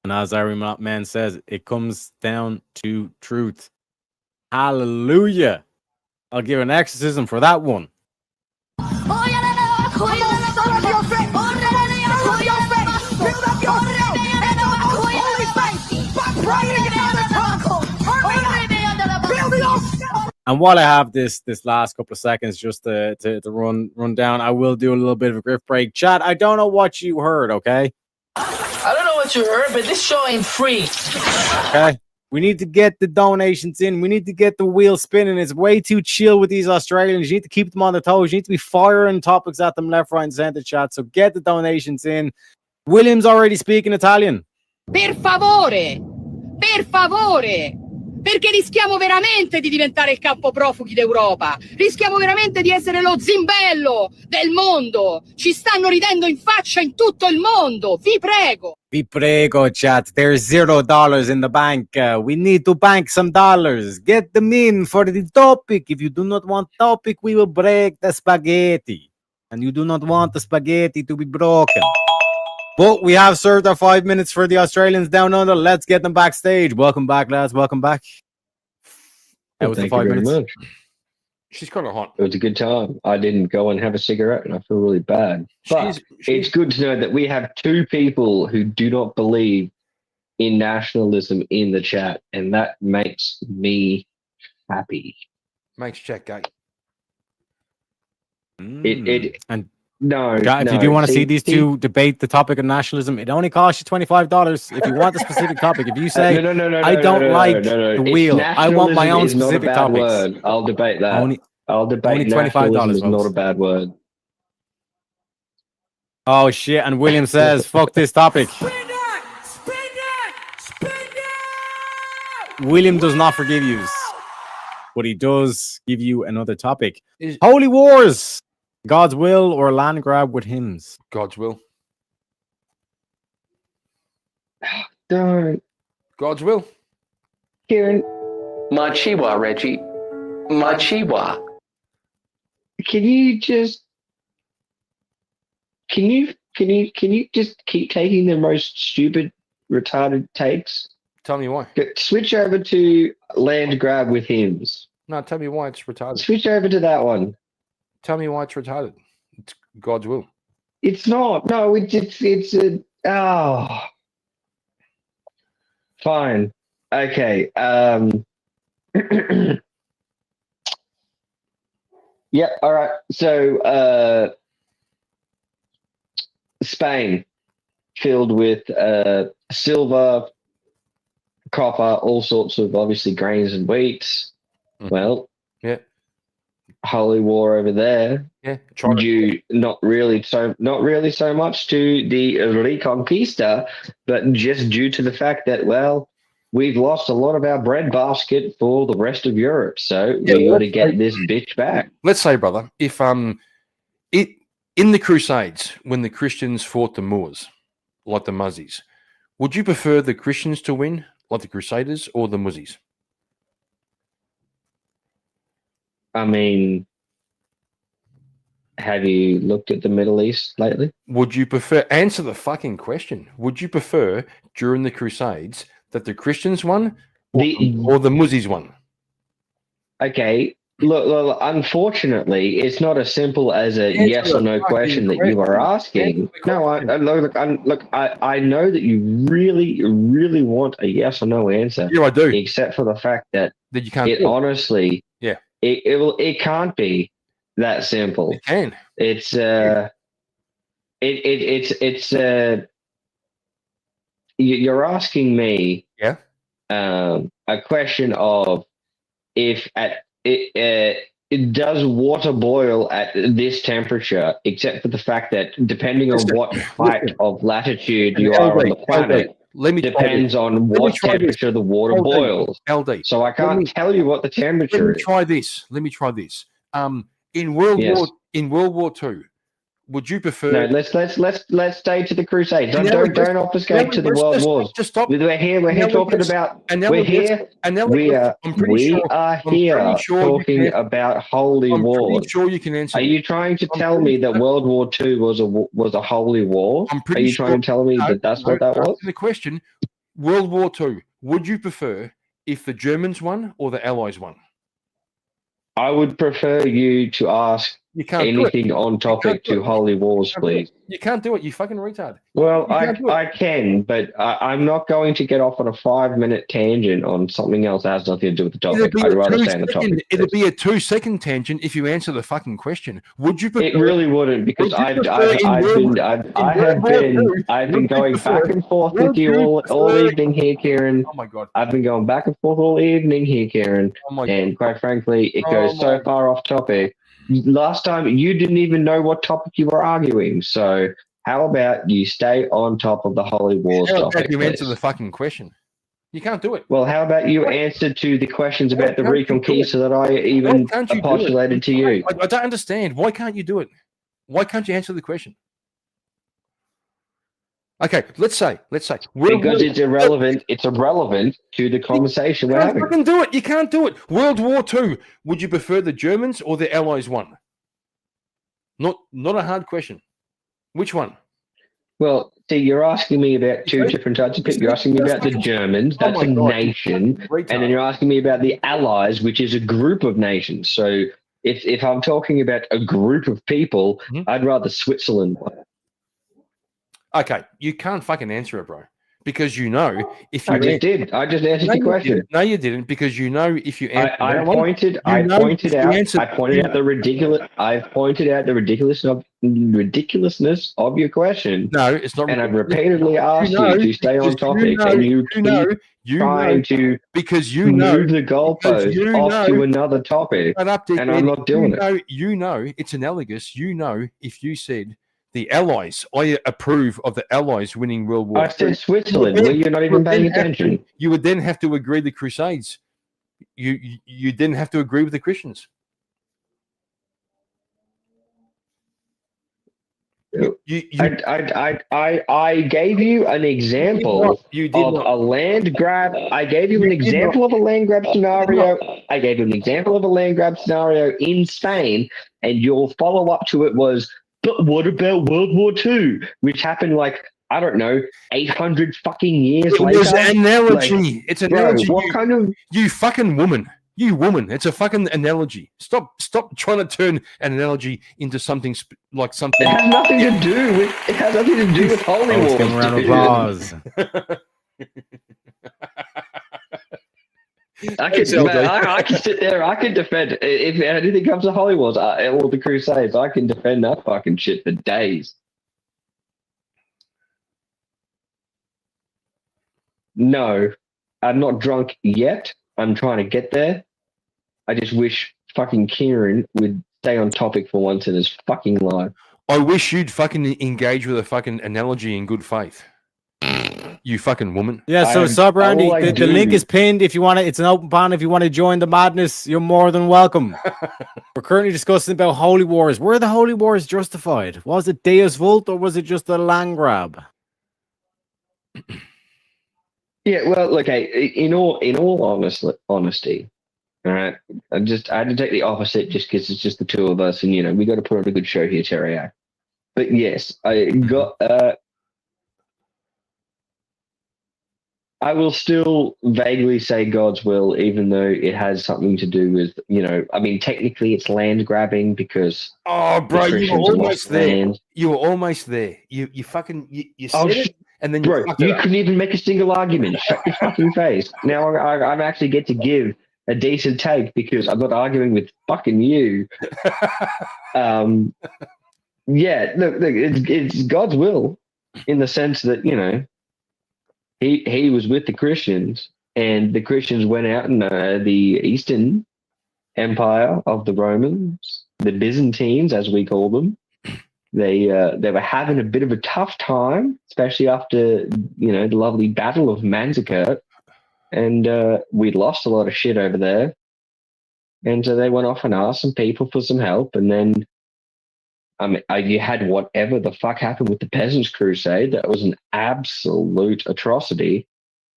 And as Iron Man says, it comes down to truth. Hallelujah. I'll give an exorcism for that one. And while I have this last couple of seconds just to run down, I will do a little bit of a grift break. Chat, I don't know what you heard, okay? I don't know what you heard, but this show ain't free. Okay. We need to get the donations in. We need to get the wheel spinning. It's way too chill with these Australians. You need to keep them on their toes. You need to be firing topics at them left, right, and center, chat. So get the donations in. William's already speaking Italian. Per favore, perché rischiamo veramente di diventare il campo profughi d'Europa. Rischiamo veramente di essere lo zimbello del mondo. Ci stanno ridendo in faccia in tutto il mondo. Vi prego. Vi prego, chat. There's $0 in the bank. We need to bank some dollars. Get them in for the topic. If you do not want topic, we will break the spaghetti. And you do not want the spaghetti to be broken. But we have served our 5 minutes for the Australians down under. Let's get them backstage. Welcome back, lads. Welcome back. That was the 5 minutes. Much. She's kind of hot. It was a good time. I didn't go and have a cigarette, and I feel really bad. But it's good to know that we have two people who do not believe in nationalism in the chat, and that makes me happy. Makes Jack gay. If you do want to see these two debate the topic of nationalism, it only costs you $25. If you want the specific topic, if you say, I don't like the wheel, I want my own specific topics. Word. I'll debate that. I'll debate only $25 is not a bad word. Oh, shit. And William says, fuck this topic. William does not forgive you, but he does give you another topic. Holy Wars. God's will or land grab with hymns? God's will. Don't. God's will. Kieran. Machiwa, Reggie. Machiwa. Can you just keep taking the most stupid, retarded takes? Tell me why. Switch over to land grab with hymns. No, tell me why it's retarded. Switch over to that one. Tell me why it's retarded. It's God's will. It's not. No, it's a. Oh. Fine. Okay. Yeah. All right. So, Spain, filled with silver, copper, all sorts of obviously grains and wheats. Mm-hmm. Well. Yeah. Holy war over there. Yeah. Due not really so much to the Reconquista, but just due to the fact that, well, we've lost a lot of our bread basket for the rest of Europe, so we got to get this bitch back. Let's say, brother, if in the Crusades, when the Christians fought the Moors, like the Muzzies, would you prefer the Christians to win, like the Crusaders, or the Muzzies? I mean, have you looked at the Middle East lately? Would you prefer, answer the fucking question, would you prefer during the Crusades that the Christians won or the Muzzies won? Okay, look, unfortunately, it's not as simple as a yes or no question that you are asking. No, I know that you really, really want a yes or no answer. Yeah, I do. Except for the fact that you can't. Honestly, yeah, it can't be that simple. It can. It's you're asking me a question of if it does water boil at this temperature, except for the fact that depending on what height of latitude you are on the planet, depends on what temperature the water boils. LD. So I can't tell you what the temperature is. Let me try this. In World War II, would you prefer? No, let's stay to the Crusades. And Don't now don't obfuscate to the let's world just wars. Just stop. We're here talking about. We're here. We are here talking about holy I'm wars. pretty sure you can answer. Are you trying to tell me that World War II was a holy war? I'm pretty Are you sure. trying to tell me that that's what that was? The question: World War II. Would you prefer if the Germans won or the Allies won? I would prefer you to ask anything on topic to holy wars, please. You can't do it. You fucking retard. Well, I can, but I'm not going to get off on a 5-minute tangent on something else that has nothing to do with the topic. I'd rather stay on the topic. It'll be a 2-second tangent if you answer the fucking question. Would you prefer? It really wouldn't, because I've been going back and forth with you all evening here, Kieran. Oh my god! I've been going back and forth all evening here, Kieran. Oh my and god. Quite frankly, it goes so far off topic. Last time you didn't even know what topic you were arguing, so how about you stay on top of the holy wars How topic? about you please? answer the fucking question? You can't do it. Well, how about you answer to the questions about the Reconquista that I even postulated to you? I don't understand. Why can't you do it? Why can't you answer the question? Okay, let's say because it's irrelevant. It's irrelevant to the conversation we're having. You can't do it. You can't do it. World War II. Would you prefer the Germans or the Allies won? Not a hard question. Which one? Well, see, you're asking me about two different types of people. You're asking me about the Germans, that's a nation, and then you're asking me about the Allies, which is a group of nations. So if I'm talking about a group of people, I'd rather Switzerland. Okay, you can't fucking answer it, bro. Because you know if you I just did. I just answered the question. No, you didn't, because you know if you answer I pointed out the ridiculousness of your question. No, it's not. And I've repeatedly asked you to stay on topic, and you keep trying to move the goalpost off to another topic, and I'm not doing it. You know it's analogous. You know if you said the Allies, I approve of the Allies winning World War. I said Switzerland. Well, you're not even paying attention. You would then have to agree the Crusades. You then have to agree with the Christians. I gave you an example of a land grab. I gave you an example of a land grab scenario. I gave you an example of a land grab scenario in Spain, and your follow up to it was, but what about World War II, which happened like, I don't know, 800 fucking years later? It was an analogy. Like, it's an analogy. What kind of... You fucking woman. You woman. It's a fucking analogy. Stop trying to turn an analogy into something like something. It has nothing to do with... It has nothing to do with holy wars. Give him a round of applause. I can sit there. I can defend if anything comes to holy wars or the Crusades. I can defend that fucking shit for days. No, I'm not drunk yet. I'm trying to get there. I just wish fucking Kieran would stay on topic for once in his fucking life. I wish you'd fucking engage with a fucking analogy in good faith. You fucking woman. Yeah, so Sub Randy, the link is pinned. If you want to, it's an open ban. If you want to join the madness, you're more than welcome. We're currently discussing about holy wars. Were the holy wars justified? Was it Deus Vult or was it just a land grab? Yeah, well, okay. In all honesty, all right. I had to take the opposite just because it's just the two of us, and we got to put on a good show here, Terry. But yes, I will still vaguely say God's will, even though it has something to do with, I mean, technically it's land grabbing because. Oh, bro, you were almost there. You were almost there. You fucking you said it, and then you couldn't even make a single argument. Shut your fucking face. Now I actually get to give a decent take because I'm not arguing with fucking you. Yeah, look, it's God's will in the sense that He was with the Christians, and the Christians went out in the Eastern Empire of the Romans, the Byzantines, as we call them. They were having a bit of a tough time, especially after the lovely Battle of Manzikert, and we lost a lot of shit over there. And so they went off and asked some people for some help, and then You had whatever the fuck happened with the Peasants' Crusade. That was an absolute atrocity.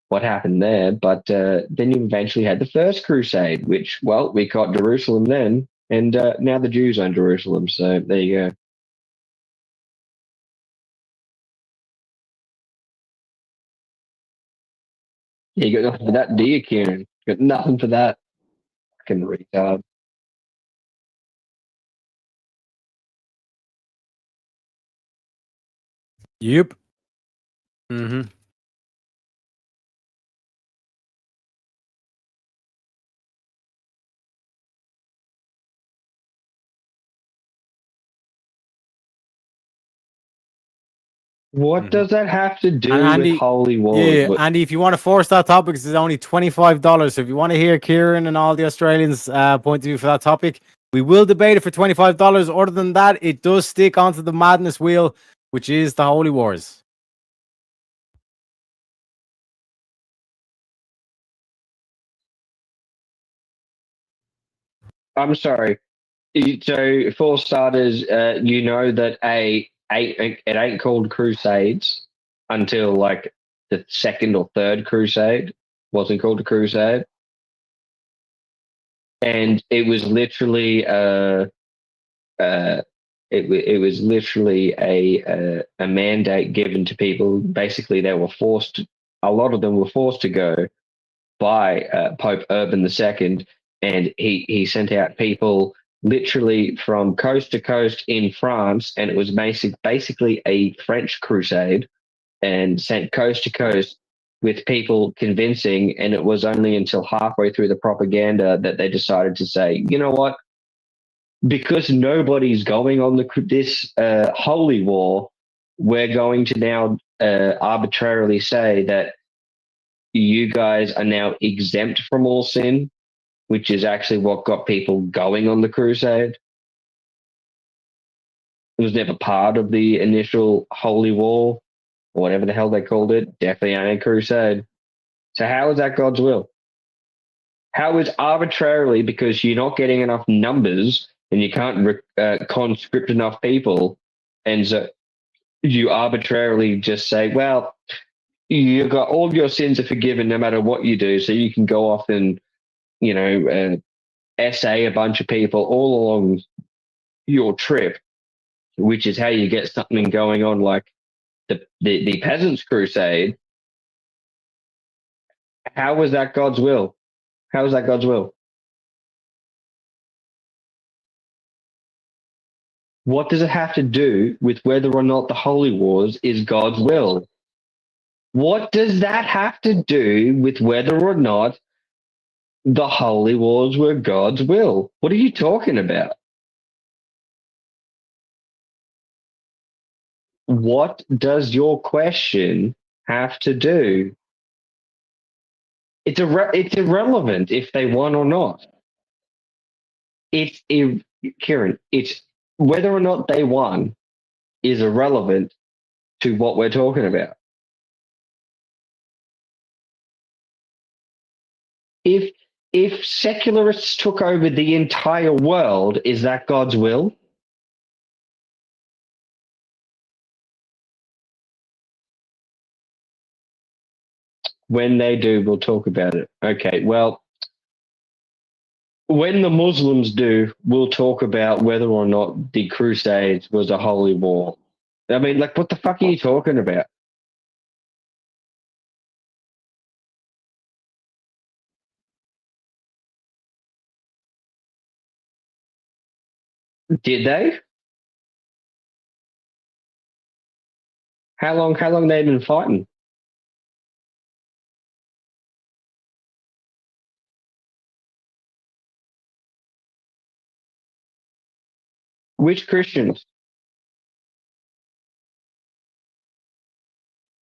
What happened there? But then you eventually had the First Crusade, which, well, we got Jerusalem then, and now the Jews own Jerusalem. So there you go. Yeah, you got nothing for that, do you, Kieran? Got nothing for that. Fucking retard. Yep. Mm-hmm. What does that have to do And with Andy, holy wars? yeah, Andy, if you want to force that topic, it's only $25. So if you want to hear Kieran and all the Australians' point of view for that topic, we will debate it for $25. Other than that, it does stick onto the madness wheel, which is the Holy Wars. I'm sorry. So, for starters, you know that it ain't called Crusades until like the second or third Crusade. Wasn't called a Crusade, and it was literally it was literally a mandate given to people. Basically, they were forced. A lot of them were forced to go by Pope Urban II, and he sent out people literally from coast to coast in France, and it was basically a French crusade, and sent coast to coast with people convincing. And it was only until halfway through the propaganda that they decided to say, you know what? Because nobody's going on this holy war, we're going to now arbitrarily say that you guys are now exempt from all sin, which is actually what got people going on the crusade. It was never part of the initial holy war, or whatever the hell they called it. Definitely ain't a crusade. So how is that God's will? How is arbitrarily, because you're not getting enough numbers and you can't conscript enough people, and so you arbitrarily just say, well, you got all your sins are forgiven no matter what you do, so you can go off and essay a bunch of people all along your trip, which is how you get something going on like the Peasants' Crusade. How was that God's will? How is that God's will? What does it have to do with whether or not the Holy Wars is God's will? What does that have to do with whether or not the Holy Wars were God's will? What are you talking about? What does your question have to do? It's irrelevant if they won or not. Kieran, it's whether or not they won is irrelevant to what we're talking about. If secularists took over the entire world, is that God's will? When they do, we'll talk about it. Okay, well, when the Muslims do, we'll talk about whether or not the Crusades was a holy war. I mean, like, what the fuck are you talking about? Did they? How long they been fighting? Which Christians?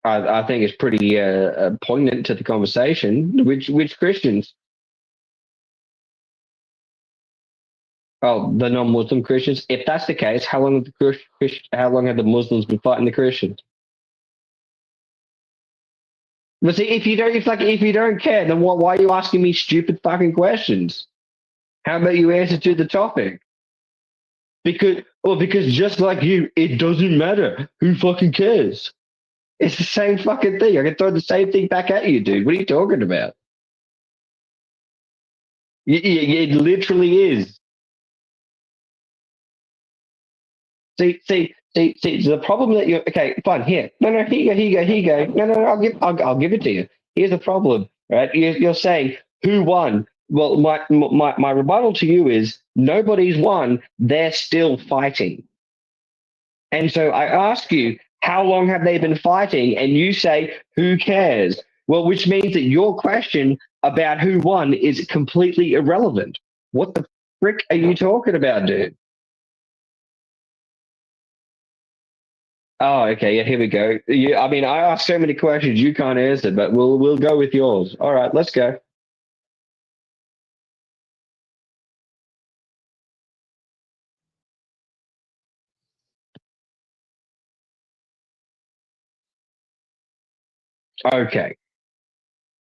I think it's pretty poignant to the conversation. Which Christians? Oh, the non-Muslim Christians. If that's the case, how long have the Muslims been fighting the Christians? But see, if you don't care, then why are you asking me stupid fucking questions? How about you answer to the topic? Because just like you, it doesn't matter. Who fucking cares? It's the same fucking thing. I can throw the same thing back at you, dude. What are you talking about? It literally is. See. The problem that you're okay. Fine. Here. No. Here you go. No. I'll give it to you. Here's the problem, right? You're saying who won. Well, my rebuttal to you is nobody's won. They're still fighting. And so I ask you, how long have they been fighting? And you say, who cares? Well, which means that your question about who won is completely irrelevant. What the frick are you talking about, dude? Oh, okay. Yeah, here we go. I mean, I asked so many questions you can't answer, but we'll go with yours. All right, let's go. Okay.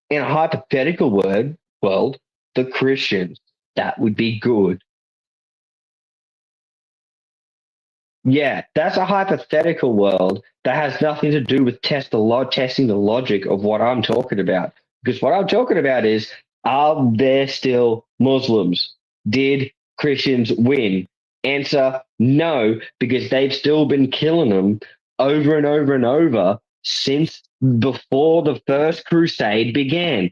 In a hypothetical world, the Christians, that would be good. Yeah, that's a hypothetical world that has nothing to do with testing the logic of what I'm talking about. Because what I'm talking about is, are there still Muslims? Did Christians win? Answer, no, because they've still been killing them over and over and over since before the first crusade began.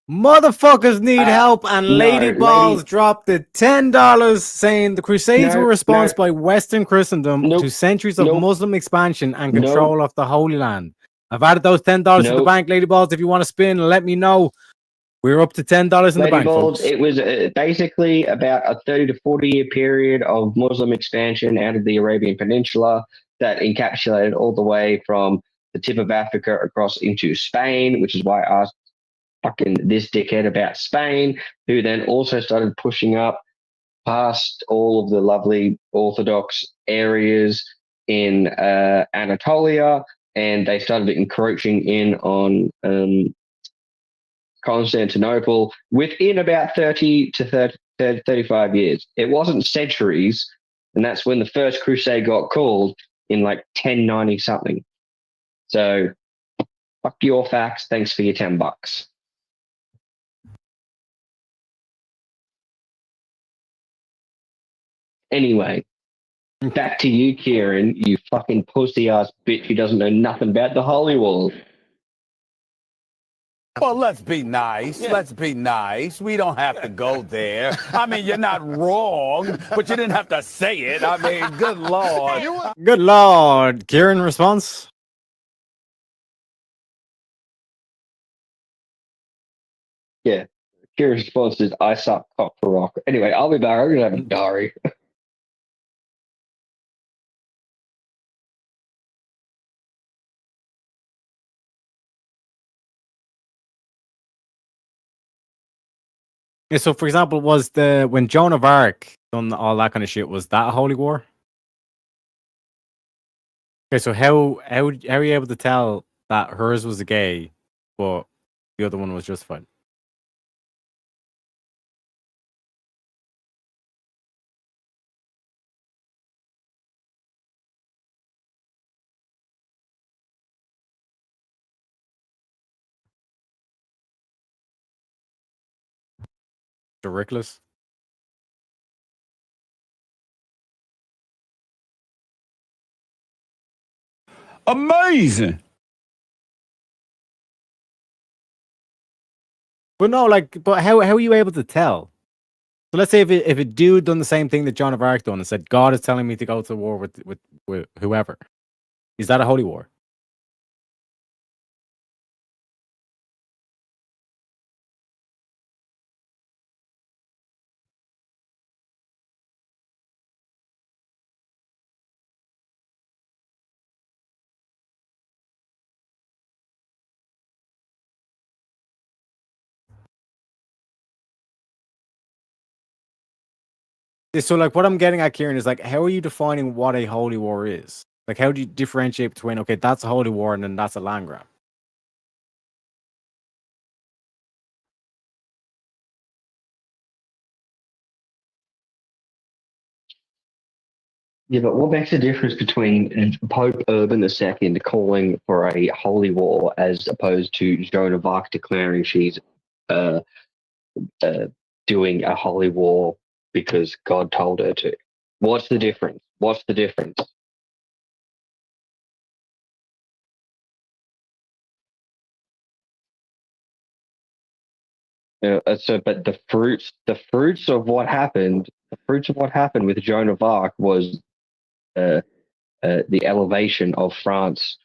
Motherfuckers need help, and Lady No, Balls dropped the $10 saying the Crusades were a response by Western Christendom to centuries of Muslim expansion and control of the Holy Land. I've added those $10 to the bank, Lady Balls. If you want to spin, let me know. We're up to $10 in the bank, Balls, folks. it was basically about a 30 to 40 year period of Muslim expansion out of the Arabian Peninsula that encapsulated all the way from the tip of Africa across into Spain, which is why I asked fucking this dickhead about Spain, who then also started pushing up past all of the lovely Orthodox areas in Anatolia, and they started encroaching in on Constantinople within about 30 to 35 years. It wasn't centuries, and that's when the first crusade got called in like 1090 something. So, fuck your facts. Thanks for your $10. Anyway, back to you, Kieran, you fucking pussy ass bitch who doesn't know nothing about the Holy Wall. Well, let's be nice. Let's be nice. We don't have to go there. I mean, you're not wrong, but you didn't have to say it. I mean, good Lord. Good Lord. Kieran, response? Yeah. Kieran's response is, I suck cock for rock. Anyway, I'll be back. I'm going to have a diary. Yeah, so for example, was when Joan of Arc done all that kind of shit, was that a holy war? Okay, so how are you able to tell that hers was a gay, but the other one was justified? Ridiculous. Amazing. But no, like, but how are you able to tell? So let's say if a dude done the same thing that Joan of Arc done and said, God is telling me to go to war with whoever, is that a holy war? So like what I'm getting at, Kieran, is like, how are you defining what a holy war is? Like, how do you differentiate between, okay, that's a holy war and then that's a land grab? Yeah, but what makes the difference between Pope Urban II calling for a holy war as opposed to Joan of Arc declaring she's uh, doing a holy war because God told her to? What's the difference? What's the difference? But the fruits of what happened, with Joan of Arc was uh, the elevation of France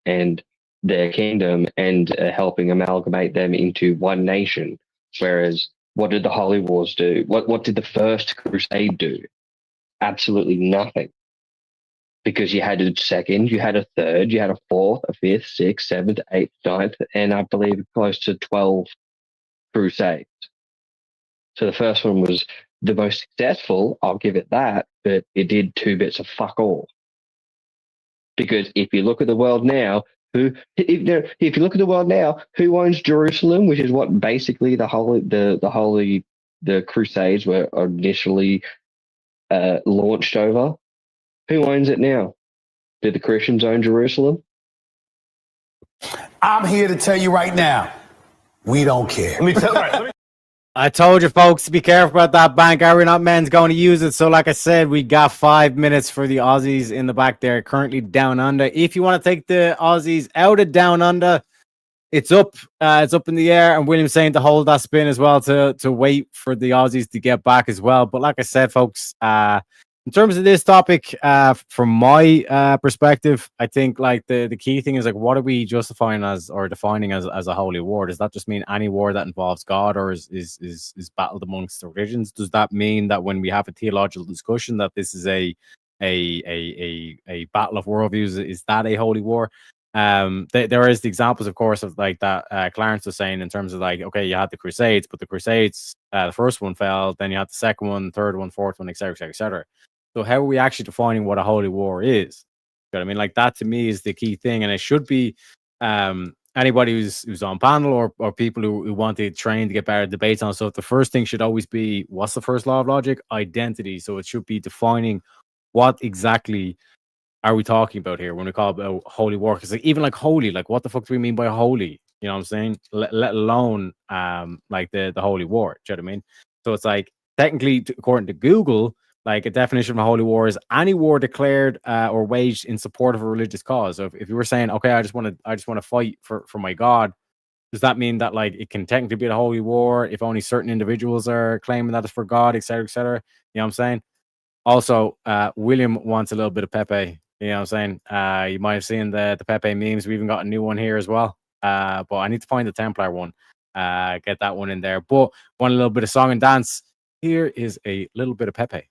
and their kingdom and helping amalgamate them into one nation. Whereas, what did the Holy Wars do? What did the First Crusade do? Absolutely nothing. Because you had a second, you had a third, you had a fourth, a fifth, sixth, seventh, eighth, ninth, and I believe close to 12 crusades. So the first one was the most successful, I'll give it that, but it did two bits of fuck all. Because if you look at the world now, who owns Jerusalem, which is what basically the Crusades were initially launched over? Who owns it now? Did the Christians own Jerusalem? I'm here to tell you right now, we don't care. I told you, folks, to be careful about that bank. Are we not men's going to use it? So, like I said, we got 5 minutes for the Aussies in the back there, currently down under. If you want to take the Aussies out of down under, it's up. It's up in the air. And William's saying to hold that spin as well to wait for the Aussies to get back as well. But like I said, folks, in terms of this topic, from my perspective, I think like the key thing is like, what are we justifying as or defining as a holy war? Does that just mean any war that involves God, or is battled amongst the religions? Does that mean that when we have a theological discussion that this is a battle of worldviews? Is that a holy war? There is the examples, of course, of like that Clarence was saying in terms of like, okay, you had the Crusades, but the Crusades, the first one fell, then you had the second one, third one, fourth one, etc., etc., etc. So how are we actually defining what a holy war is? You know what I mean? Like that to me is the key thing, and it should be anybody who's on panel or people who want to train to get better debates on stuff. The first thing should always be, what's the first law of logic? Identity. So it should be defining what exactly are we talking about here when we call it holy war? Because like, even like holy, like what the fuck do we mean by holy? You know what I'm saying? Let alone like the holy war. Do you know what I mean? So it's like technically, according to Google, like a definition of a holy war is any war declared or waged in support of a religious cause. So if you were saying, okay, I just want to fight for my God, does that mean that like it can technically be a holy war if only certain individuals are claiming that it's for God, etc., etc.? You know what I'm saying? Also, William wants a little bit of Pepe. You know what I'm saying? You might have seen the Pepe memes. We even got a new one here as well. But I need to find the Templar one. Get that one in there. But want a little bit of song and dance? Here is a little bit of Pepe.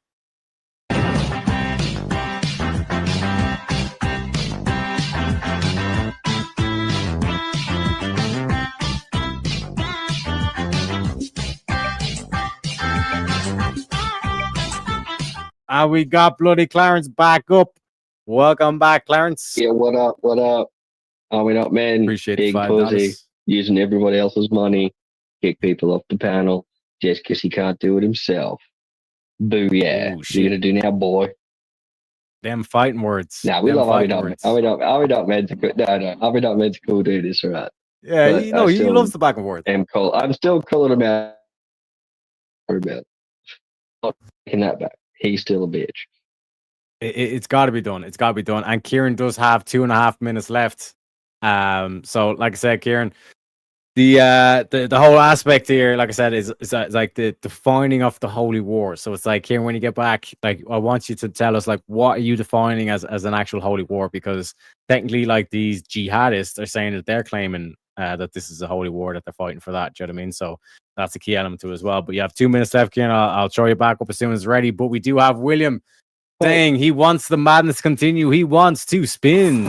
And we got bloody Clarence back up. Welcome back, Clarence. Yeah, what up? What up? Are we not men? Appreciate Big pussy using everybody else's money, kick people off the panel just because he can't do it himself. Booyah! What you gonna do now, boy? Them fighting words. Nah, we love Are we not meant to? No, Are we not meant to cool do this, right? Yeah, but he loves the back and forth. I'm still calling him out. Not taking that back. He's still a bitch. It's got to be done. It's got to be done. And Kieran does have 2.5 minutes left. So like I said, Kieran, the whole aspect here, like I said, is like the defining of the holy war. So it's like, Kieran, when you get back, like I want you to tell us like what are you defining as an actual holy war? Because technically, like these jihadists are saying that they're claiming that this is a holy war, that they're fighting for that. Do you know what I mean? So that's a key element to it as well. But you have 2 minutes left, Kieran. I'll throw you back up as soon as it's ready. But we do have William saying he wants the madness to continue. He wants to spin.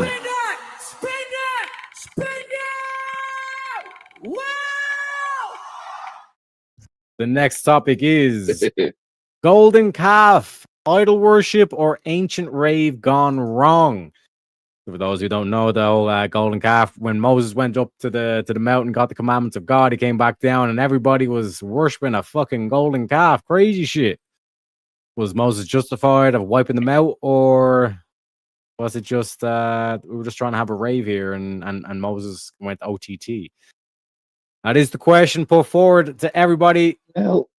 The next topic is Golden calf, idol worship, or ancient rave gone wrong. For those who don't know, though, golden calf, when Moses went up to the mountain, got the commandments of God, he came back down, and everybody was worshiping a fucking golden calf. Crazy shit. Was Moses justified of wiping them out, or was it just we were just trying to have a rave here, and Moses went OTT? That is the question put forward to everybody. Well,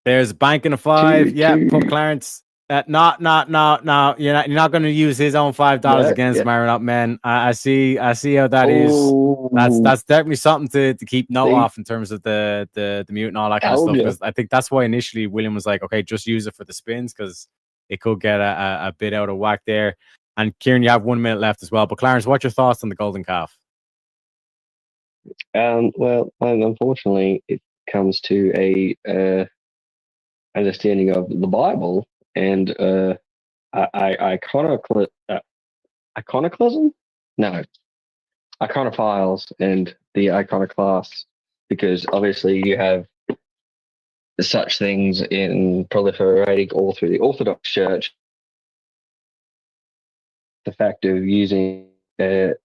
there's banking a 5. Two- Yeah, two- put Clarence. No. You're not going to use his own $5 against him, man. I see how that is. That's definitely something to keep note of in terms of the mute and all that kind of stuff. Because I think that's why initially William was like, okay, just use it for the spins because it could get a bit out of whack there. And Kieran, you have 1 minute left as well. But Clarence, what's your thoughts on the golden calf? Well, unfortunately, it comes to a understanding of the Bible and iconoclasm? No, iconophiles and the iconoclasts, because obviously you have such things in proliferating all through the Orthodox Church. The fact of using that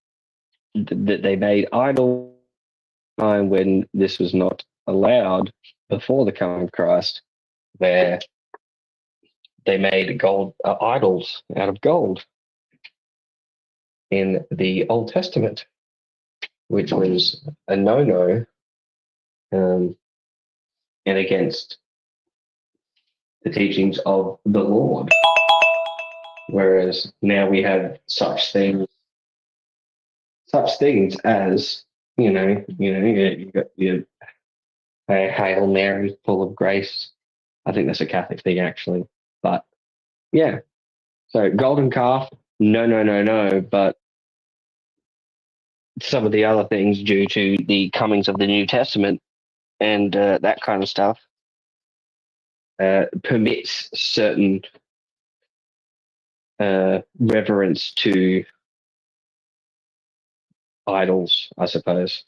they made idol time when this was not allowed before the coming of Christ, where they made gold idols out of gold in the Old Testament, which was a no-no and against the teachings of the Lord. Whereas now we have such things as you got your Hail Mary, full of grace. I think that's a Catholic thing actually, but yeah. So golden calf, no. But some of the other things due to the comings of the New Testament and that kind of stuff permits certain reverence to idols, I suppose.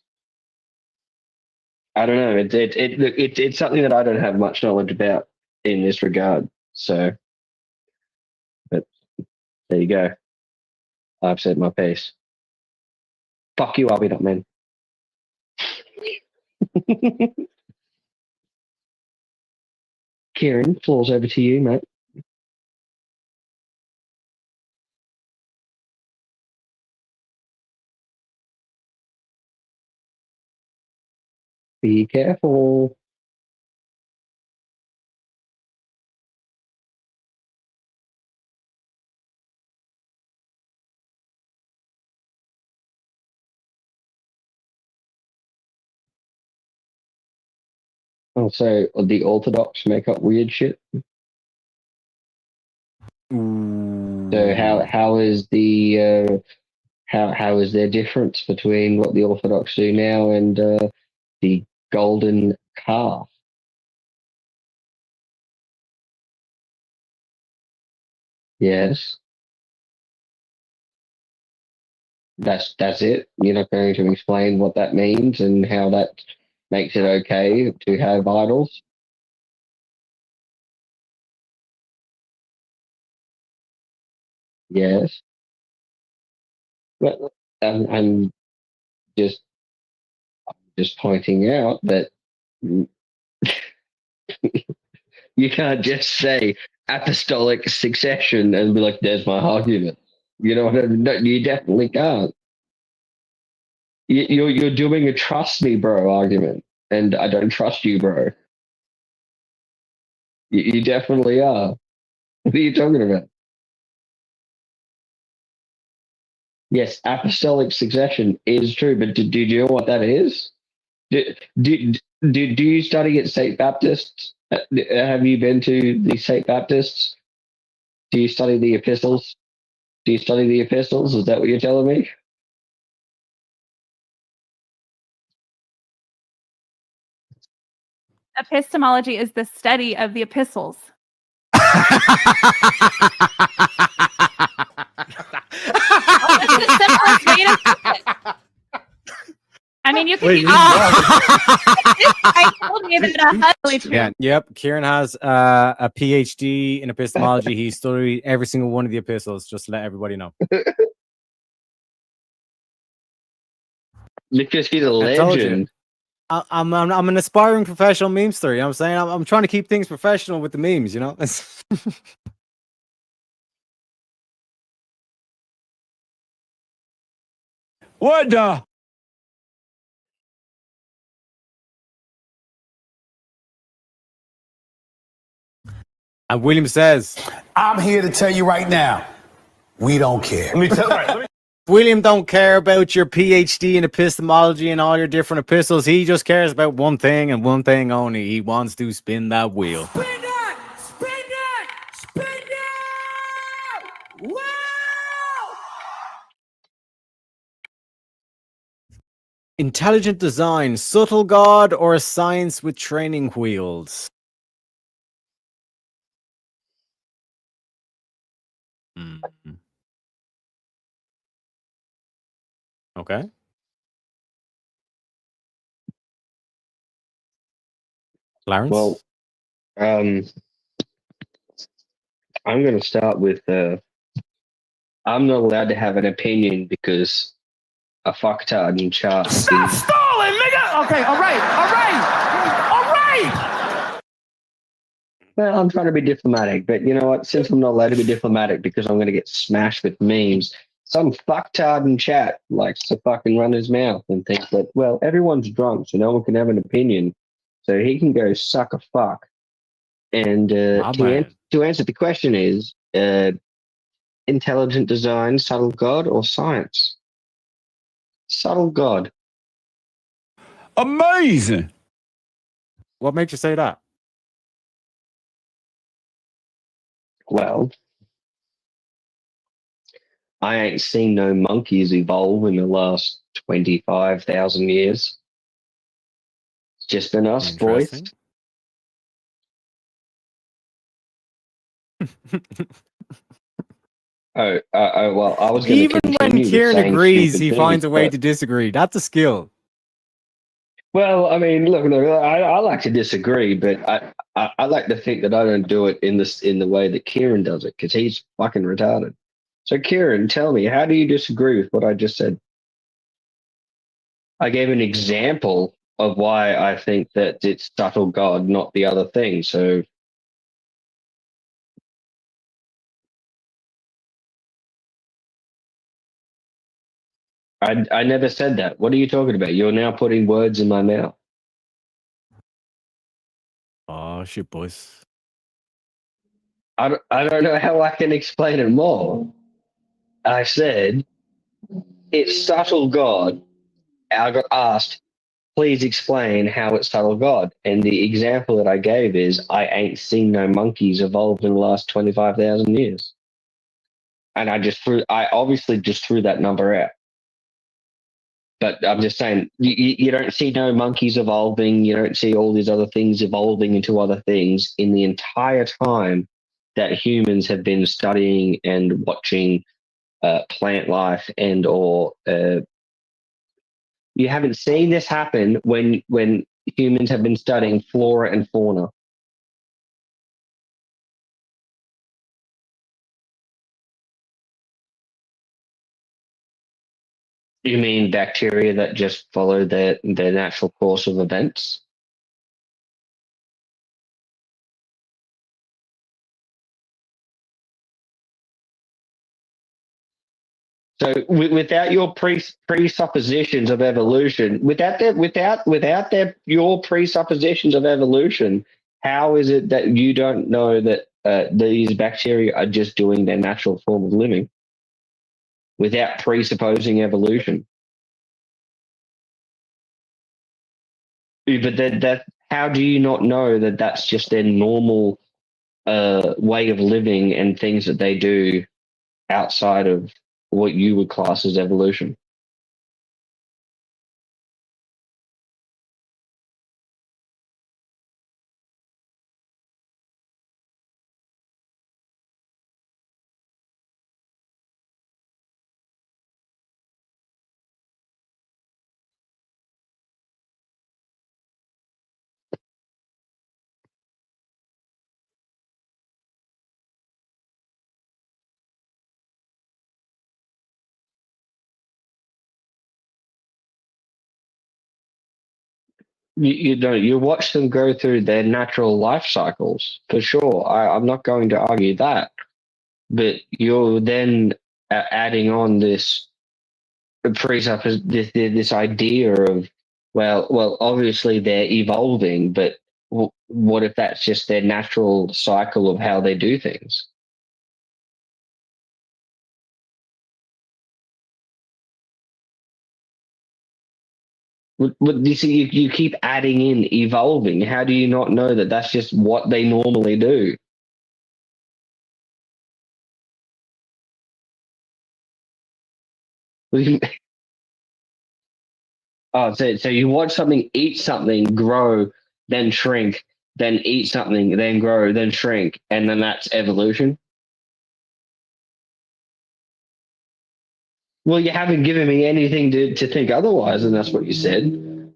I don't know. It's something that I don't have much knowledge about in this regard. So, but there you go. I've said my piece. Fuck you, I'll be that man. Kieran, floor's over to you, mate. Be careful. Also, the Orthodox make up weird shit. So how is the how is there difference between what the Orthodox do now and the golden calf? Yes. That's it. You're not going to explain what that means and how that makes it okay to have idols. Yes. But I'm just pointing out that you can't just say apostolic succession and be like, "There's my argument." You know what I mean? No, you definitely can't. You're doing a trust me, bro argument, and I don't trust you, bro. You definitely are. What are you talking about? Yes, apostolic succession is true, but do you know what that is? Do you study at St. Baptists? Have you been to the St. Baptists? Do you study the epistles? Do you study the epistles? Is that what you're telling me? Epistemology is the study of the epistles. I mean, you can. Wait, I told you that. Yeah, yep. Kieran has a PhD in epistemology. He studied every single one of the epistles, just to let everybody know. Because he's a I told you. legend. I'm an aspiring professional memester. You know what I'm saying? I'm trying to keep things professional with the memes, you know? What the? And William says, I'm here to tell you right now, we don't care. William don't care about your PhD in epistemology and all your different epistles. He just cares about one thing and one thing only. He wants to spin that wheel. Spin it! Spin it! Spin it! Wow! Intelligent design, subtle god, or a science with training wheels? Okay. Clarence? Well, I'm going to start with I'm not allowed to have an opinion because a fucktard in charge. Stop stalling, nigga! Okay, all right. Well, I'm trying to be diplomatic, but you know what? Since I'm not allowed to be diplomatic because I'm going to get smashed with memes, some fucktard in chat likes to fucking run his mouth and think that, well, everyone's drunk, so no one can have an opinion. So he can go suck a fuck. And to answer the question is intelligent design, subtle god, or science? Subtle god. Amazing. What makes you say that? Well, I ain't seen no monkeys evolve in the last 25,000 years. It's just been us, boys. Well, I was going to Even when continue with Kieran saying agrees, stupid he things, finds a way but- to disagree. That's a skill. Well, I mean, look, I like to disagree, but I like to think that I don't do it in the way that Kieran does it because he's fucking retarded. So, Kieran, tell me, how do you disagree with what I just said? I gave an example of why I think that it's subtle God, not the other thing. So, I never said that. What are you talking about? You're now putting words in my mouth. Oh, shit, boys. I don't know how I can explain it more. I said, it's subtle God. I got asked, please explain how it's subtle God. And the example that I gave is, I ain't seen no monkeys evolved in the last 25,000 years. And I obviously just threw that number out. But I'm just saying, you don't see no monkeys evolving. You don't see all these other things evolving into other things in the entire time that humans have been studying and watching plant life and or you haven't seen this happen when humans have been studying flora and fauna. You mean bacteria that just follow their natural course of events? So without your presuppositions of evolution, without your presuppositions of evolution, how is it that you don't know that these bacteria are just doing their natural form of living without presupposing evolution? But that how do you not know that that's just their normal way of living and things that they do outside of what you would class as evolution? You watch them go through their natural life cycles for sure. I'm not going to argue that, but you're then adding on this this idea of well, obviously they're evolving, but what if that's just their natural cycle of how they do things? But you see, you keep adding in evolving. How do you not know that that's just what they normally do? Oh, so you watch something, eat something, grow, then shrink, then eat something, then grow, then shrink, and then that's evolution? Well, you haven't given me anything to think otherwise, and that's what you said. And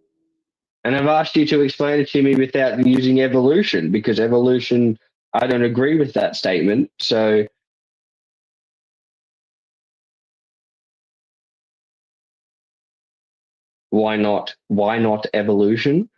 I've asked you to explain it to me without using evolution, because evolution, I don't agree with that statement. So why not? Why not evolution?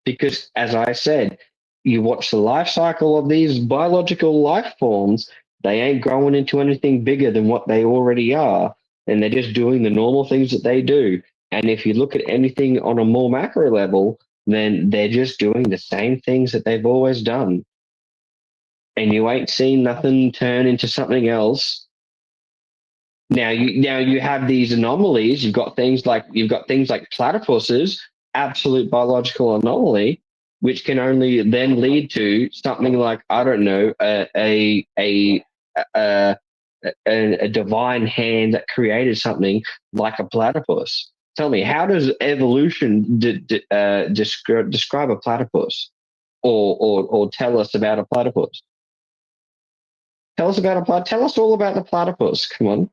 Because, as I said, you watch the life cycle of these biological life forms, they ain't growing into anything bigger than what they already are. And they're just doing the normal things that they do. And if you look at anything on a more macro level, then they're just doing the same things that they've always done. And you ain't seen nothing turn into something else. Now you have these anomalies. You've got things like platypuses, absolute biological anomaly, which can only then lead to something like, I don't know, a divine hand that created something like a platypus. Tell me, how does evolution describe a platypus, or tell us about a platypus? Tell us about Tell us all about the platypus. Come on.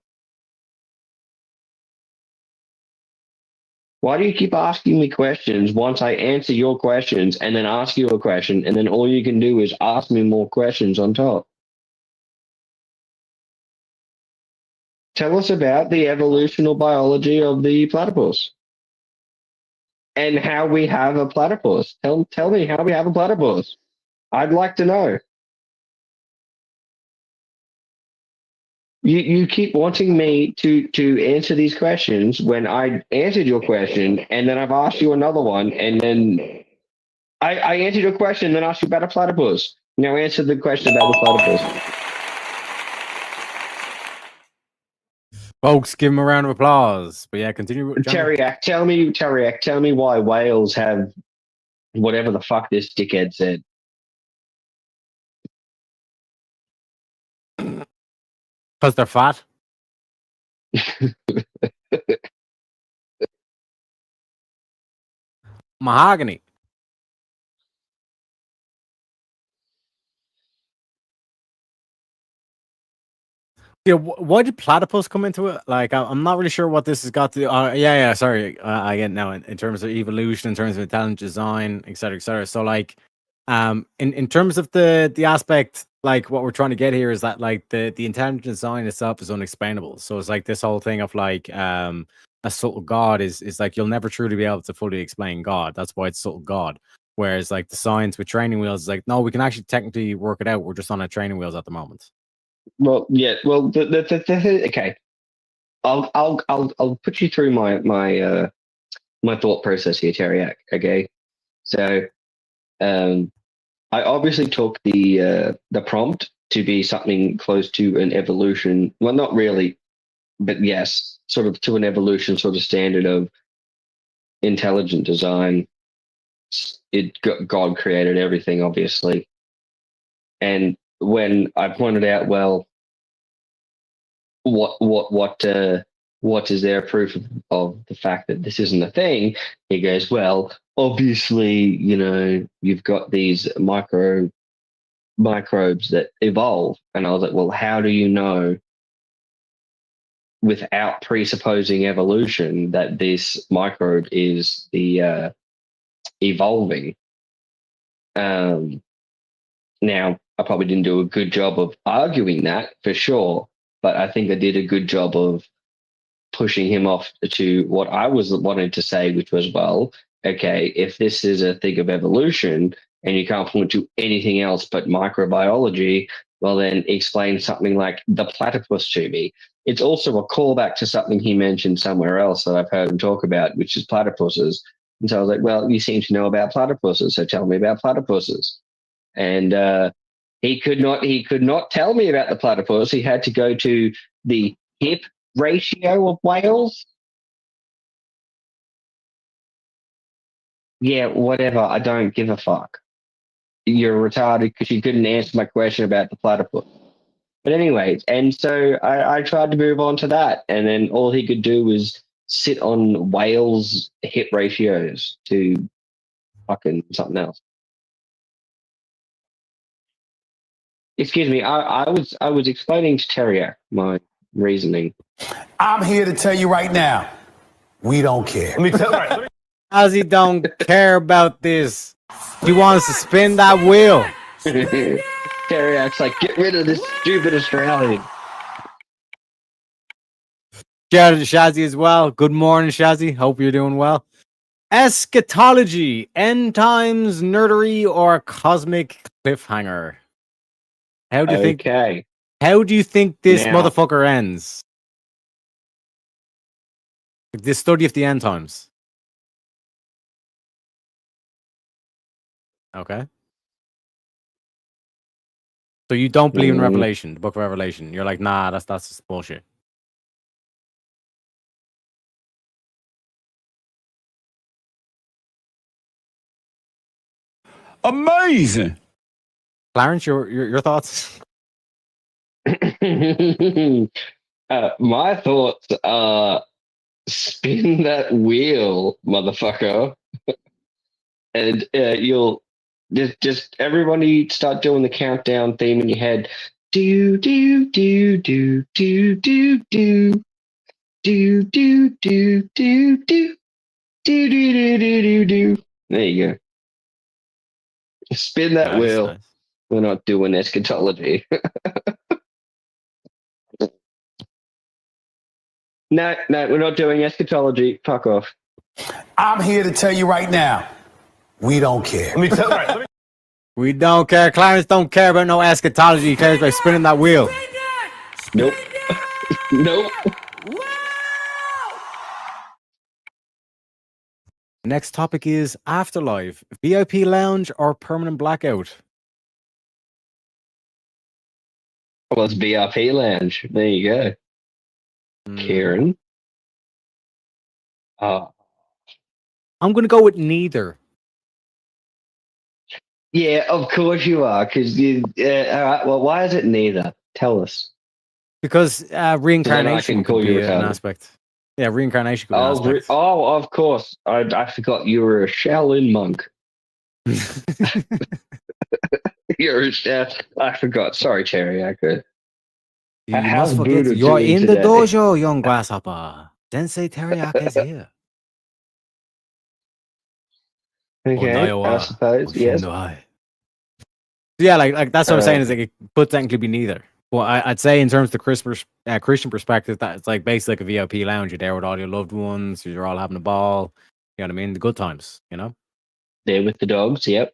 Why do you keep asking me questions once I answer your questions and then ask you a question, and then all you can do is ask me more questions on top? Tell us about the evolutional biology of the platypus and how we have a platypus. Tell me how we have a platypus. I'd like to know. You keep wanting me to answer these questions when I answered your question, and then I've asked you another one, and then I answered your question and then asked you about a platypus. Now answer the question about the platypus. Folks, give him a round of applause. But yeah, continue. Teriak, tell me why whales have whatever the fuck this dickhead said. Because they're fat. Mahogany. Yeah, why did platypus come into it? Like, I'm not really sure what this has got to. Yeah. Sorry, I get now in terms of evolution, in terms of intelligent design, etc., etc. So, like, in terms of the aspect, like what we're trying to get here is that like the intelligent design itself is unexplainable. So it's like this whole thing of like a subtle God is like you'll never truly be able to fully explain God. That's why it's subtle God. Whereas like the science with training wheels is like, no, we can actually technically work it out. We're just on a training wheels at the moment. Well, yeah. Well, okay. I'll put you through my thought process here, Teriak. Okay. So, I obviously took the prompt to be something close to an evolution. Well, not really, but yes, sort of to an evolution sort of standard of intelligent design. God created everything, obviously. And when I pointed out, well, what is there proof of the fact that this isn't a thing? He goes, well, obviously, you've got these microbes that evolve. And I was like, well, how do you know without presupposing evolution that this microbe is the evolving? Now, I probably didn't do a good job of arguing that for sure, but I think I did a good job of pushing him off to what I was wanting to say, which was, well, okay, if this is a thing of evolution and you can't point to anything else but microbiology, well, then explain something like the platypus to me. It's also a callback to something he mentioned somewhere else that I've heard him talk about, which is platypuses. And so I was like, well, you seem to know about platypuses, so tell me about platypuses. And he could not tell me about the platypus. He had to go to the hip ratio of whales. Yeah, whatever. I don't give a fuck. You're retarded because you couldn't answer my question about the platypus. But anyways, and so I tried to move on to that, and then all he could do was sit on whales' hip ratios to fucking something else. Excuse me, I was explaining to Terrier my reasoning. I'm here to tell you right now, we don't care. Ozzy don't care about this. He wants to spin that wheel. Terrier's like, get rid of this stupid Australian. Shout out to Shazzy as well. Good morning, Shazzy. Hope you're doing well. Eschatology, end times, nerdery, or cosmic cliffhanger? How do you think? Okay. How do you think this Now- motherfucker ends? This study of the end times. Okay. So you don't believe in Revelation, the Book of Revelation? You're like, nah, that's just bullshit. Amazing. Clarence, your thoughts? My thoughts are spin that wheel, motherfucker, and you'll just everybody start doing the countdown theme in your head. Do do do do do do do do do do do do do do do do do. There you go. Spin that wheel. Nice. We're not doing eschatology. No, we're not doing eschatology. Fuck off. I'm here to tell you right now, we don't care. We don't care. Clarence don't care about no eschatology. He cares about spinning that wheel. Nope. Nope. Next topic is afterlife, VIP lounge, or permanent blackout. Well, it's VIP lounge. There you go. Kieran. I'm going to go with neither. Yeah, of course you are. Because you. All right. Well, why is it neither? Tell us. Because reincarnation call could you be an retarded. aspect. Yeah, reincarnation could be an aspect. Of course. I forgot you were a Shaolin monk. You're a chef. I forgot. Sorry, Cherry. I could. You How's must forget Buddha you're doing in the today? dojo, young grasshopper. Sensei Teriyaki is here. Okay, I suppose. Yes. Yeah, like that's what I'm saying. Is like it could technically be neither. Well, I'd say in terms of the Christian perspective, that it's like basically like a VIP lounge. You're there with all your loved ones. You're all having a ball. You know what I mean? The good times. You know. There with the dogs. Yep.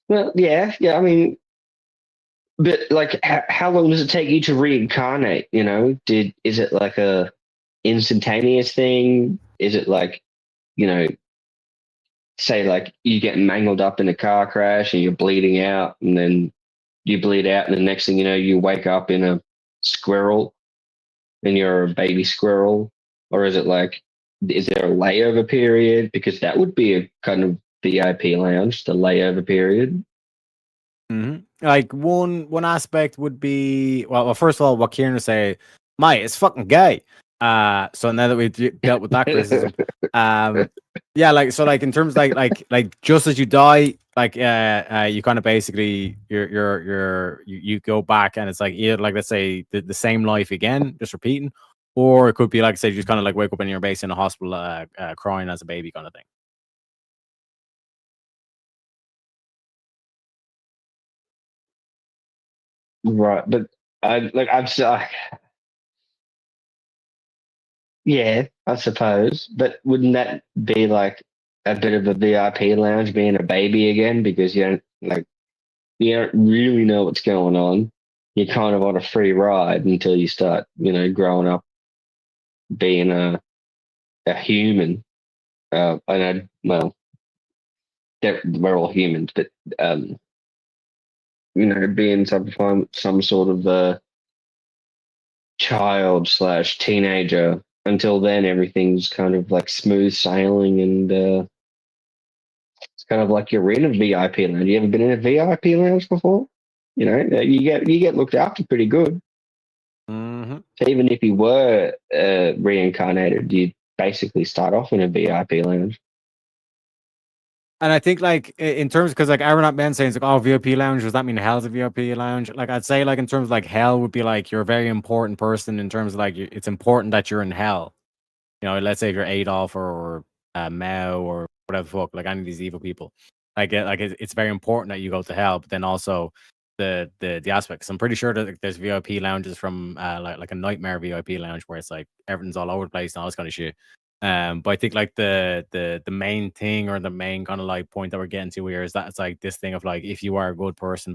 Well, yeah. I mean, but like, how long does it take you to reincarnate? You know, is it like a instantaneous thing? Is it like, you know, say like you get mangled up in a car crash and you're bleeding out, and then you bleed out, and the next thing you know, you wake up in a squirrel, and you're a baby squirrel, or is it like, is there a layover period? Because that would be a kind of VIP lounge, the layover period. Mm-hmm. Like one aspect would be well, first of all, what Kieran would say, mate, it's fucking gay. So now that we've dealt with that criticism, yeah, like so, like in terms of like just as you die, like you kind of basically you go back and it's like either like let's say the same life again, just repeating, or it could be like say you just kind of like wake up in your base in a hospital, crying as a baby kind of thing. Right, but I'm still. Yeah, I suppose. But wouldn't that be like a bit of a VIP lounge being a baby again? Because you don't really know what's going on. You're kind of on a free ride until you start, growing up, being a human. Well, we're all humans, but being some sort of child / teenager. Until then, everything's kind of like smooth sailing, and it's kind of like you're in a VIP lounge. You ever been in a VIP lounge before? You get looked after pretty good. Mm-hmm. So even if you were reincarnated, you'd basically start off in a VIP lounge. And I think, like, in terms, because like Aaron at Ben saying it's like, oh, VIP lounge, does that mean hell's a VIP lounge? Like, I'd say, like, in terms of like hell would be like you're a very important person in terms of like it's important that you're in hell. Let's say if you're Adolf or Mao or whatever the fuck, like any of these evil people, it's very important that you go to hell. But then also the aspects. I'm pretty sure that like, there's VIP lounges from like a nightmare VIP lounge where it's like everything's all over the place and all this kind of shit. But I think like the main thing or the main kind of like point that we're getting to here is that it's like this thing of like if you are a good person,